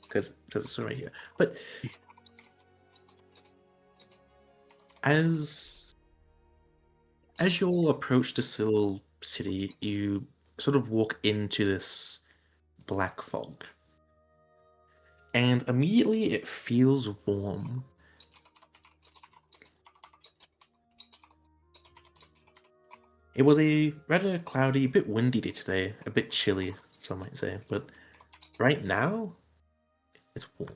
Because it's right here. But as you all approach this little city, you sort of walk into this black fog. And immediately it feels warm. It was a rather cloudy, bit windy day today, a bit chilly, some might say, but right now, it's warm.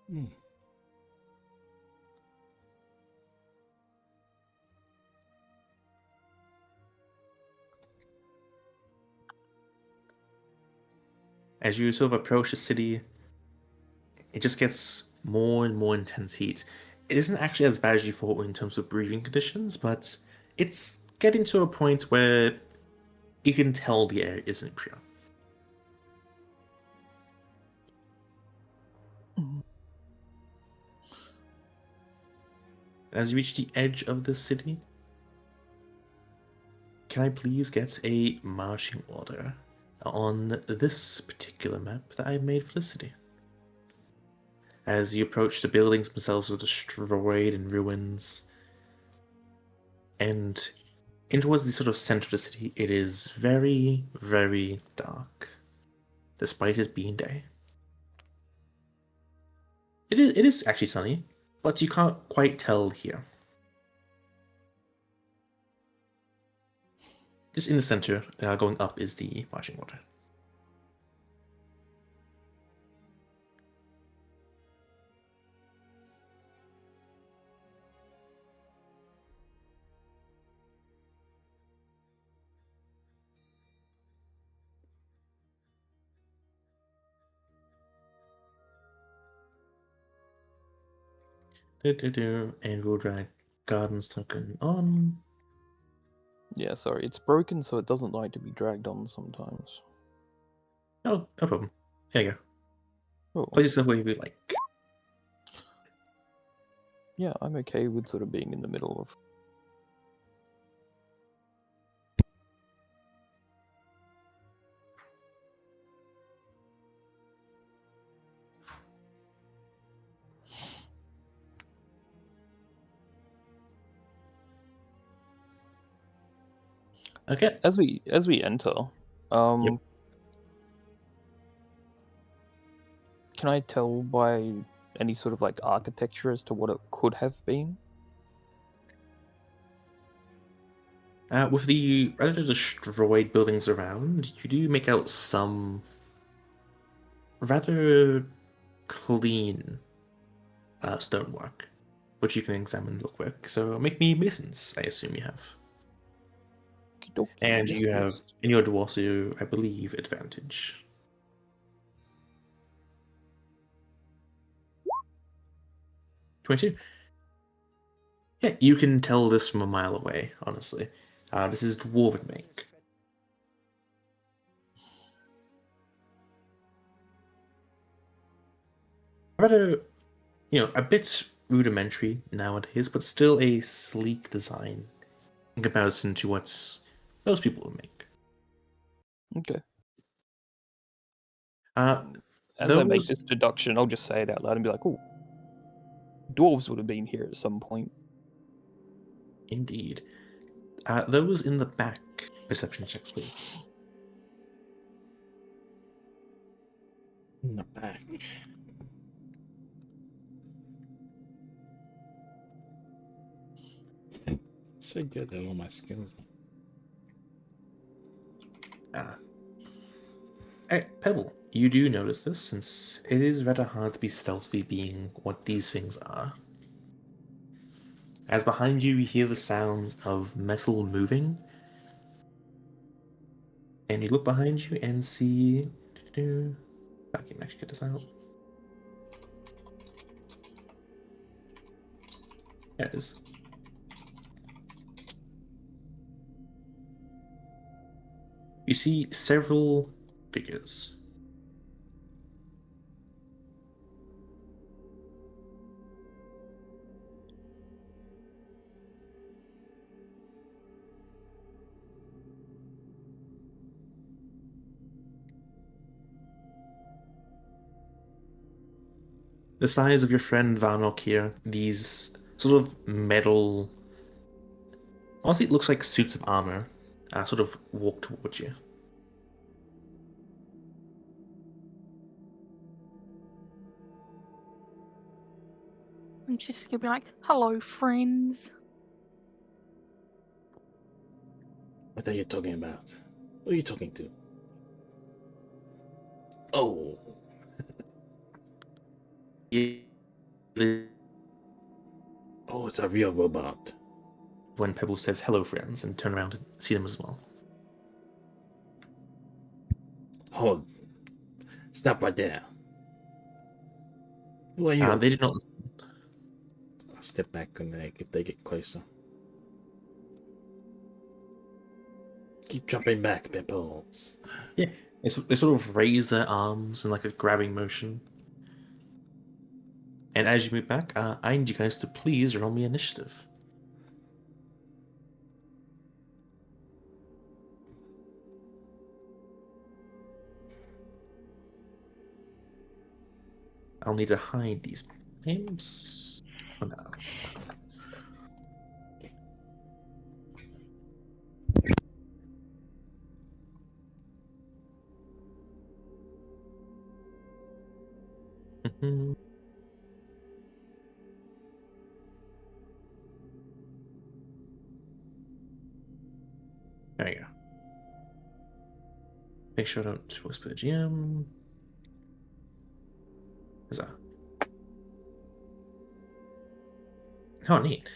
Hmm. As you sort of approach the city, it just gets more and more intense heat. It isn't actually as bad as you thought in terms of breathing conditions, but it's getting to a point where you can tell the air isn't pure. As you reach the edge of the city, can I please get a marching order on this particular map that I made for the city? As you approach, the buildings themselves are destroyed in ruins, and in towards the sort of center of the city, it is very, very dark, despite it being day. It is actually sunny, but you can't quite tell here. Just in the center, going up, is the marching order. And we'll drag Gardens token on. Yeah, sorry, it's broken, so it doesn't like to be dragged on sometimes. Oh, no problem. There you go. Oh, Place yourself where you would like. yeah, I'm okay with sort of being in the middle of. Okay. As we enter, Yep. can I tell by any sort of like architecture as to what it could have been? With the rather destroyed buildings around, you do make out some rather clean stonework, which you can examine real quick. So make me masons, I assume you have. Okey-dokey, And yes, you have, please. in your dwarf, I believe, advantage. $22. Yeah, you can tell this from a mile away, honestly. This is dwarven make. Rather, a bit rudimentary nowadays, but still a sleek design in comparison to what most people would make. Okay. As I make Those, this deduction, I'll just say it out loud and be like, "Oh, dwarves would have been here at some point." indeed. Those in the back, perception checks, please. In the back. So good at all my skills. Pebble, you do notice this, since it is rather hard to be stealthy being what these things are. As behind you hear the sounds of metal moving, and you look behind you and see... I can actually get this out. There it is. you see several figures. The size of your friend Vanok here, these sort of metal. Honestly, it looks like suits of armor. Sort of walk towards you. And she's gonna be like, "Hello, friends." What are you talking about? Who are you talking to? Oh, oh, it's a real robot. When Pebble says hello, friends, and turn around and see them as well. Hold. Stop right there. Who are you? They did not listen. I'll step back and if they get closer. Keep jumping back, Pebbles. Yeah, they sort of raise their arms in like a grabbing motion. And as you move back, I need you guys to please roll me initiative. I'll need to hide these names for now. Mhm. There you go. Make sure I don't whisper the GM. Huzzah. Oh, neat.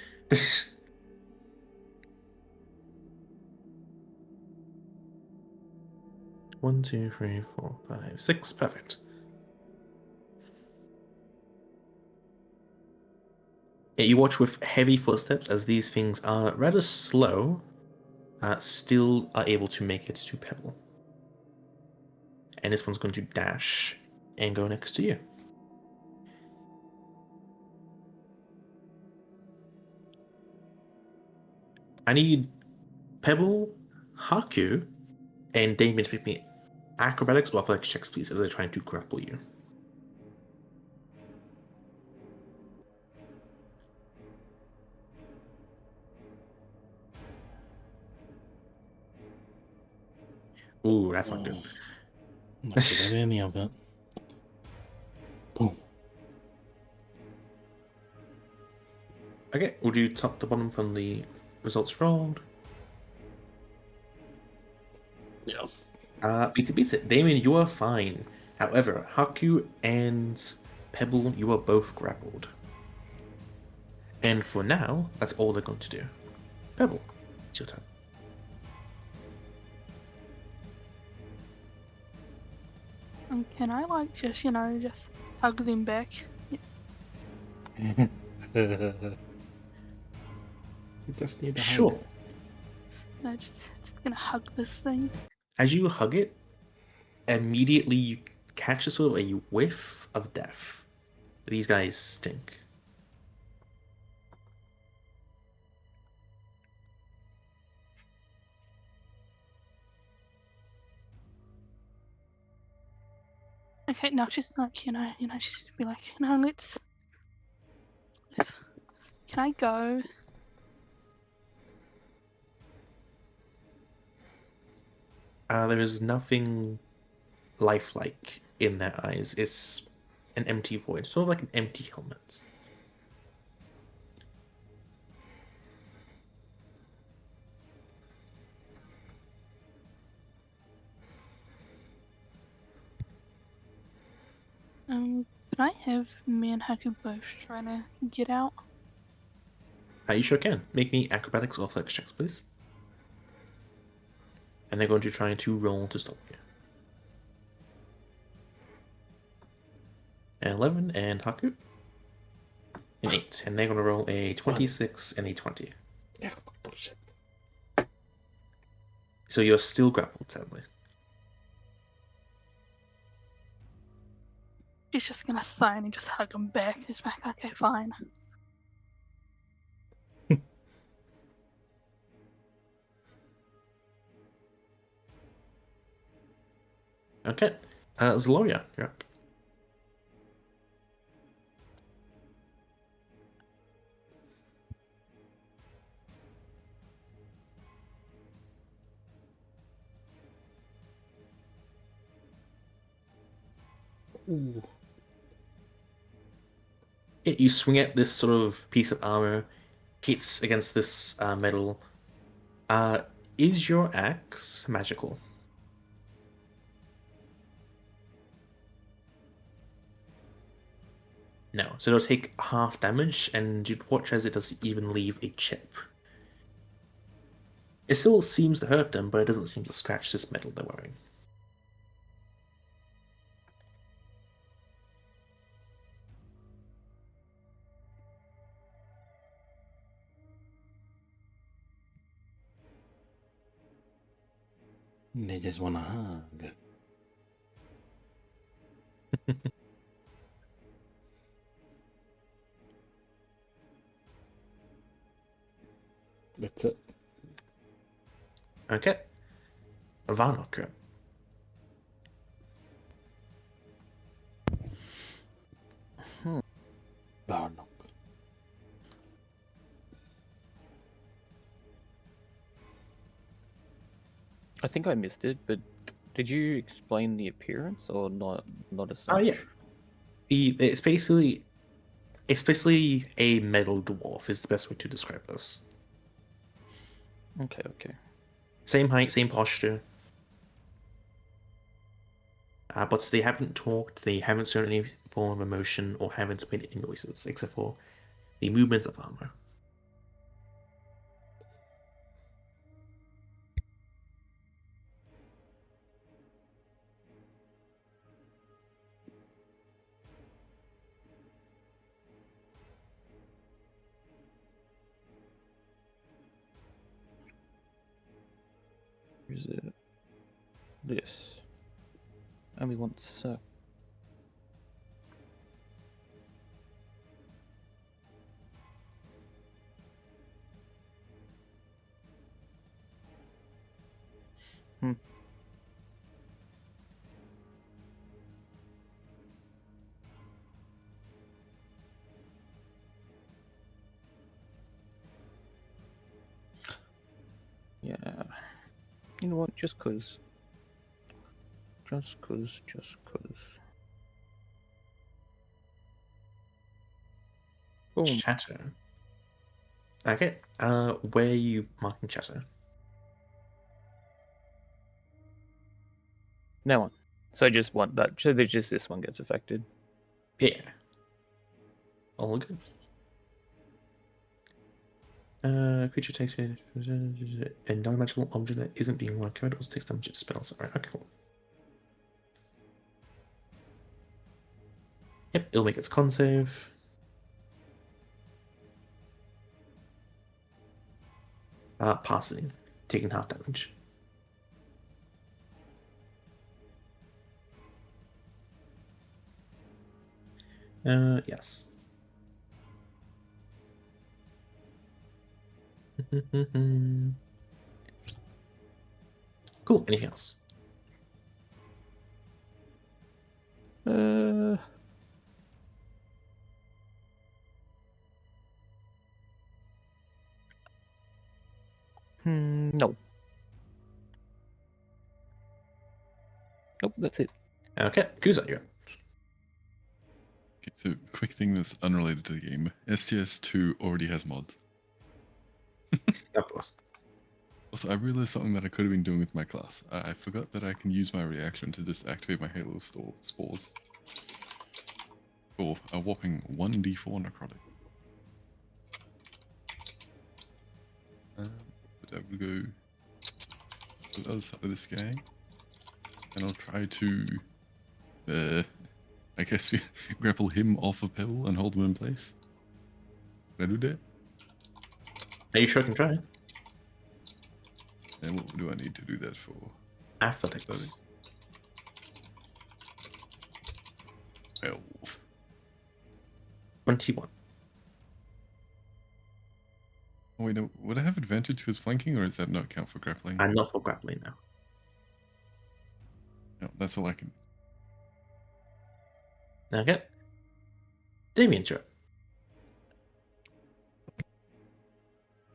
1, 2, 3, 4, 5, 6. Perfect. Yeah, you watch with heavy footsteps as these things are rather slow, still are able to make it to Pebble. And this one's going to dash and go next to you. I need Pebble, Haku, and Damien to make me acrobatics or athletics checks, please, as they're trying to grapple you. Ooh, that's not good. Not good at any of it. Boom. Okay, we'll do top to bottom from the results rolled. Yes. Beats it. Damien, you are fine. However, Haku and Pebble, you are both grappled. And for now, that's all they're going to do. Pebble, it's your turn. And can I like just just hug them back? You just need a Sure. hug. No, just gonna hug this thing. As you hug it, immediately you catch a sort of a whiff of death. These guys stink. Okay, now she's like, she's just be like, let's. Can I go? There is nothing lifelike in their eyes. It's an empty void, sort of like an empty helmet. Could I have me and Haku both trying to get out? You sure can. Make me acrobatics or flex checks, please. And they're going to try to roll to stop you. 11 and Haku. An 8. And they're going to roll a 26 and a 20. Yeah, bullshit. So you're still grappled, sadly. She's just gonna sigh and just hug him back. Just be like, okay, fine. Okay. Zaloria, you're up. Ooh. You swing at this sort of piece of armor, hits against this metal. Is your axe magical? No, so it'll take half damage, and you'd watch as it doesn't even leave a chip. It still seems to hurt them, but it doesn't seem to scratch this metal they're wearing. They just want a hug. That's it. Okay. Varnock. Barnock. I think I missed it, but did you explain the appearance or not? Not as such. Oh yeah. It's basically a metal dwarf is the best way to describe this. Okay. Okay. Same height, same posture. But they haven't talked, they haven't shown any form of emotion, or haven't made any noises, except for the movements of armor. Is it this? Only one sec. Yeah. You know what? Just cause. Just cause. Boom. Chatter. Okay. Where are you marking chatter? No one. So just one. That. So there's just this one gets affected. Yeah. All good. Creature takes a non-magical object that isn't being worked also takes damage to spells. Alright, okay, cool. Yep, it'll make its con save. Passing, taking half damage. Yes. Cool. Anything else? No. Nope, that's it. Okay, Kuza, you're up. Okay, so quick thing that's unrelated to the game. STS2 already has mods. Of course. Also, I realized something that I could have been doing with my class. I forgot that I can use my reaction to just activate my Halo spores. For a whopping 1d4 necrotic. But I will go to the other side of this guy. And I'll try to, I guess, grapple him off a pebble and hold him in place. Can I do that? Are you sure I can try? And what do I need to do that for? Athletics. 12. 21. Oh, wait, no. Would I have advantage because flanking, or does that not count for grappling? And not for grappling now. No, that's all I can. Okay. Damien's turn.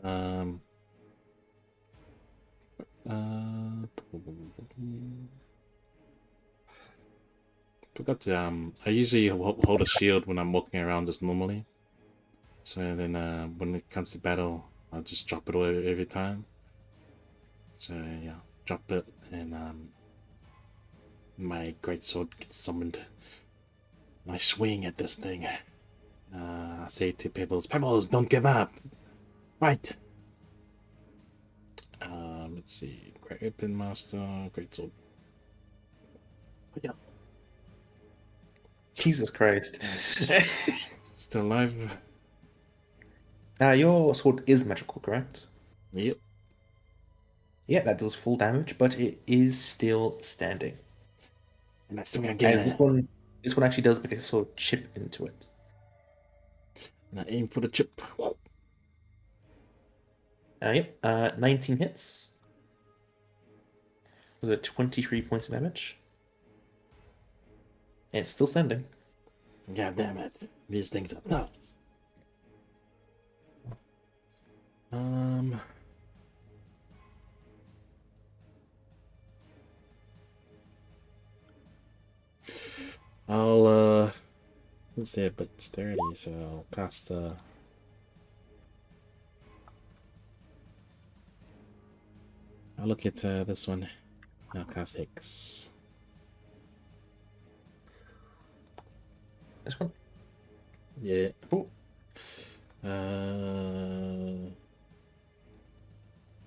Um. Forgot to I usually hold a shield when I'm walking around just normally. So then when it comes to battle, I'll just drop it away every time. So yeah, drop it and my greatsword gets summoned. I swing at this thing. I say to Pebbles, Pebbles, don't give up. Fight. Let's see. Great Weapon Master, Greatsword. Yeah. Jesus Christ. Still alive. Your sword is magical, correct? Yep. Yeah, that does full damage, but it is still standing. And I swing As again. this one actually does make a sort of chip into it. And I aim for the chip. Yep, 19 hits. Was it 23 points of damage? And it's still standing. God damn it. These things up. No. I'll let's say but dexterity, so I'll cast I'll look at this one. I'll cast Hex. This one? Yeah. Cool.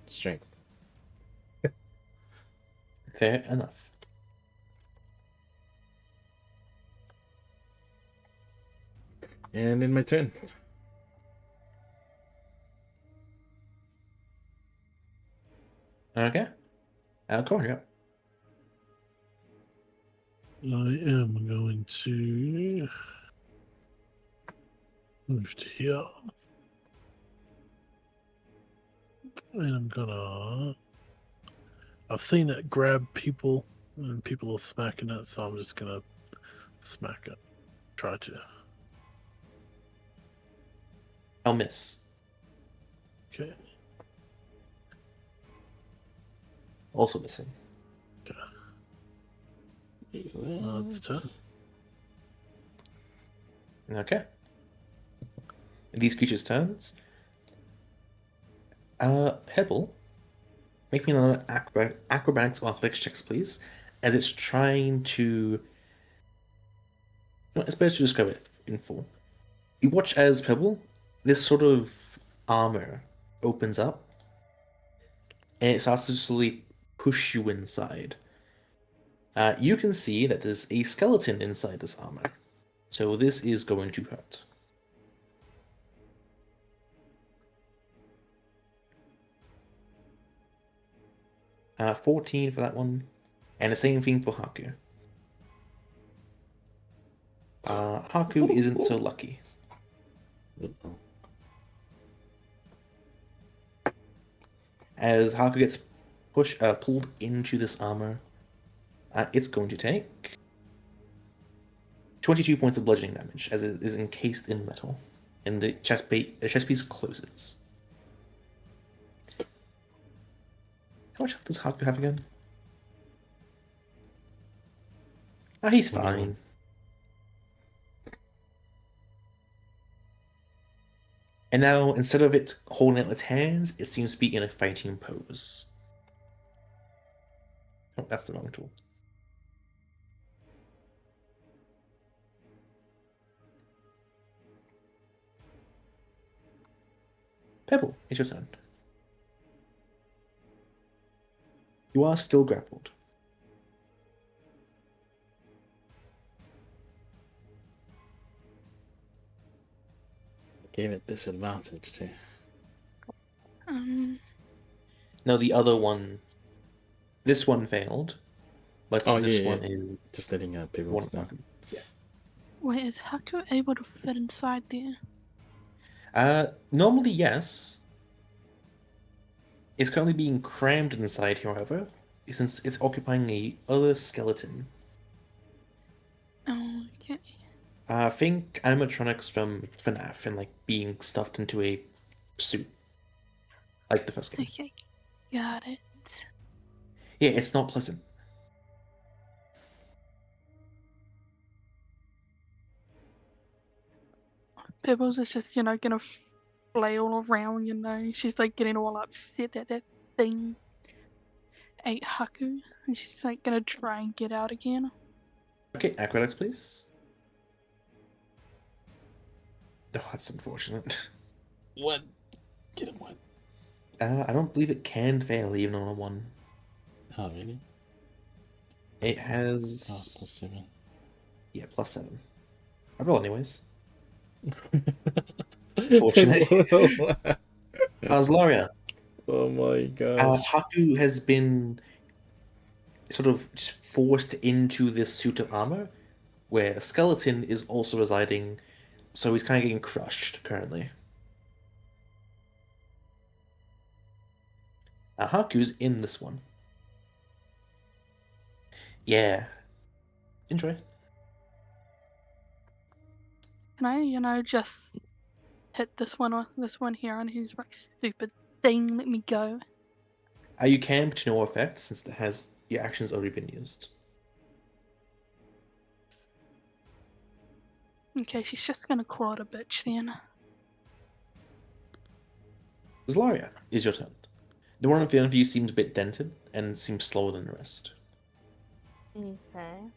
Strength. Fair enough. And in my turn. Okay. Alcor, yeah. I am going to move to here. And I'm gonna. I've seen it grab people, and people are smacking it, so I'm just gonna smack it. Try to. I'll miss. Okay. Also missing. That's turn. Okay. These creatures' turns. Pebble, make me another acrobatics or athletics checks, please, as it's trying to. It's better to describe it in full. You watch as Pebble, this sort of armor opens up, and it starts to slowly push you inside. You can see that there's a skeleton inside this armor, so this is going to hurt. 14 for that one, and the same thing for Haku. Haku isn't so lucky. As Haku gets pulled into this armor, it's going to take 22 points of bludgeoning damage, as it is encased in metal, and the chest piece closes. How much health does Haku have again? He's 21. fine. And now, instead of it holding out its hands, it seems to be in a fighting pose. Oh, that's the wrong tool. Pebble, it's your turn. You are still grappled. Gave it disadvantage too. No, the other one. This one failed, but Oh, this yeah, one yeah. is Just letting people one know. Haku. Yeah. Wait, is Haku able to fit inside there? Normally yes. It's currently being crammed inside, however, since it's occupying a other skeleton. Oh, okay. Think animatronics from FNAF and like being stuffed into a suit, like the first game. Okay, got it. Yeah, it's not pleasant. Pebbles is just, gonna flail around, she's like getting all upset at that thing. Ate Haku, and she's like gonna try and get out again. Okay, acrobatics, please. Oh, that's unfortunate. What? Get him what? I don't believe it can fail even on a 1. Oh, really? It Oh, has... +7. Yeah, +7. I roll anyways. Fortunately. Laria. Oh my gosh. Haku has been sort of just forced into this suit of armor, where a skeleton is also residing, so he's kind of getting crushed currently. Haku's in this one. Yeah. Enjoy. Can I, just hit this one here on his like stupid thing? Let me go. You can, but to no effect, since it has your action's already been used. Okay, she's just gonna call it a bitch then. Zlaria, is your turn. The one in front of you seems a bit dented and seems slower than the rest. Okay.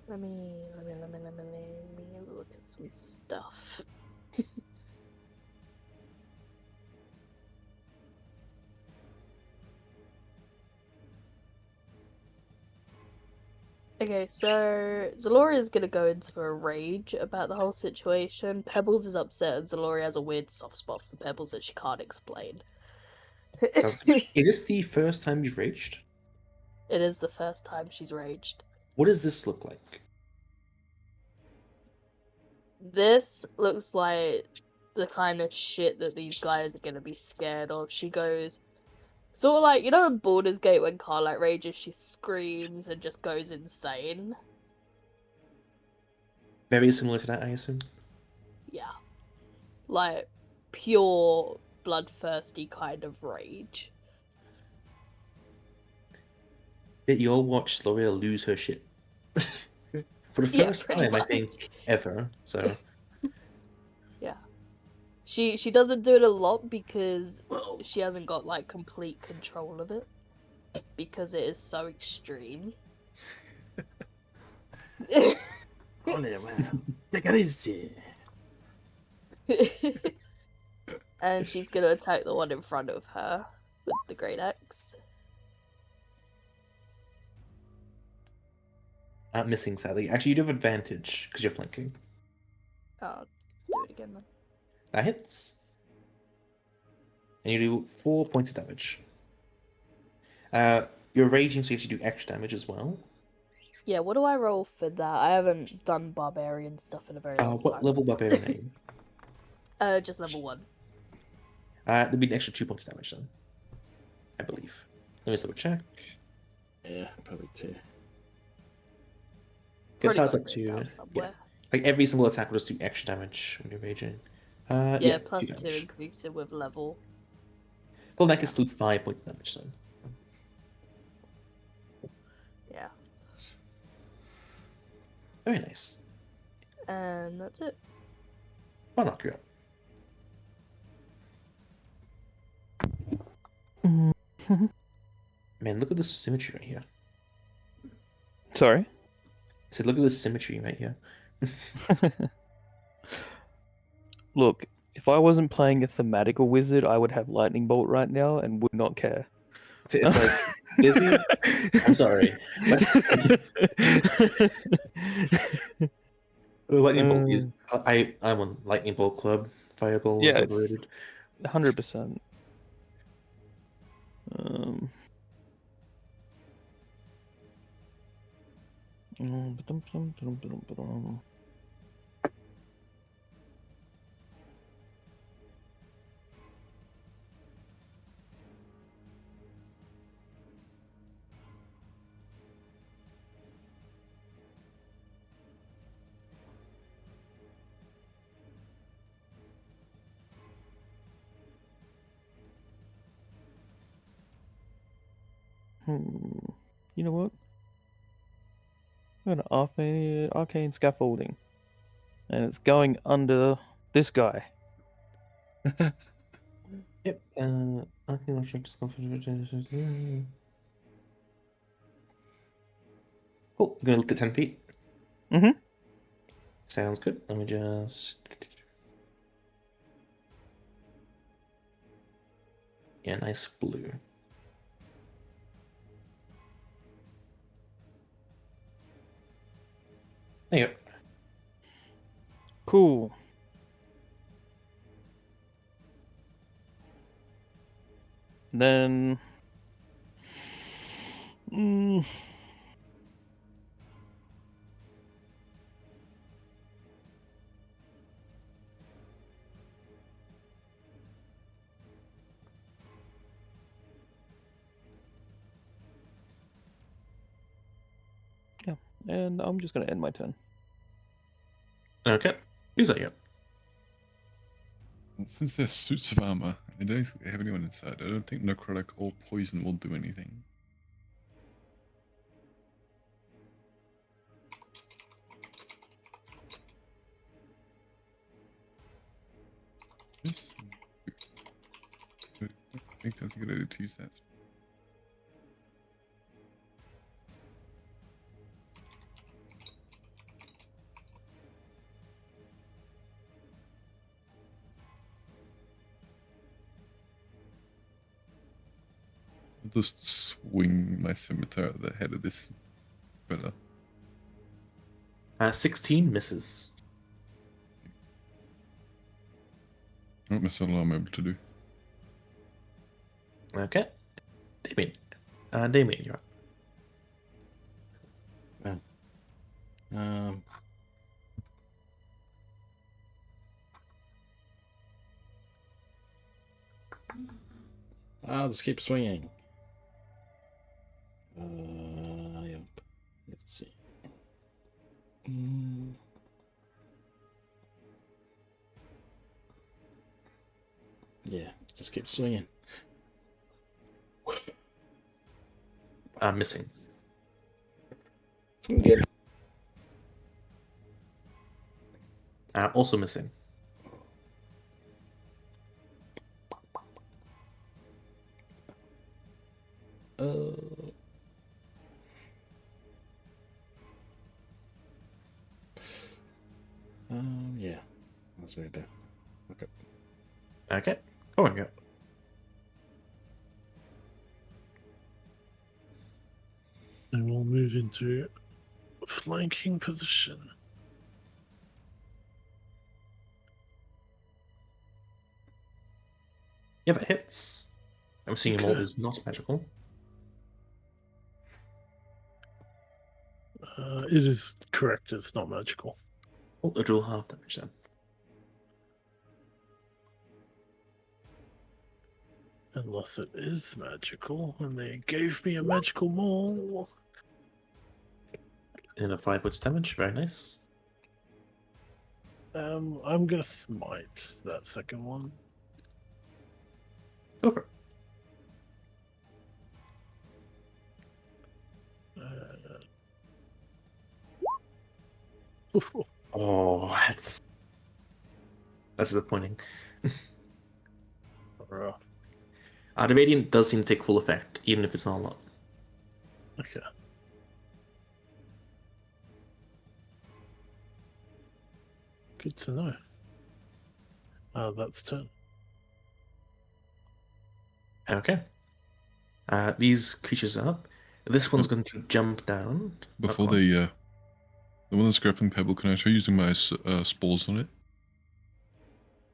Let me look at some stuff. Okay, so Zaloria's gonna go into a rage about the whole situation. Pebbles is upset, and Zaloria has a weird soft spot for Pebbles that she can't explain. Sounds good. Is this the first time you've raged? It is the first time she's raged. What does this look like? This looks like the kind of shit that these guys are gonna be scared of. She goes, sort of like, in Baldur's Gate when Carlight rages, she screams and just goes insane. Very similar to that, I assume? Yeah. Like, pure, bloodthirsty kind of rage. That you'll watch Zlaria lose her shit. For the Yeah, first pretty time, I much. think, ever, so... Yeah. She doesn't do it a lot because she hasn't got, like, complete control of it. Because it is so extreme. And she's gonna attack the one in front of her with the great axe. Missing, sadly. Actually, you do have advantage, because you're flanking. I'll do it again then. That hits. And you do 4 points of damage. You're raging, so you have to do extra damage as well. Yeah, what do I roll for that? I haven't done barbarian stuff in a very long What time. level barbarian are you? Just level 1. There'll be an extra 2 points of damage then. I believe. Let me just double check. Yeah, probably 2. Guess Probably that's got up it to down somewhere. like every single attack will just do extra damage when you're raging. Yeah, plus 2 damage. increasing with level. Well, that gets do 5 points of damage then. Yeah. Very nice. And that's it. I'll knock you out. Man, look at this symmetry right here. Sorry. I said, look at this symmetry right here. Look, if I wasn't playing a thematical wizard, I would have lightning bolt right now and would not care. It's like, Disney? I'm sorry. But... The lightning bolt is I'm on lightning bolt club. Fireball Yeah, is it's overrated. 100%. You know what? I'm gonna arcane scaffolding, and it's going under this guy. Yep. I can check discomfort. Cool. I'm gonna look at 10 feet. Mm-hmm. Sounds good. Let me just. Yeah, nice blue. There you go. Cool. Then. Yeah, and I'm just gonna end my turn. Okay. Who's that? Yep. Since they're suits of armor, I don't have anyone inside. I don't think necrotic or poison will do anything. Yes. I think that's a good idea to use that. I'll just swing my scimitar at the head of this fella. 16 misses. Not miss all I'm able to do. Okay. Damien, you're up. I'll just keep swinging. Yep. Let's see. Yeah, just keep swinging. Missing. Good. Also missing. Yeah, that's right there. Okay. Okay. Oh my god. And we'll move into flanking position. Yeah, that hits. I'm seeing Okay. Mold is not magical. It is correct, it's not magical. Oh, it'll do half damage then. Unless it is magical, and they gave me a magical maul. And a 5 points damage. Very nice. I'm gonna smite that second one. Go for it. Oh, that's disappointing. Rough. The Radiant does seem to take full effect, even if it's not a lot. Okay. Good to know. That's 10. Okay. These creatures are up. This one's going to jump down. Before Go on. they The one that's grappling Pebble, can I try using my spores on it?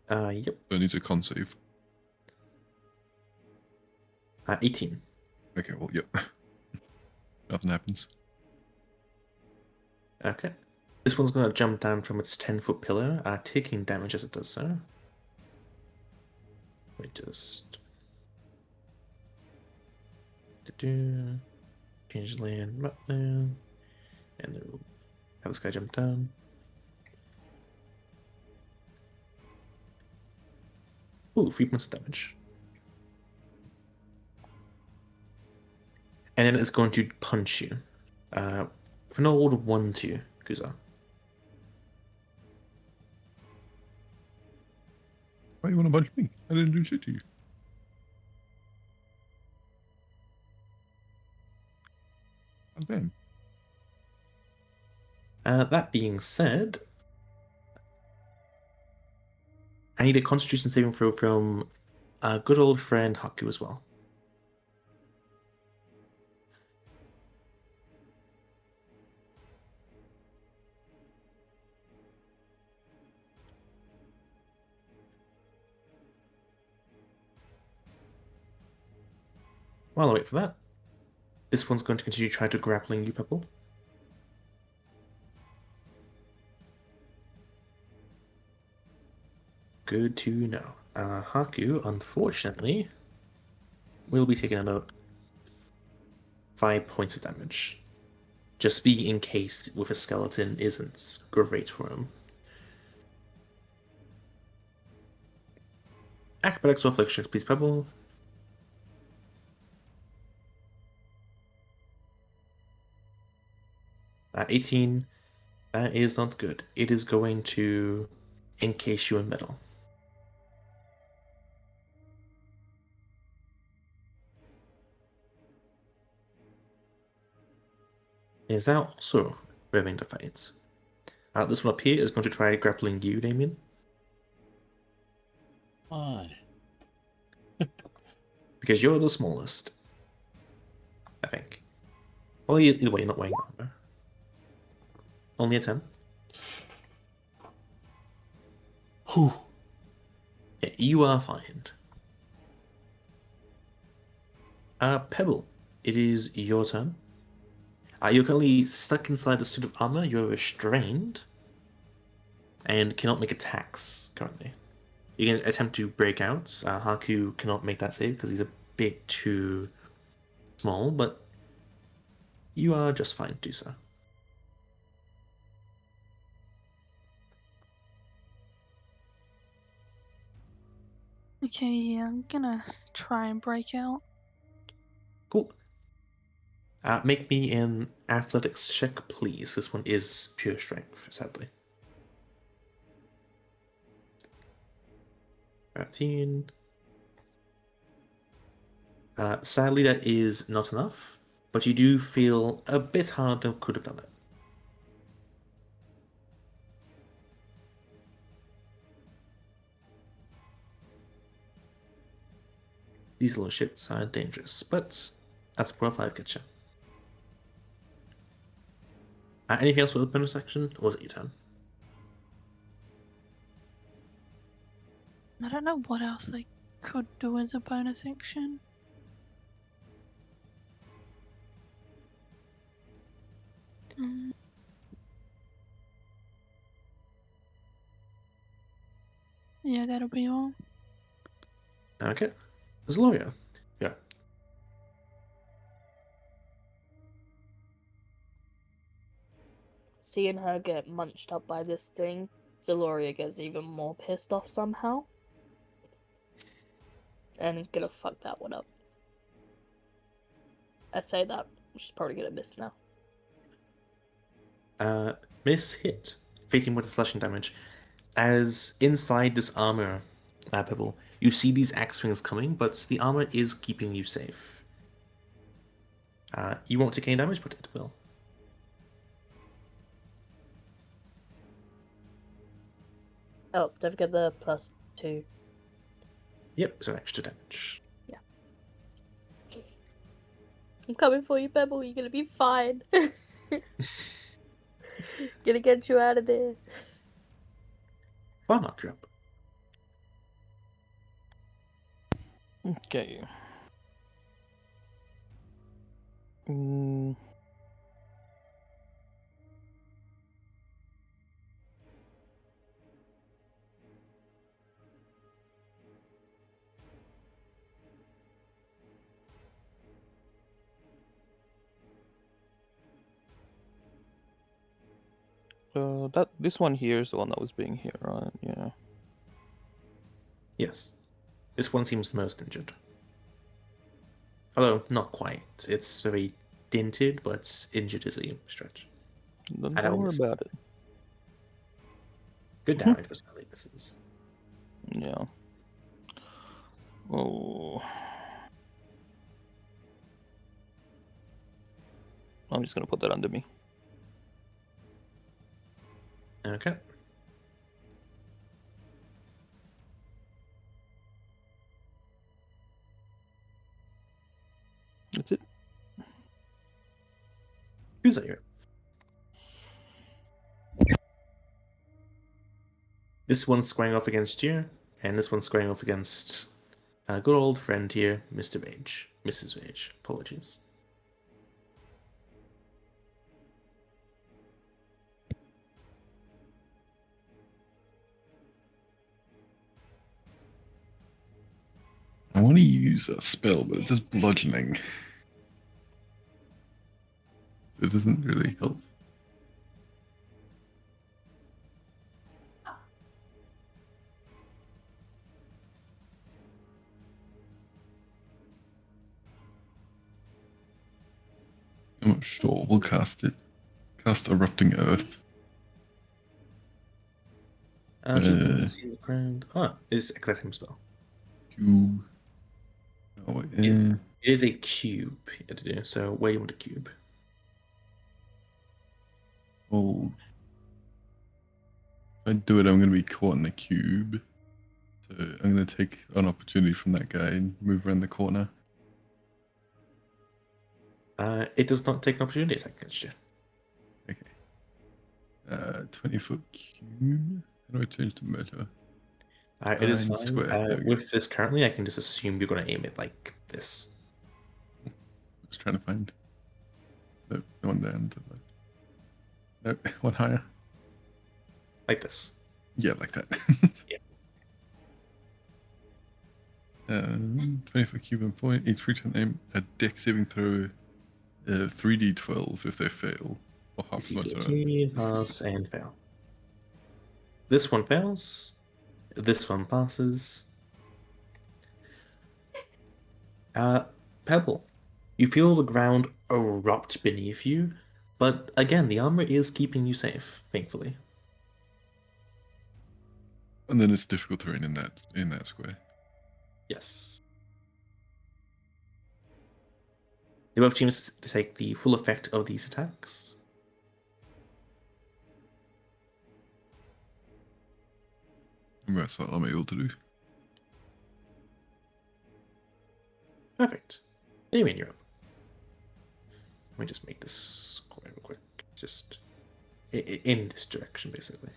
Yep. That needs a con save. 18. Okay, well, yep. Nothing happens. Okay. This one's gonna jump down from its 10-foot pillar, taking damage as it does so. We just change land, map land, and then we'll have this guy jump down. Ooh, 3 points of damage. And then it's going to punch you. For an order 1-2, Kuza. Why do you want to punch me? I didn't do shit to you. Oh, damn. That being said, I need a Constitution saving throw from our good old friend Haku as well. While I wait for that, this one's going to continue trying to grappling you, Pebble. Good to know. Haku, unfortunately, will be taking another 5 points of damage. Just be in case with a skeleton isn't great for him. Acrobatics or afflictions, please, Pebble. At 18, that is not good. It is going to encase you in metal. It is now also remain to fight. This one up here is going to try grappling you, Damien. Why? Because you're the smallest. I think. Well, either way, you're not wearing armor. Only a 10. Whew. Yeah, you are fine. Pebble, it is your turn. You're currently stuck inside the suit of armor. You're restrained and cannot make attacks currently. You can attempt to break out. Haku cannot make that save because he's a bit too small, but you are just fine to do so. Okay, yeah, I'm gonna try and break out. Cool. Make me an athletics check, please. This one is pure strength, sadly. 13. Sadly, that is not enough, but you do feel a bit harder could have done it. These little shits are dangerous, but that's a 5 gotcha. Anything else for the bonus action, or was it your turn? I don't know what else I could do as a bonus action. Yeah, that'll be all. Okay. Zaloria. Yeah. Seeing her get munched up by this thing, Zaloria gets even more pissed off somehow. And is gonna fuck that one up. I say that, she's probably gonna miss now. Miss hit. 15 points of slashing damage. As inside this armor, Pebble, you see these axe swings coming, but the armor is keeping you safe. You won't take any damage, but it will. Oh, don't forget the +2. Yep, so extra damage. Yeah. I'm coming for you, Pebble. You're gonna be fine. Gonna get you out of there. Barnock, you're up. Okay. Mm. This one here is the one that was being hit, right? Yeah. Yes. This one seems the most injured. Although, not quite. It's very dented, but injured is a stretch. Don't I don't worry miss- about it. Good damage for some weaknesses. Yeah. Oh. I'm just gonna put that under me. Okay. That's it. Who's that here? This one's squaring off against you, and this one's squaring off against a good old friend here, Mr. Vage. Mrs. Vage. Apologies. I want to use a spell, but it does bludgeoning. It doesn't really help. I'm not sure. We'll cast it. Cast Erupting Earth. See the ground. Ah, it's exact same spell. Cube. Oh, It is a cube you have to do, so where do you want a cube? well, if I do it, I'm going to be caught in the cube. So I'm going to take an opportunity from that guy and move around the corner. It does not take an opportunity attack against you. Okay. 20-foot cube. How do I change the measure? It is Nine fine. square, there we go. With this currently, I can just assume you're going to aim it like this. I was trying to find. Nope, one down to the left. Nope, one higher. Like this. Yeah, like that. Yeah. 20-foot cube and point. Each creature name a deck saving throw 3d12 if they fail. Or half as much. Pass and fail. This one fails. This one passes. Pebble. You feel the ground erupt beneath you, but again, the armor is keeping you safe, thankfully. And then it's difficult terrain in that square. Yes. The both teams to take the full effect of these attacks. And that's what I'm able to do. Perfect. Anyway, you're up. Let me just make this square real quick. Just in this direction, basically.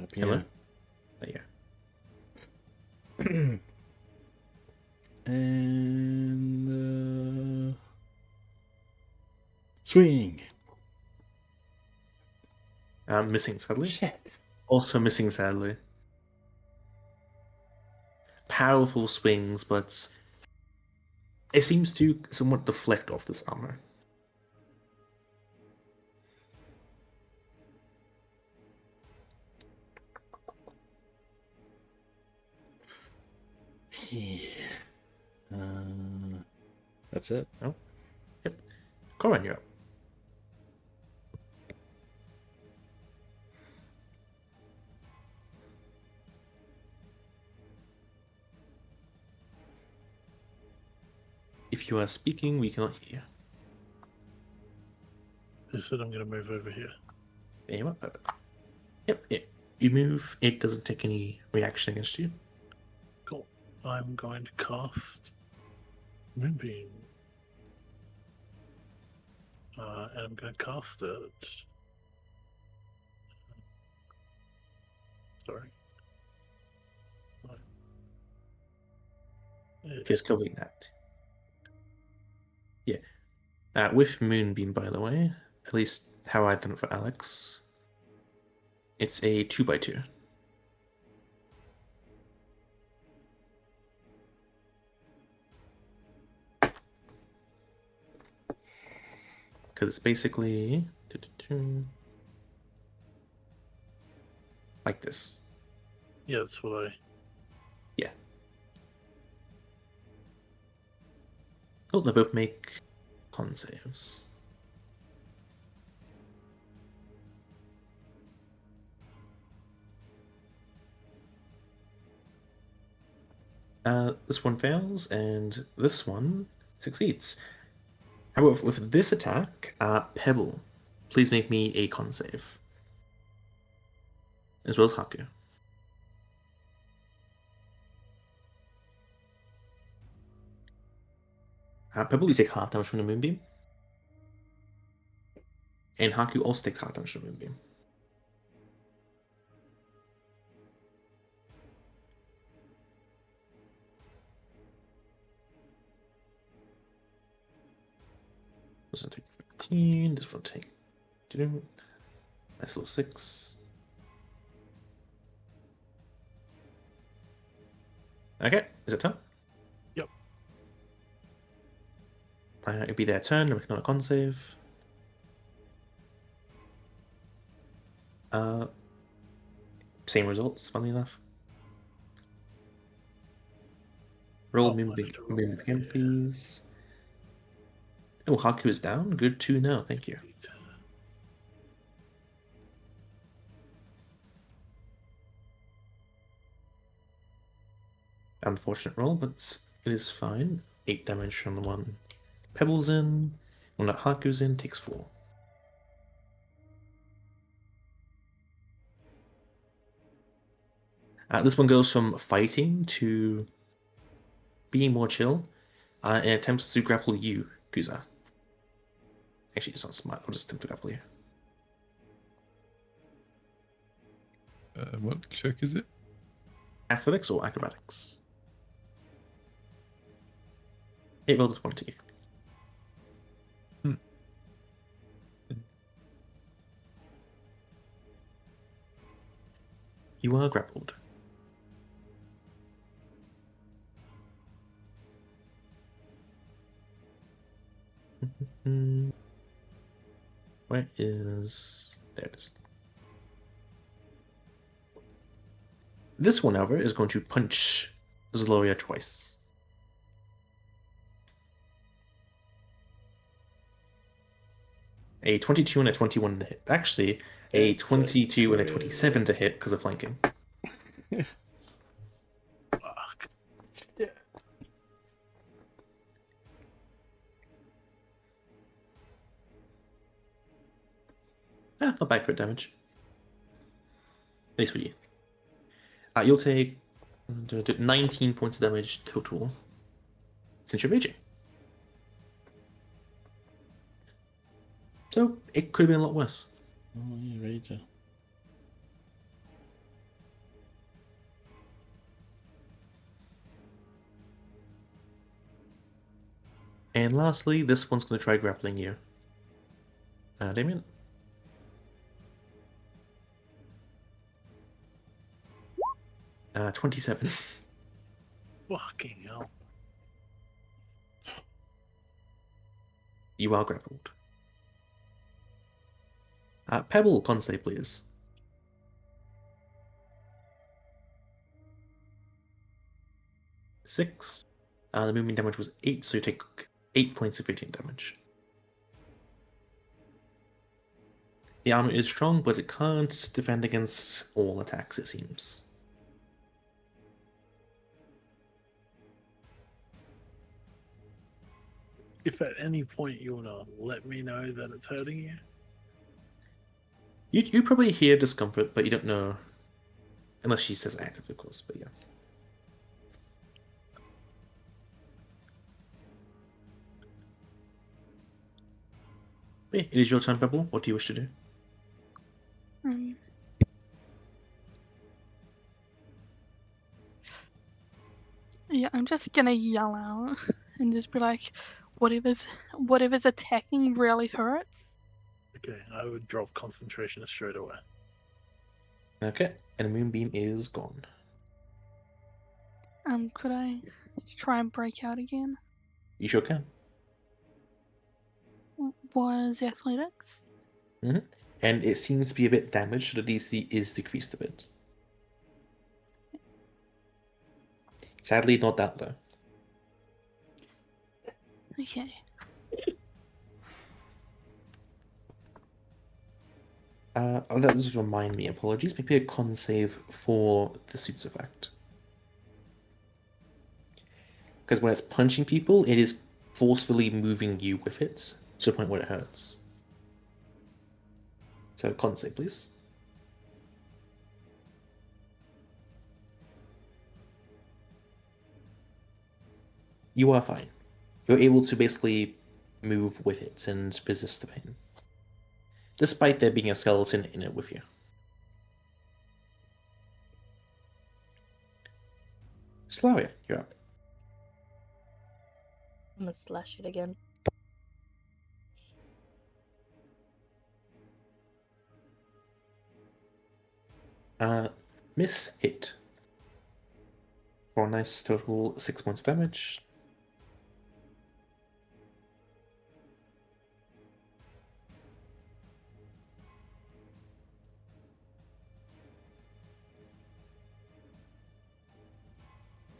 Up Hello? here. There you And swing. go. Missing, sadly. Shit. Also missing, sadly. Powerful swings, but it seems to somewhat deflect off this armor. Yeah. That's it. Yep. Corin, you're up. If you are speaking, we cannot hear you. Just said I'm going to move over here. There you are. Perfect. Yep. You move. It doesn't take any reaction against you. Cool. I'm going to cast Moonbeam. And I'm going to cast it. Sorry. Just covering that. Yeah. With Moonbeam, by the way, at least how I've done it for Alex, it's a 2x2. Because it's basically like this. Yeah, that's what I... Yeah. Oh, they both make con saves. This one fails, and this one succeeds. However, with this attack, Pebble, please make me a con save. As well as Haku. Pebble, you take half damage from the Moonbeam. And Haku also takes half damage from the Moonbeam. This one take 15, this one take 2. Nice little 6. Okay, is it turn? Yep. It'd be their turn, working on a con save. Same results, funnily enough. Roll Moonbeam again, please. Oh, Haku is down. Good to know, thank you. Unfortunate roll, but it is fine. 8 damage from the one Pebble's in. One that Haku's in takes 4. This one goes from fighting to being more chill and attempts to grapple you, Kuza. Actually, it's not smart. I'll just attempt to grapple you. What check is it? Athletics or acrobatics? It rolled a 20. You are grappled. Where is... There it is. This one, however, is going to punch Zaloria twice. A 22 and a 21 to hit. Actually, a 22 and a 27 to hit because of flanking. Fuck. Yeah. Not bad crit damage. At least for you. You'll take 19 points of damage total since you're raging. So it could have been a lot worse. Oh, yeah, Rager. And lastly, this one's going to try grappling you. Damien? Uh, 27. Fucking hell. You are grappled. Pebble, con save, please. Six. The movement damage was 8, so you take 8 points of radiant damage. The armor is strong, but it can't defend against all attacks, it seems. If at any point you want to let me know that it's hurting you, You probably hear discomfort, but you don't know. Unless she says active, of course, but yes. But yeah, it is your turn, Pebble. What do you wish to do? Um, yeah, I'm just gonna yell out and just be like, whatever's attacking really hurts. Okay, I would drop concentration straight away. Okay, and the moonbeam is gone. Could I try and break out again? You sure can. Was athletics? And it seems to be a bit damaged, so the DC is decreased a bit. Sadly, not that low. Okay. Oh, that does remind me, apologies. Maybe a con save for the suit's effect. Because when it's punching people, it is forcefully moving you with it to the point where it hurts. So, con save, please. You are fine. You're able to basically move with it and resist the pain. Despite there being a skeleton in it with you. Slaria, you're up. I'm gonna slash it again. Miss hit. For a nice total 6 points of damage.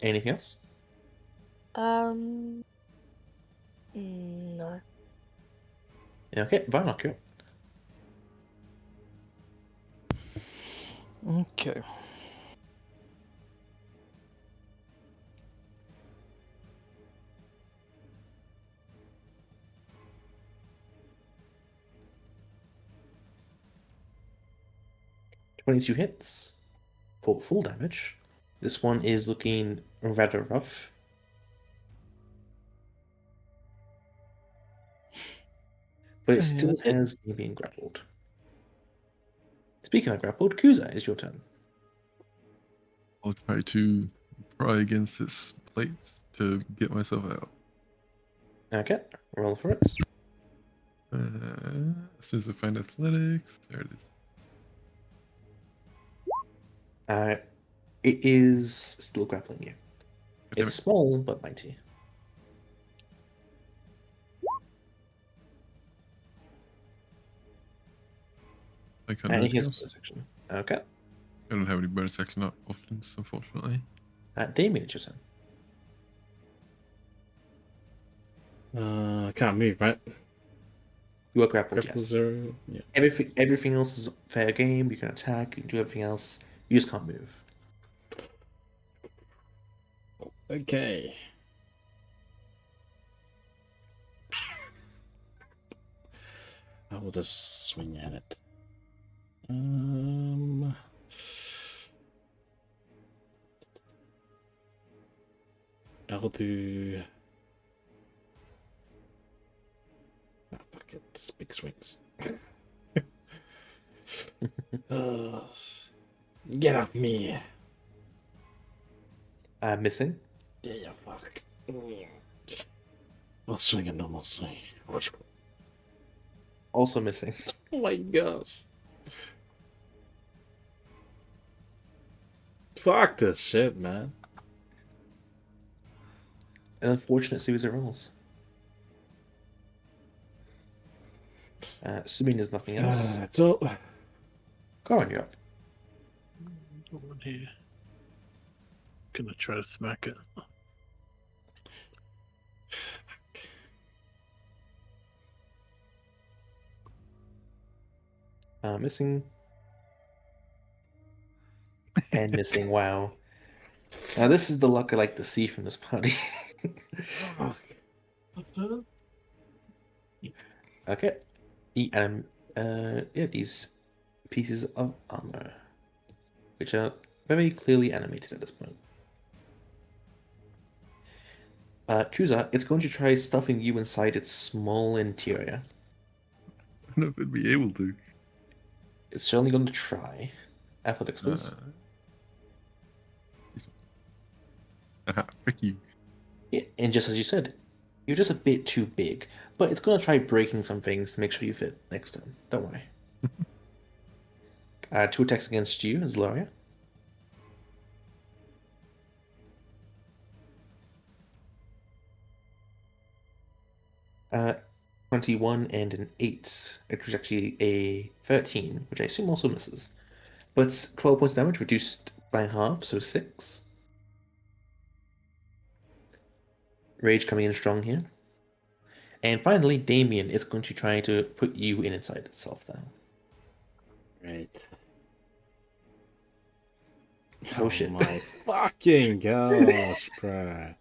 Anything else? No. Okay, Varnock, you're up. Okay. "22 hits for full damage. This one is looking rather rough. But it still That's it. has me being grappled. Speaking of grappled, Kuza, is your turn. I'll try to pry against its plates to get myself out. Okay, roll for it. As soon as I find athletics, there it is. It is still grappling you. God damn It's it. small, but mighty. I can't do And it anything has else. bonus action. Okay. I don't have any bonus action options, unfortunately. Damien, it's your turn. I can't move, right? You are grappled, Grapple yes. 0. Yeah. Everything else is fair game. You can attack, you can do everything else. You just can't move. Okay. I will just swing at it. I'll do. Ah, fuck it. Just big swings. Get off me. Missing. Yeah, fuck. I'll swing a normal swing. Also missing. Oh my gosh. Fuck this shit, man. An unfortunate series of rolls. Assuming there's nothing else. So, Go on, you're up. Go on here. Gonna try to smack it. Missing. And missing, wow. Now this is the luck I like to see from this party. fuck. Let's do Okay. Yeah, these pieces of armor, which are very clearly animated at this point. Kuza, it's going to try stuffing you inside its small interior. I don't know if it'd be able to. It's certainly going to try. Athletics, please. Frick you. Yeah, and just as you said, you're just a bit too big, but it's going to try breaking some things to make sure you fit next time. Don't worry. 2 attacks against you, Zaloria. 21 and an 8. It was actually a 13, which I assume also misses. But it's 12 points damage, reduced by half, so 6. Rage coming in strong here. And finally, Damien is going to try to put you in inside itself now. Right. Oh, shit. My fucking gosh, bro.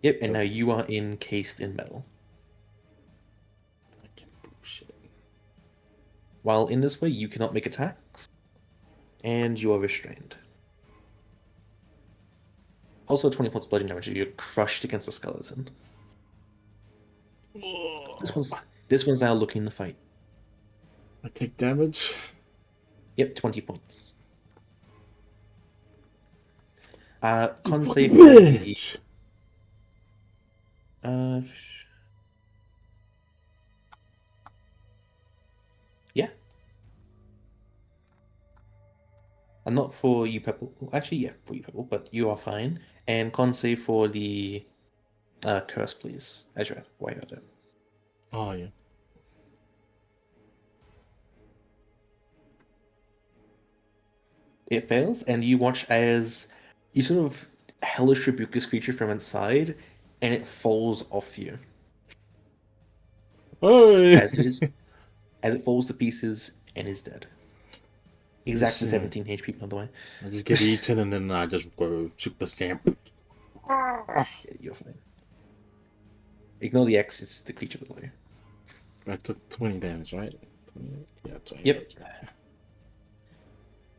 Yep, and now you are encased in metal. Fucking bullshit. While in this way, you cannot make attacks, and you are restrained. Also, 20 points bludgeoning damage if you're crushed against a skeleton. This one's now looking the fight. I take damage. Yep, 20 points. You Con fucking save for the... bitch. Yeah. And not for you, Pebble. Actually, yeah, for you, Pebble, but you are fine. And con save for the curse, please. As you're while you're at it. Oh, yeah. It fails, and you watch as you sort of hellish rebuke this creature from inside, and it falls off you. Hey! As it falls to pieces and is dead. Exactly Listen. 17 HP, by the way. I just get eaten and then I just go Super Saiyan. Yeah, you're fine. Ignore the X, it's the creature below you. I took 20 damage, right? 20, yeah, 20. Yep.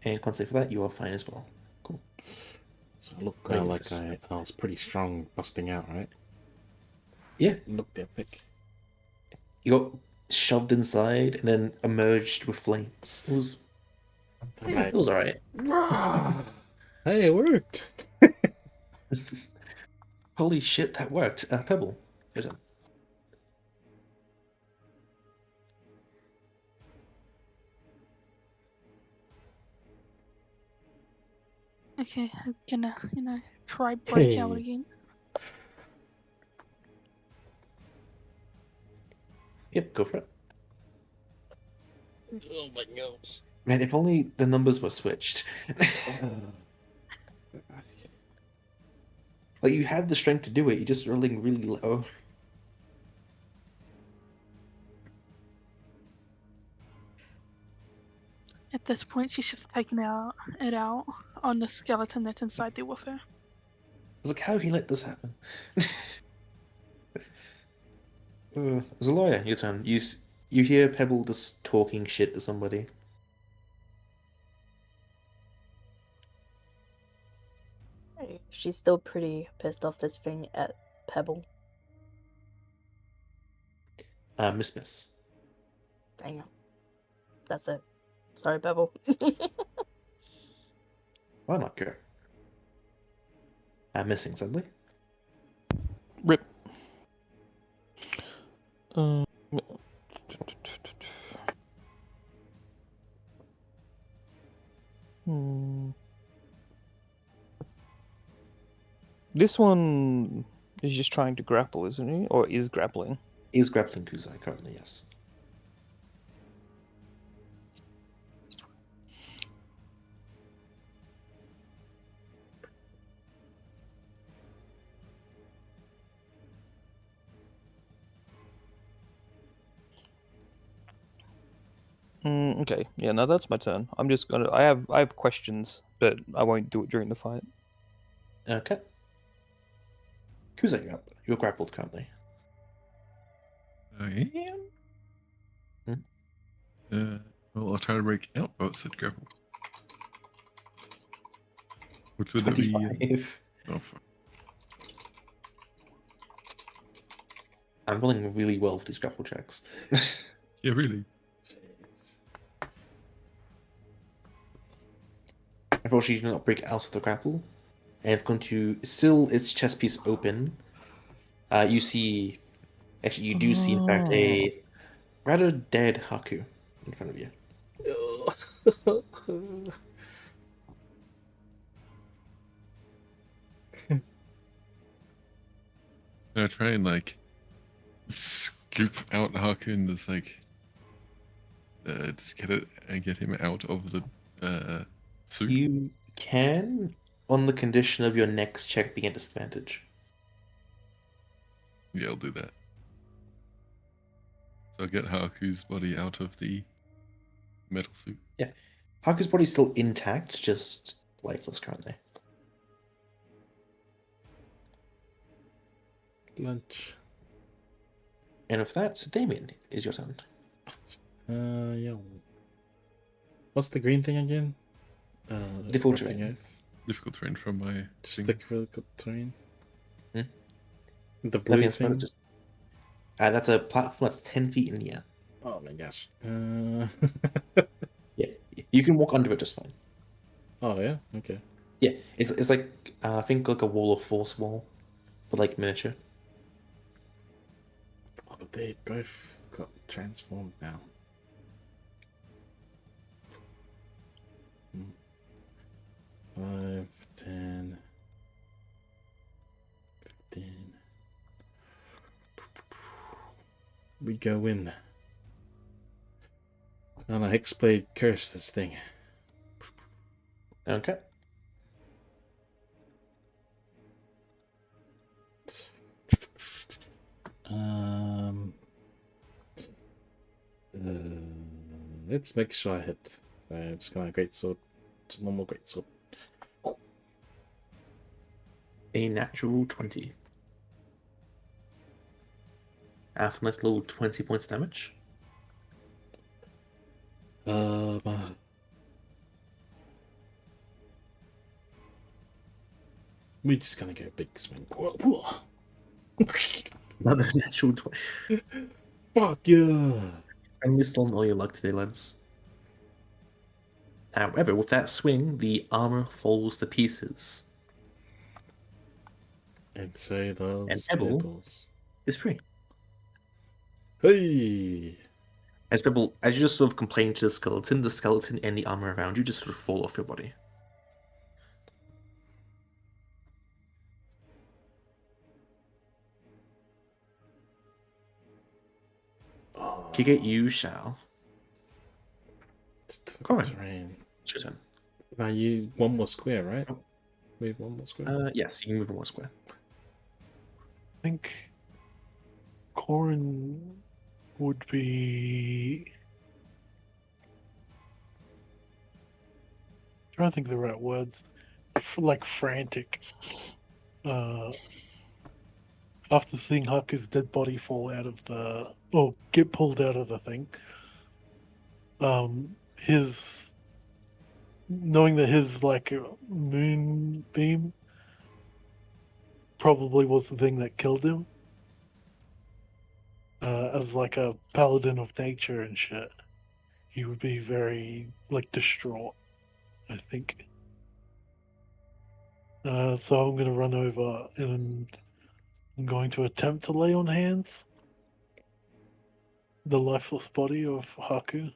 And con save for that, you are fine as well. Cool. So I look Wait, like this- I was pretty strong busting out, right? Yeah, Looked epic. you got shoved inside and then emerged with flames. It was Right. it was alright. Hey, it worked. Holy shit, that worked. Pebble, your turn. Okay, I'm gonna, try break out Hey. again. Yep, go for it. Oh my gosh. Man, if only the numbers were switched. Like, you have the strength to do it, you're just rolling really low. At this point, she's just taking it out on the skeleton that's inside there with her. I was like, how he let this happen? As a lawyer, your turn. You hear Pebble just talking shit to somebody. She's still pretty pissed off this thing at Pebble. Miss. Damn. That's it. Sorry, Pebble. Why not go? Missing suddenly. Rip. This one is just trying to grapple, isn't he? Or is grappling? Is grappling Kuzai currently, yes. Okay, yeah, no, that's my turn. I'm just gonna. I have questions, but I won't do it during the fight. Okay. Kuzai, you're up. You're grappled currently. I am? Well, I'll try to break out. Oh, it said grapple. Which would that be? 25. Oh, fuck. I'm rolling really well for these grapple checks. Yeah, really. Jeez. Unfortunately, you do not break out of the grapple, and it's going to still its chest piece open. You see, actually, you do see, in fact, a rather dead Haku in front of you. I try and like scoop out Haku and just like just get him out of the suit. You can, on the condition of your next check being at disadvantage. Yeah, I'll do that. So I'll get Haku's body out of the metal suit. Yeah, Haku's body's still intact, just lifeless currently. Lunch. And with that, Damien, is your turn. Yeah. What's the green thing again? Default Erupting terrain. Earth. Difficult terrain from my Just thing. the critical terrain. Hmm? The Nothing blue else about it, thing. just that's a platform that's 10 feet in the air. Oh my gosh. Yeah, you can walk under it just fine. Oh yeah. Okay. Yeah, it's like I think like a wall of force wall, but like miniature. Oh, but they both got transformed now. 5, 10, 15. We go in. On a Hexblade curse this thing. Okay. Let's make sure I hit. So I'm just gonna great sword, just normal great sword. A natural 20. For nice little 20 points damage. Uh, we just gonna get a big swing. Another natural 20. Fuck yeah! And you still know your luck today, lads. However, with that swing, the armor falls to pieces. And say those And Pebble pebbles. is free. Hey! As Pebble, as you just sort of complain to the skeleton and the armor around you just sort of fall off your body. Oh, Kick it, you shall. it's difficult Corin. terrain. It's your turn. Now you one more square, right? Oh. Move one more square. Yes, you can move one square. I think Corin would be. Trying to think of the right words. Like frantic. After seeing Haku's dead body fall out of the. Or get pulled out of the thing. His. Knowing that his, like, moonbeam probably was the thing that killed him. As like a paladin of nature and shit, he would be very like distraught, I think. So I'm gonna run over and I'm going to attempt to lay on hands the lifeless body of Haku.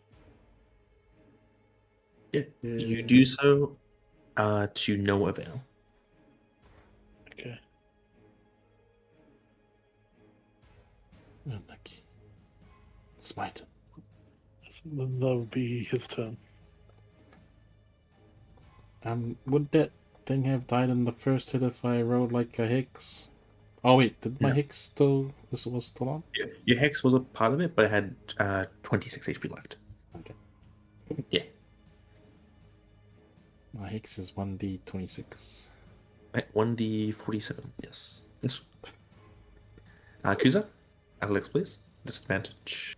Yeah, you do so to no avail. Okay. Unlucky. Smite. Then that would be his turn. Would that thing have died in the first hit if I rolled like a hex? Oh wait, did my No. hex still was still on? Your hex was a part of it, but it had 26 HP left. Okay. Yeah. My hex is 1d26. 1d47, yes. Kuza, Alex, please. Disadvantage.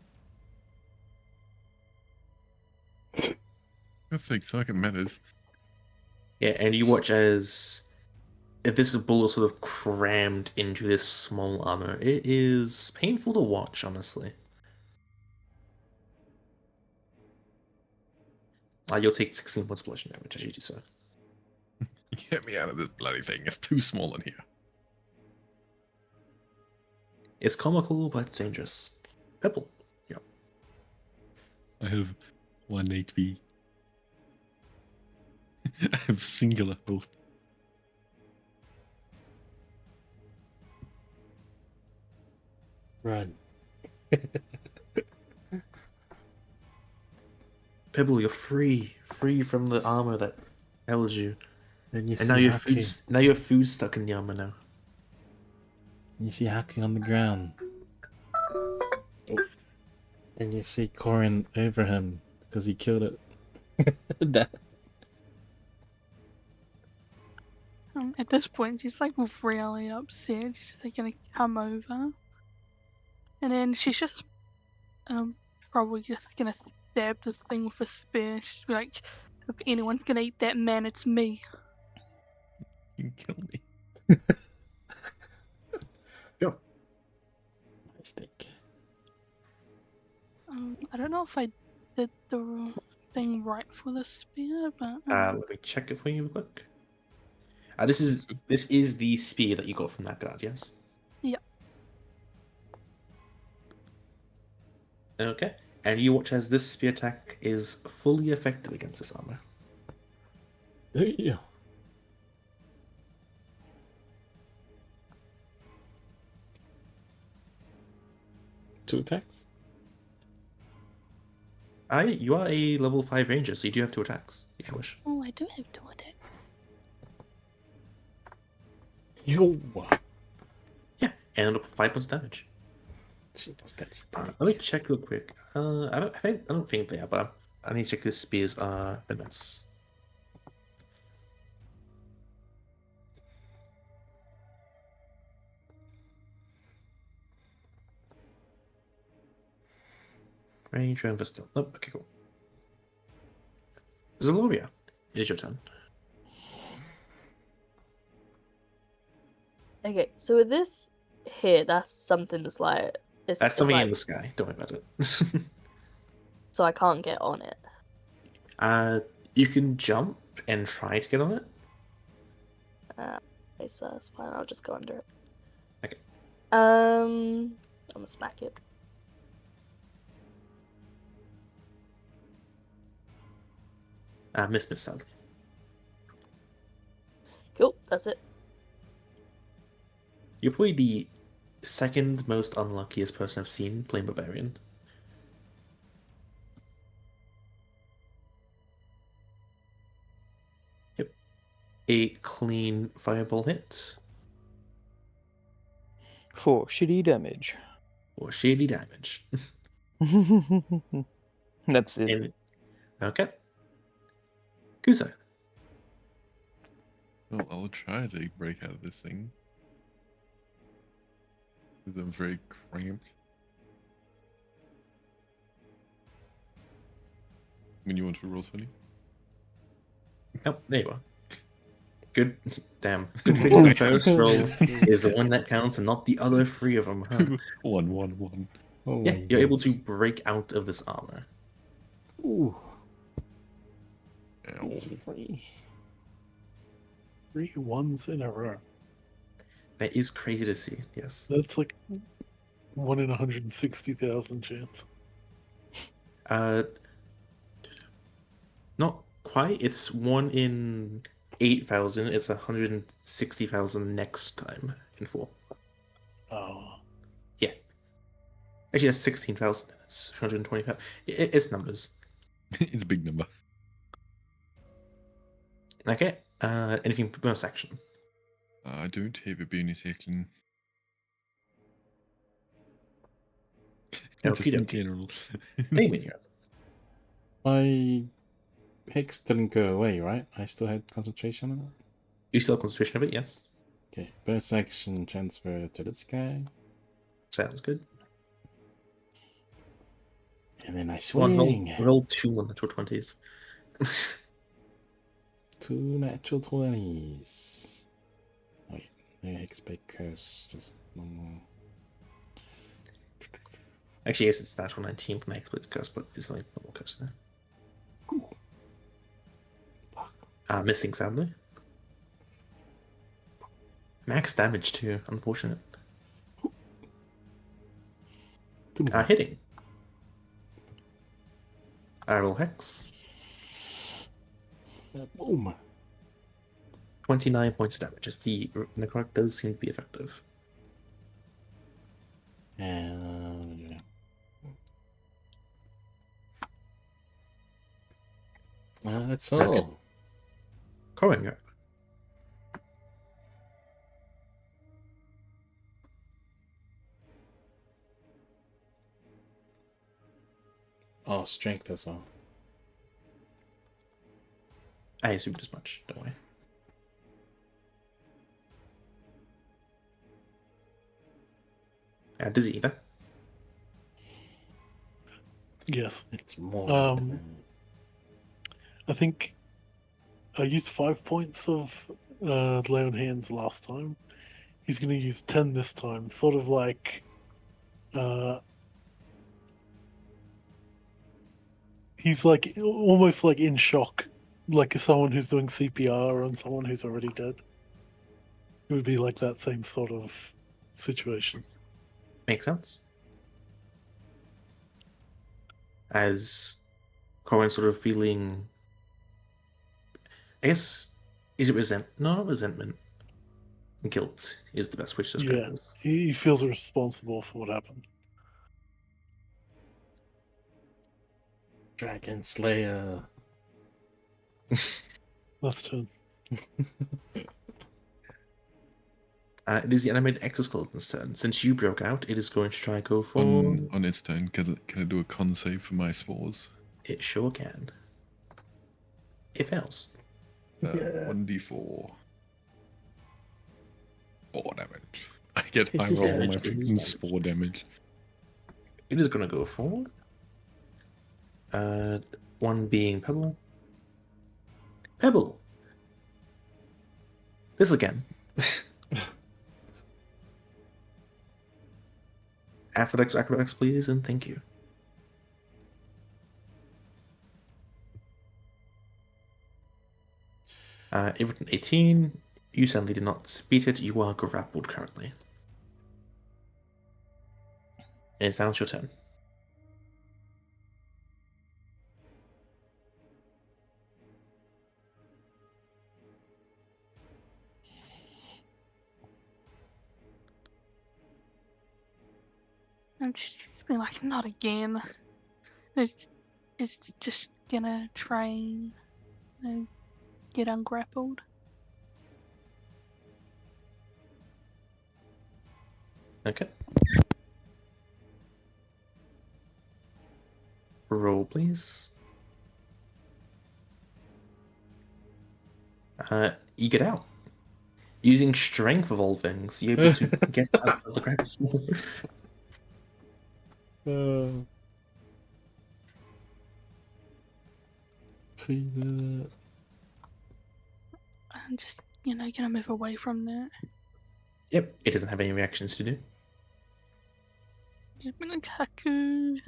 That's like Circuit matters. Yeah, and you watch as this bull is sort of crammed into this small armor. It is painful to watch, honestly. You'll take 16 points of bludgeoning damage as you do so. Get me out of this bloody thing. It's too small in here. It's comical, but dangerous. Pebble. Yep. I have 1 HP. I have singular health. Run. Pebble, you're free. Free from the armor that held you. Then you And now see your Haki. food's stuck in the armor now. You see Haki on the ground. And you see Corin over him because he killed it. That- At this point, she's like really upset. She's like gonna come over, and then she's just probably just gonna stab this thing with a spear. She'll be like, "If anyone's gonna eat that man, it's me." You can kill me. Sure. Mistake. I don't know if I did the thing right for the spear, but Let me check it for you real quick. This is the spear that you got from that guard, yes? Yep. Okay. And you watch as this spear attack is fully effective against this armor. Yeah. Two attacks? You are a level 5 ranger, so you do have 2 attacks, if you wish. oh, I do have to attack. Yo, what? Yeah, and 5 points damage. She does that Let me check real quick. I don't think they are, but I need to check if spears are events. Range and Vista. Nope, okay, cool. Zaloria, it is your turn. Okay, so with this here, that's something that's like it's That's something like, in the sky. Don't worry about it. so I can't get on it. You can jump and try to get on it. Okay, so that's fine. I'll just go under it. Okay. I'm gonna smack it. Miss sadly. Cool, that's it. You're probably the second most unluckiest person I've seen playing Barbarian. Yep. A clean fireball hit. For shitty damage. Or shady damage. That's it. Okay. Kuzo. Well, I'll try to break out of this thing. Because I'm very cramped. When you want to roll 20? Oh, there you are. Good. Damn. Good thing the first roll is the one that counts and not the other 3 of them, huh? 1, 1, 1. Oh Yeah, my you're able to gosh. break out of this armor. Ooh, Ow. it's free. 3 ones in a row. That is crazy to see, yes. That's like 1 in 160,000 chance. Not quite. It's 1 in 8,000. It's 160,000 next time in 4. Oh. Yeah. Actually, that's 16,000. It's 120,000. It's numbers. It's a big number. Okay. Anything bonus action? I don't have a bonus action. Just Okie in dokie. general. Damon here. My Hex didn't go away, right? I still had concentration on it? You still have concentration of it, yes? Okay, bonus action transfer to this guy. Sounds good. And then I Come on, swing. roll 2 on the 20s. Two natural 20s. Wait, expect curse, just normal. Actually, yes, it's natural 19 from the exploits curse, but it's like normal curse there. Ooh. Fuck. Missing, sadly. Max damage too, unfortunate. Hitting. Roll hex. Boom. 29 points of damage, as the necrotic does seem to be effective. And that's all. Okay. Corin, you're up. Oh, strength as well. I assumed as much, don't worry. Dizzy either. Yes. It's more. I think I used 5 points of lay on hands last time. He's going to use 10 this time. Sort of like he's like almost like in shock, like someone who's doing CPR on someone who's already dead. It would be like that same sort of situation. Makes sense. As Corin sort of feeling, I guess, is it not resentment. Guilt is the best way to describe this. He feels responsible for what happened. Dragon Slayer. That's 10. It is the animated exoskeleton's turn. Since you broke out, it is going to try go for... On its turn, can I do a con save for my spores? It sure can. It fails. 1d4. 4 damage. I get high roll Yeah, my it's freaking damage. spore damage. It is going to go for... one being Pebble. Pebble! This again. Athletics, acrobatics, please, and thank you. If 18, you sadly did not beat it. You are grappled currently. And it's now your turn. I'm just being like, not again. It's just gonna try and get ungrappled. Okay. Roll, please. You get out. Using strength of all things, you're able to get out of the grapple. I'm just, gonna move away from that. Yep, it doesn't have any reactions to do. Just been like, Haku.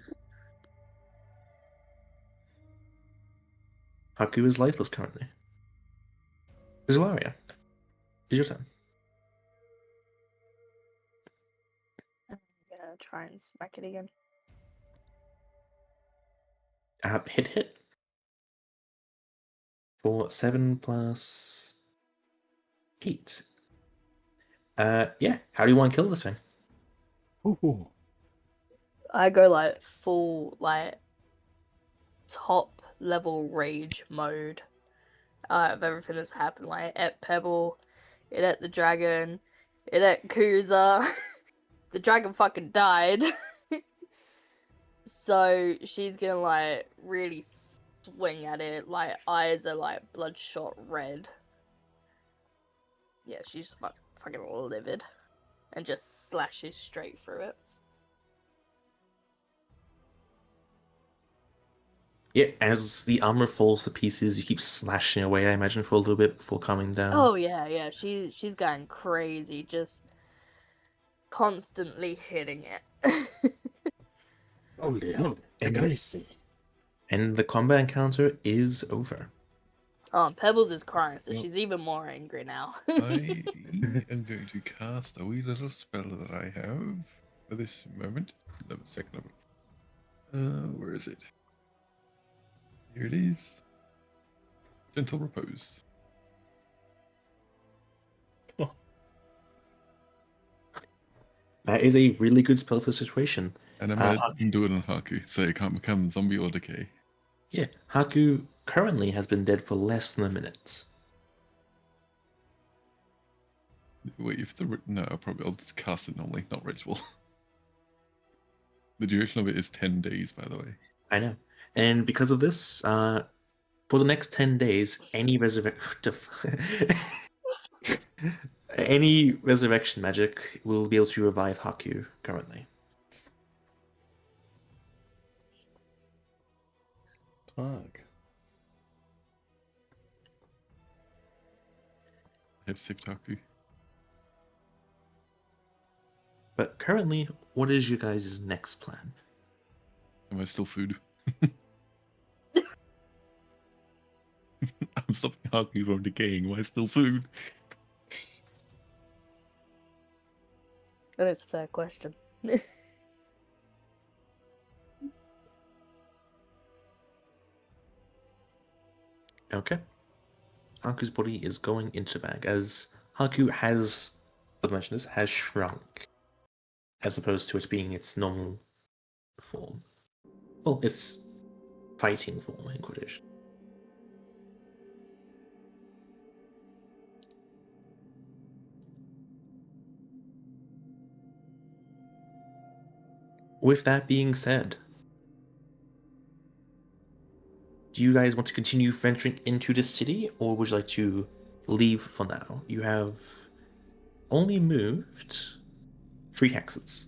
Haku is lifeless currently. Zalaria, it's your turn. I'm gonna try and smack it again. Hit. For 7 plus 8. Yeah. How do you want to kill this thing? Ooh. I go like full top level rage mode of everything that's happened. Like it ate Pebble, it ate the dragon, it ate Kuza. The dragon fucking died. So she's gonna really swing at it. Eyes are bloodshot red. Yeah, she's fucking livid, and just slashes straight through it. Yeah, as the armor falls to pieces, you keep slashing away, I imagine, for a little bit before calming down. Oh yeah. She's going crazy, just constantly hitting it. Holy, And- crazy. And the combat encounter is over. Oh, Pebbles is crying, so Well- she's even more angry now. I am going to cast a wee little spell that I have for this moment. Second level. Where is it? Here it is. Gentle Repose. That is a really good spell for the situation. And I'm going to do it on Haku, so it can't become zombie or decay. Yeah, Haku currently has been dead for less than a minute. Wait, if the... No, I'll just cast it normally, not ritual. The duration of it is 10 days, by the way. I know. And because of this, for the next 10 days, any any resurrection magic will be able to revive Haku currently. Fuck. Have saved Haku. But currently, what is your guys' next plan? Am I still food? I'm stopping Haku from decaying. Am I still food? That is a fair question. Okay. Haku's body is going into the bag as Haku has, I'll mention this, has shrunk as opposed to it being its normal form. Well, its fighting form, in quotation. With that being said, do you guys want to continue venturing into the city, or would you like to leave for now? You have only moved 3 hexes.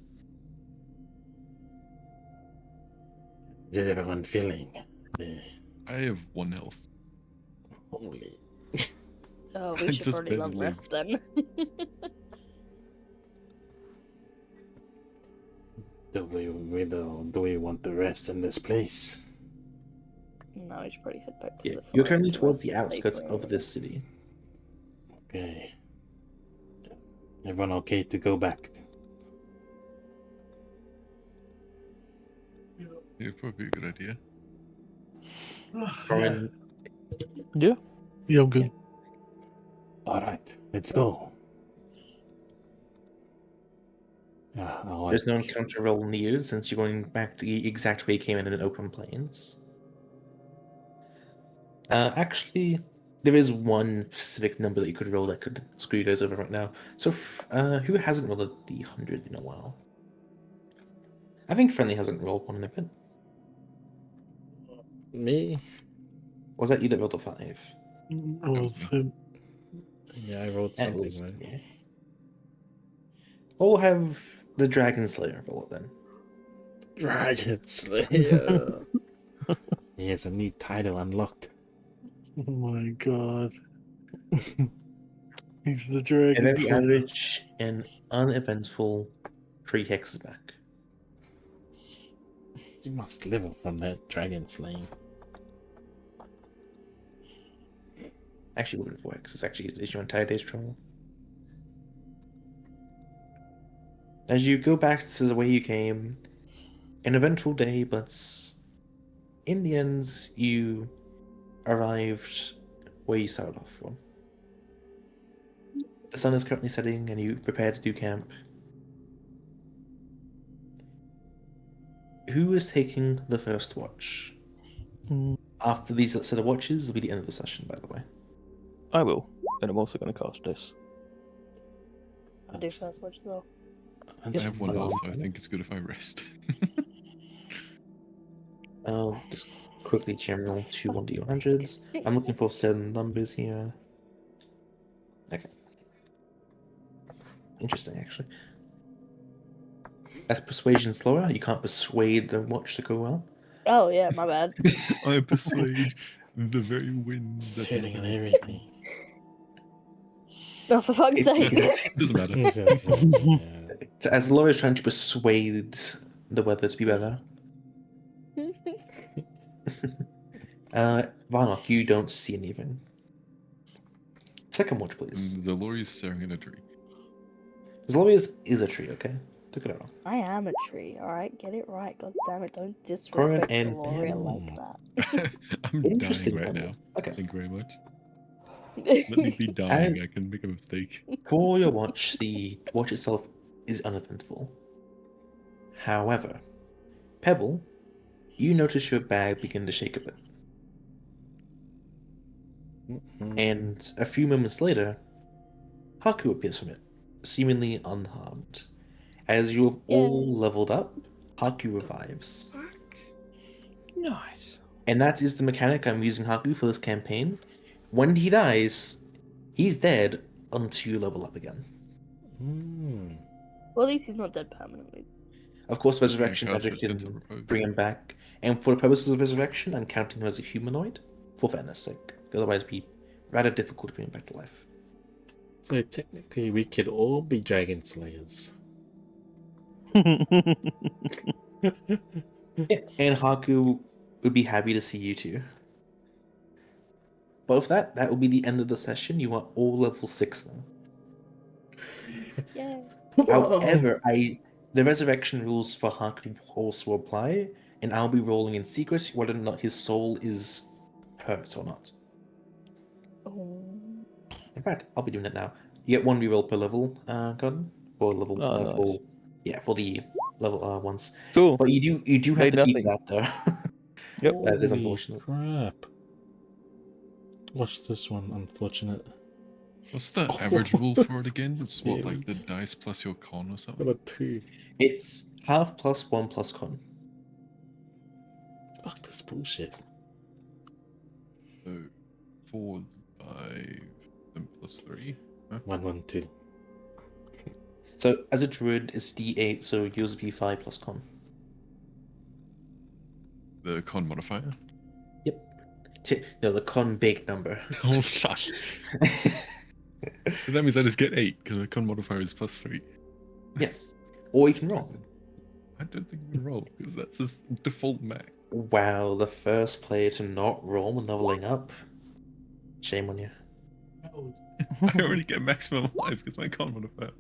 Is everyone feeling? I have 1 health. Holy. Oh, I we should just probably long barely rest then. Do we want the rest in this place? No, we should probably head back to Yeah, the you're forest currently and towards rest the and stay outskirts for a of minute. this city. Okay. Everyone okay to go back? Yeah, probably a good idea. Corin, Yeah. Yeah, I'm good. Alright, let's go. there's no encounter roll needed since you're going back to the exact way you came in open plains. Actually, there is one specific number that you could roll that could screw you guys over right now. So, who hasn't rolled a D100 in a while? I think Friendly hasn't rolled one in a bit. Me? Or was that you that rolled a 5? I was Yeah, I wrote And something, was, right? yeah. We'll have the Dragon Slayer roll it then. Dragon Slayer. He has a new title unlocked. oh my god. He's the A dragon very slayer. average and uneventful 3 hexes back. You must level from that dragon slaying. Actually, wouldn't 4 hexes. Actually, is your entire day's travel. As you go back to the way you came, an eventful day, but in the end, you arrived where you started off from. The sun is currently setting, and you prepare to do camp. Who is taking the first watch? Mm, After these set of watches, will be the end of the session, by the way. I will, and I'm also going to cast this. I do first watch as well. I have 1 health, so I think it's good if I rest. I'll just quickly general 2 1d100s. I'm looking for 7 numbers here. Okay. Interesting, actually. As persuasion slower, you can't persuade the watch to go well. Oh yeah, my bad. I persuade the very wind that Sitting on nothing- everything. Oh, for fuck's sake. Doesn't matter. It's just, yeah. So as Laura's trying to persuade the weather to be better, Varnock, you don't see anything. Second watch, please. And the lorry's staring at a tree. Zoloy is a tree, okay? Took it out. I am a tree, alright? Get it right, god damn it. Don't Corin disrespect and Zaloria Pam. like that. I'm Interesting. dying right Pebble. now. Okay. Thank you very much. Let me be dying. I can make a mistake. For your watch, the watch itself is uneventful. However, Pebble, you notice your bag begin to shake a bit. And a few moments later, Haku appears from it, seemingly unharmed. As you have all leveled up, Haku revives. Nice. And that is the mechanic I'm using Haku for this campaign. When he dies, he's dead until you level up again. Well, at least he's not dead permanently. Of course, resurrection cast magic it into can repose. bring him back. And for the purposes of resurrection, I'm counting him as a humanoid, for fairness sake. Otherwise, it'd be rather difficult to bring him back to life. So technically, we could all be dragon slayers. Yeah, and Haku would be happy to see you too. But with that, that will be the end of the session. You are all level 6 now. Yeah. However, the resurrection rules for Haku also apply, and I'll be rolling in secret whether or not his soul is hurt or not. Oh. In fact, I'll be doing it now. You get 1 reroll per level, Gordon, or level Oh, nice. for the level ones. Cool. But you do have Paid to keep nothing. that though. Yep. That is Holy unfortunate. Crap. Watch this one, unfortunate. What's the average rule for it again? It's what, Yeah, like the dice plus your con or something? Number 2. It's half plus 1 plus con. Fuck this bullshit. So 4, 5, and plus 3. 1, 1, 2. So as a druid, it's d8, so yours would be 5 plus con. The con modifier. No, the con big number. Oh, shush. So that means I just get 8 because my con modifier is plus 3. Yes. Or you can roll. I don't think we roll because that's just default max. Wow, the first player to not roll when leveling up. Shame on you. I already get maximum life because my con modifier.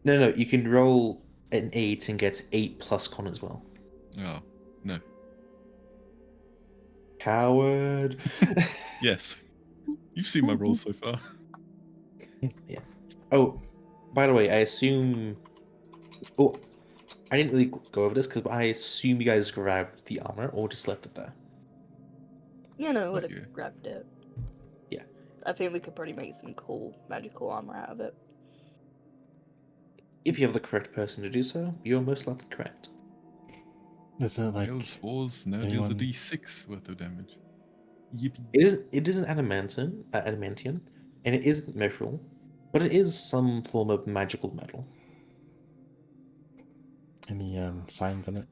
No, you can roll an 8 and get 8 plus con as well. Oh, no. Coward. Yes. You've seen my rolls so far. Oh, by the way, I assume... Oh, I didn't really go over this because I assume you guys grabbed the armor or just left it there. You know, would have Okay. grabbed it. Yeah. I think we could probably make some cool magical armor out of it. If you have the correct person to do so, you're most likely correct. Is it like... Failed spores now deals a anyone- d6 worth of damage. Yippee. It isn't adamantium, and it isn't mithril, but it is some form of magical metal. Any signs on it?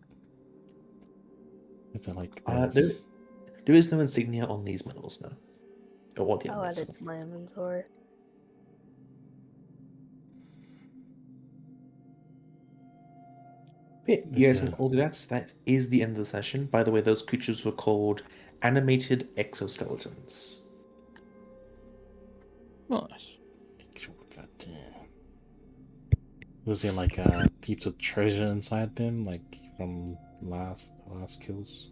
Is it like... There is no insignia on these metals, no. Or what the I'll add elements it are. to my inventory. Yeah, you guys Is, can all do that. That is the end of the session. By the way, those creatures were called animated exoskeletons. Nice. Was there like heaps of treasure inside them, like from last kills?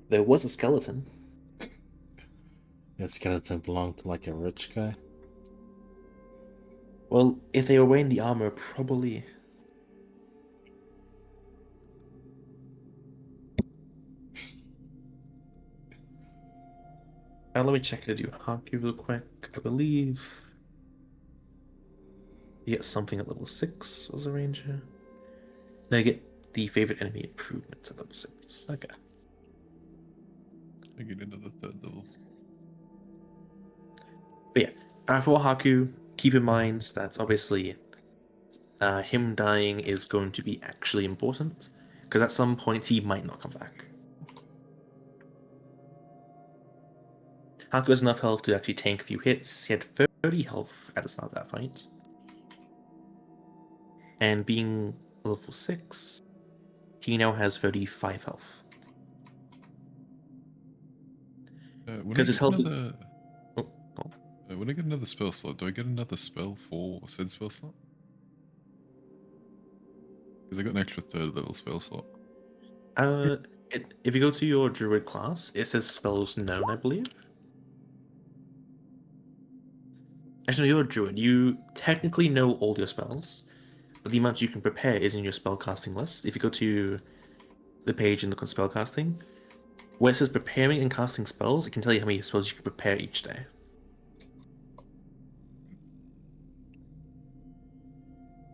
There was a skeleton. That skeleton belonged to like a rich guy. Well, if they were wearing the armor, probably. Let me check it to do Haku real quick. I believe you get something at level 6 as a ranger. Then you get the favorite enemy improvements at level 6. Okay. I get into the 3rd level. But yeah, for Haku, keep in mind that obviously him dying is going to be actually important, because at some point he might not come back. Haku has enough health to actually tank a few hits. He had 30 health at the start of that fight. And being level 6, he now has 35 health. When I Because his get health. another, Oh, oh. when I get another spell slot, do I get another spell for said spell slot? Because I got an extra 3rd level spell slot. If you go to your druid class, it says spells known, I believe. Actually, no, you're a druid. You technically know all your spells, but the amount you can prepare is in your spellcasting list. If you go to the page and look on spellcasting, where it says preparing and casting spells, it can tell you how many spells you can prepare each day.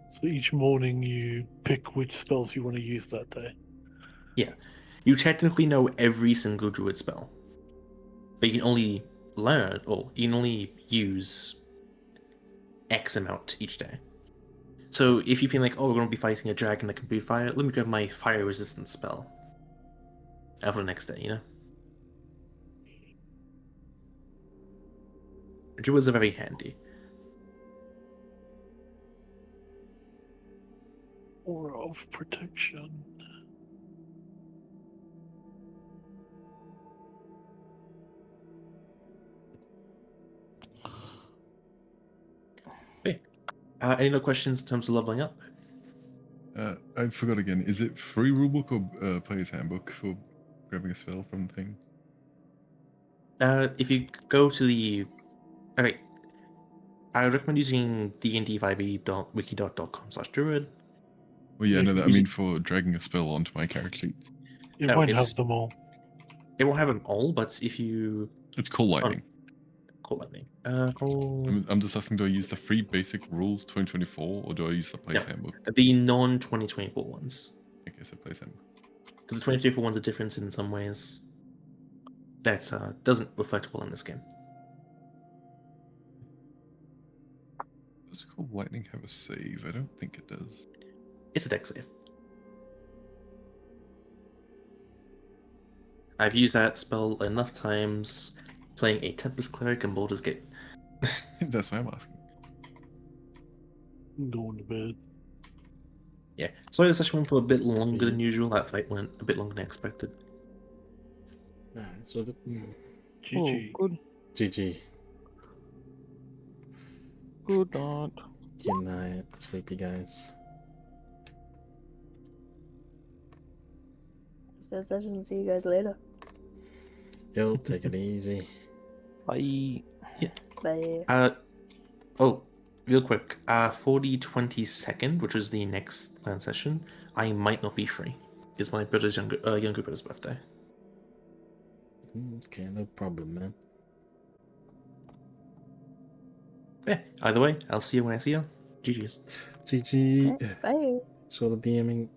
So each morning you pick which spells you want to use that day. Yeah. You technically know every single druid spell, but you can only learn, or you can only use X amount each day. So if you feel like, oh, we're going to be fighting a dragon that can breathe fire, let me grab my fire resistance spell. For the next day, you know? Druids are very handy. Aura of protection. Okay. Any other questions in terms of leveling up? I forgot again. Is it free rulebook or player's handbook for grabbing a spell from the thing? If you go to the... Okay. I recommend using dnd5e.wiki.com/druid. Well, yeah, Yeah, no, 'cause I mean for dragging a spell onto my character sheet. It No, won't it's- have them all. It won't have them all, but if you... It's Cool Lightning. Cool lightning. Cool... I'm just asking, do I use the free basic rules 2024 or do I use the player's No. handbook? The non-2024 ones. Okay, so player's handbook. Because the 2024 ones are different in some ways. That doesn't reflect well in this game. Does Cool Lightning have a save? I don't think it does. It's a deck save. I've used that spell enough times playing a Tempest Cleric and Baldur's Gate. That's why I'm asking. Going to bed. Yeah, sorry the session went for a bit longer than usual. That fight went a bit longer than expected. Alright, so GG. Oh, good. GG. Good night. Good night, sleepy guys. First session. See you guys later. Yo, take it easy. Bye. Bye. Oh, real quick. For the 22nd, which is the next planned session, I might not be free. It's my brother's younger brother's birthday. Okay, no problem, man. Yeah, either way, I'll see you when I see you. GG's. GG. Bye. Thanks for the DMing.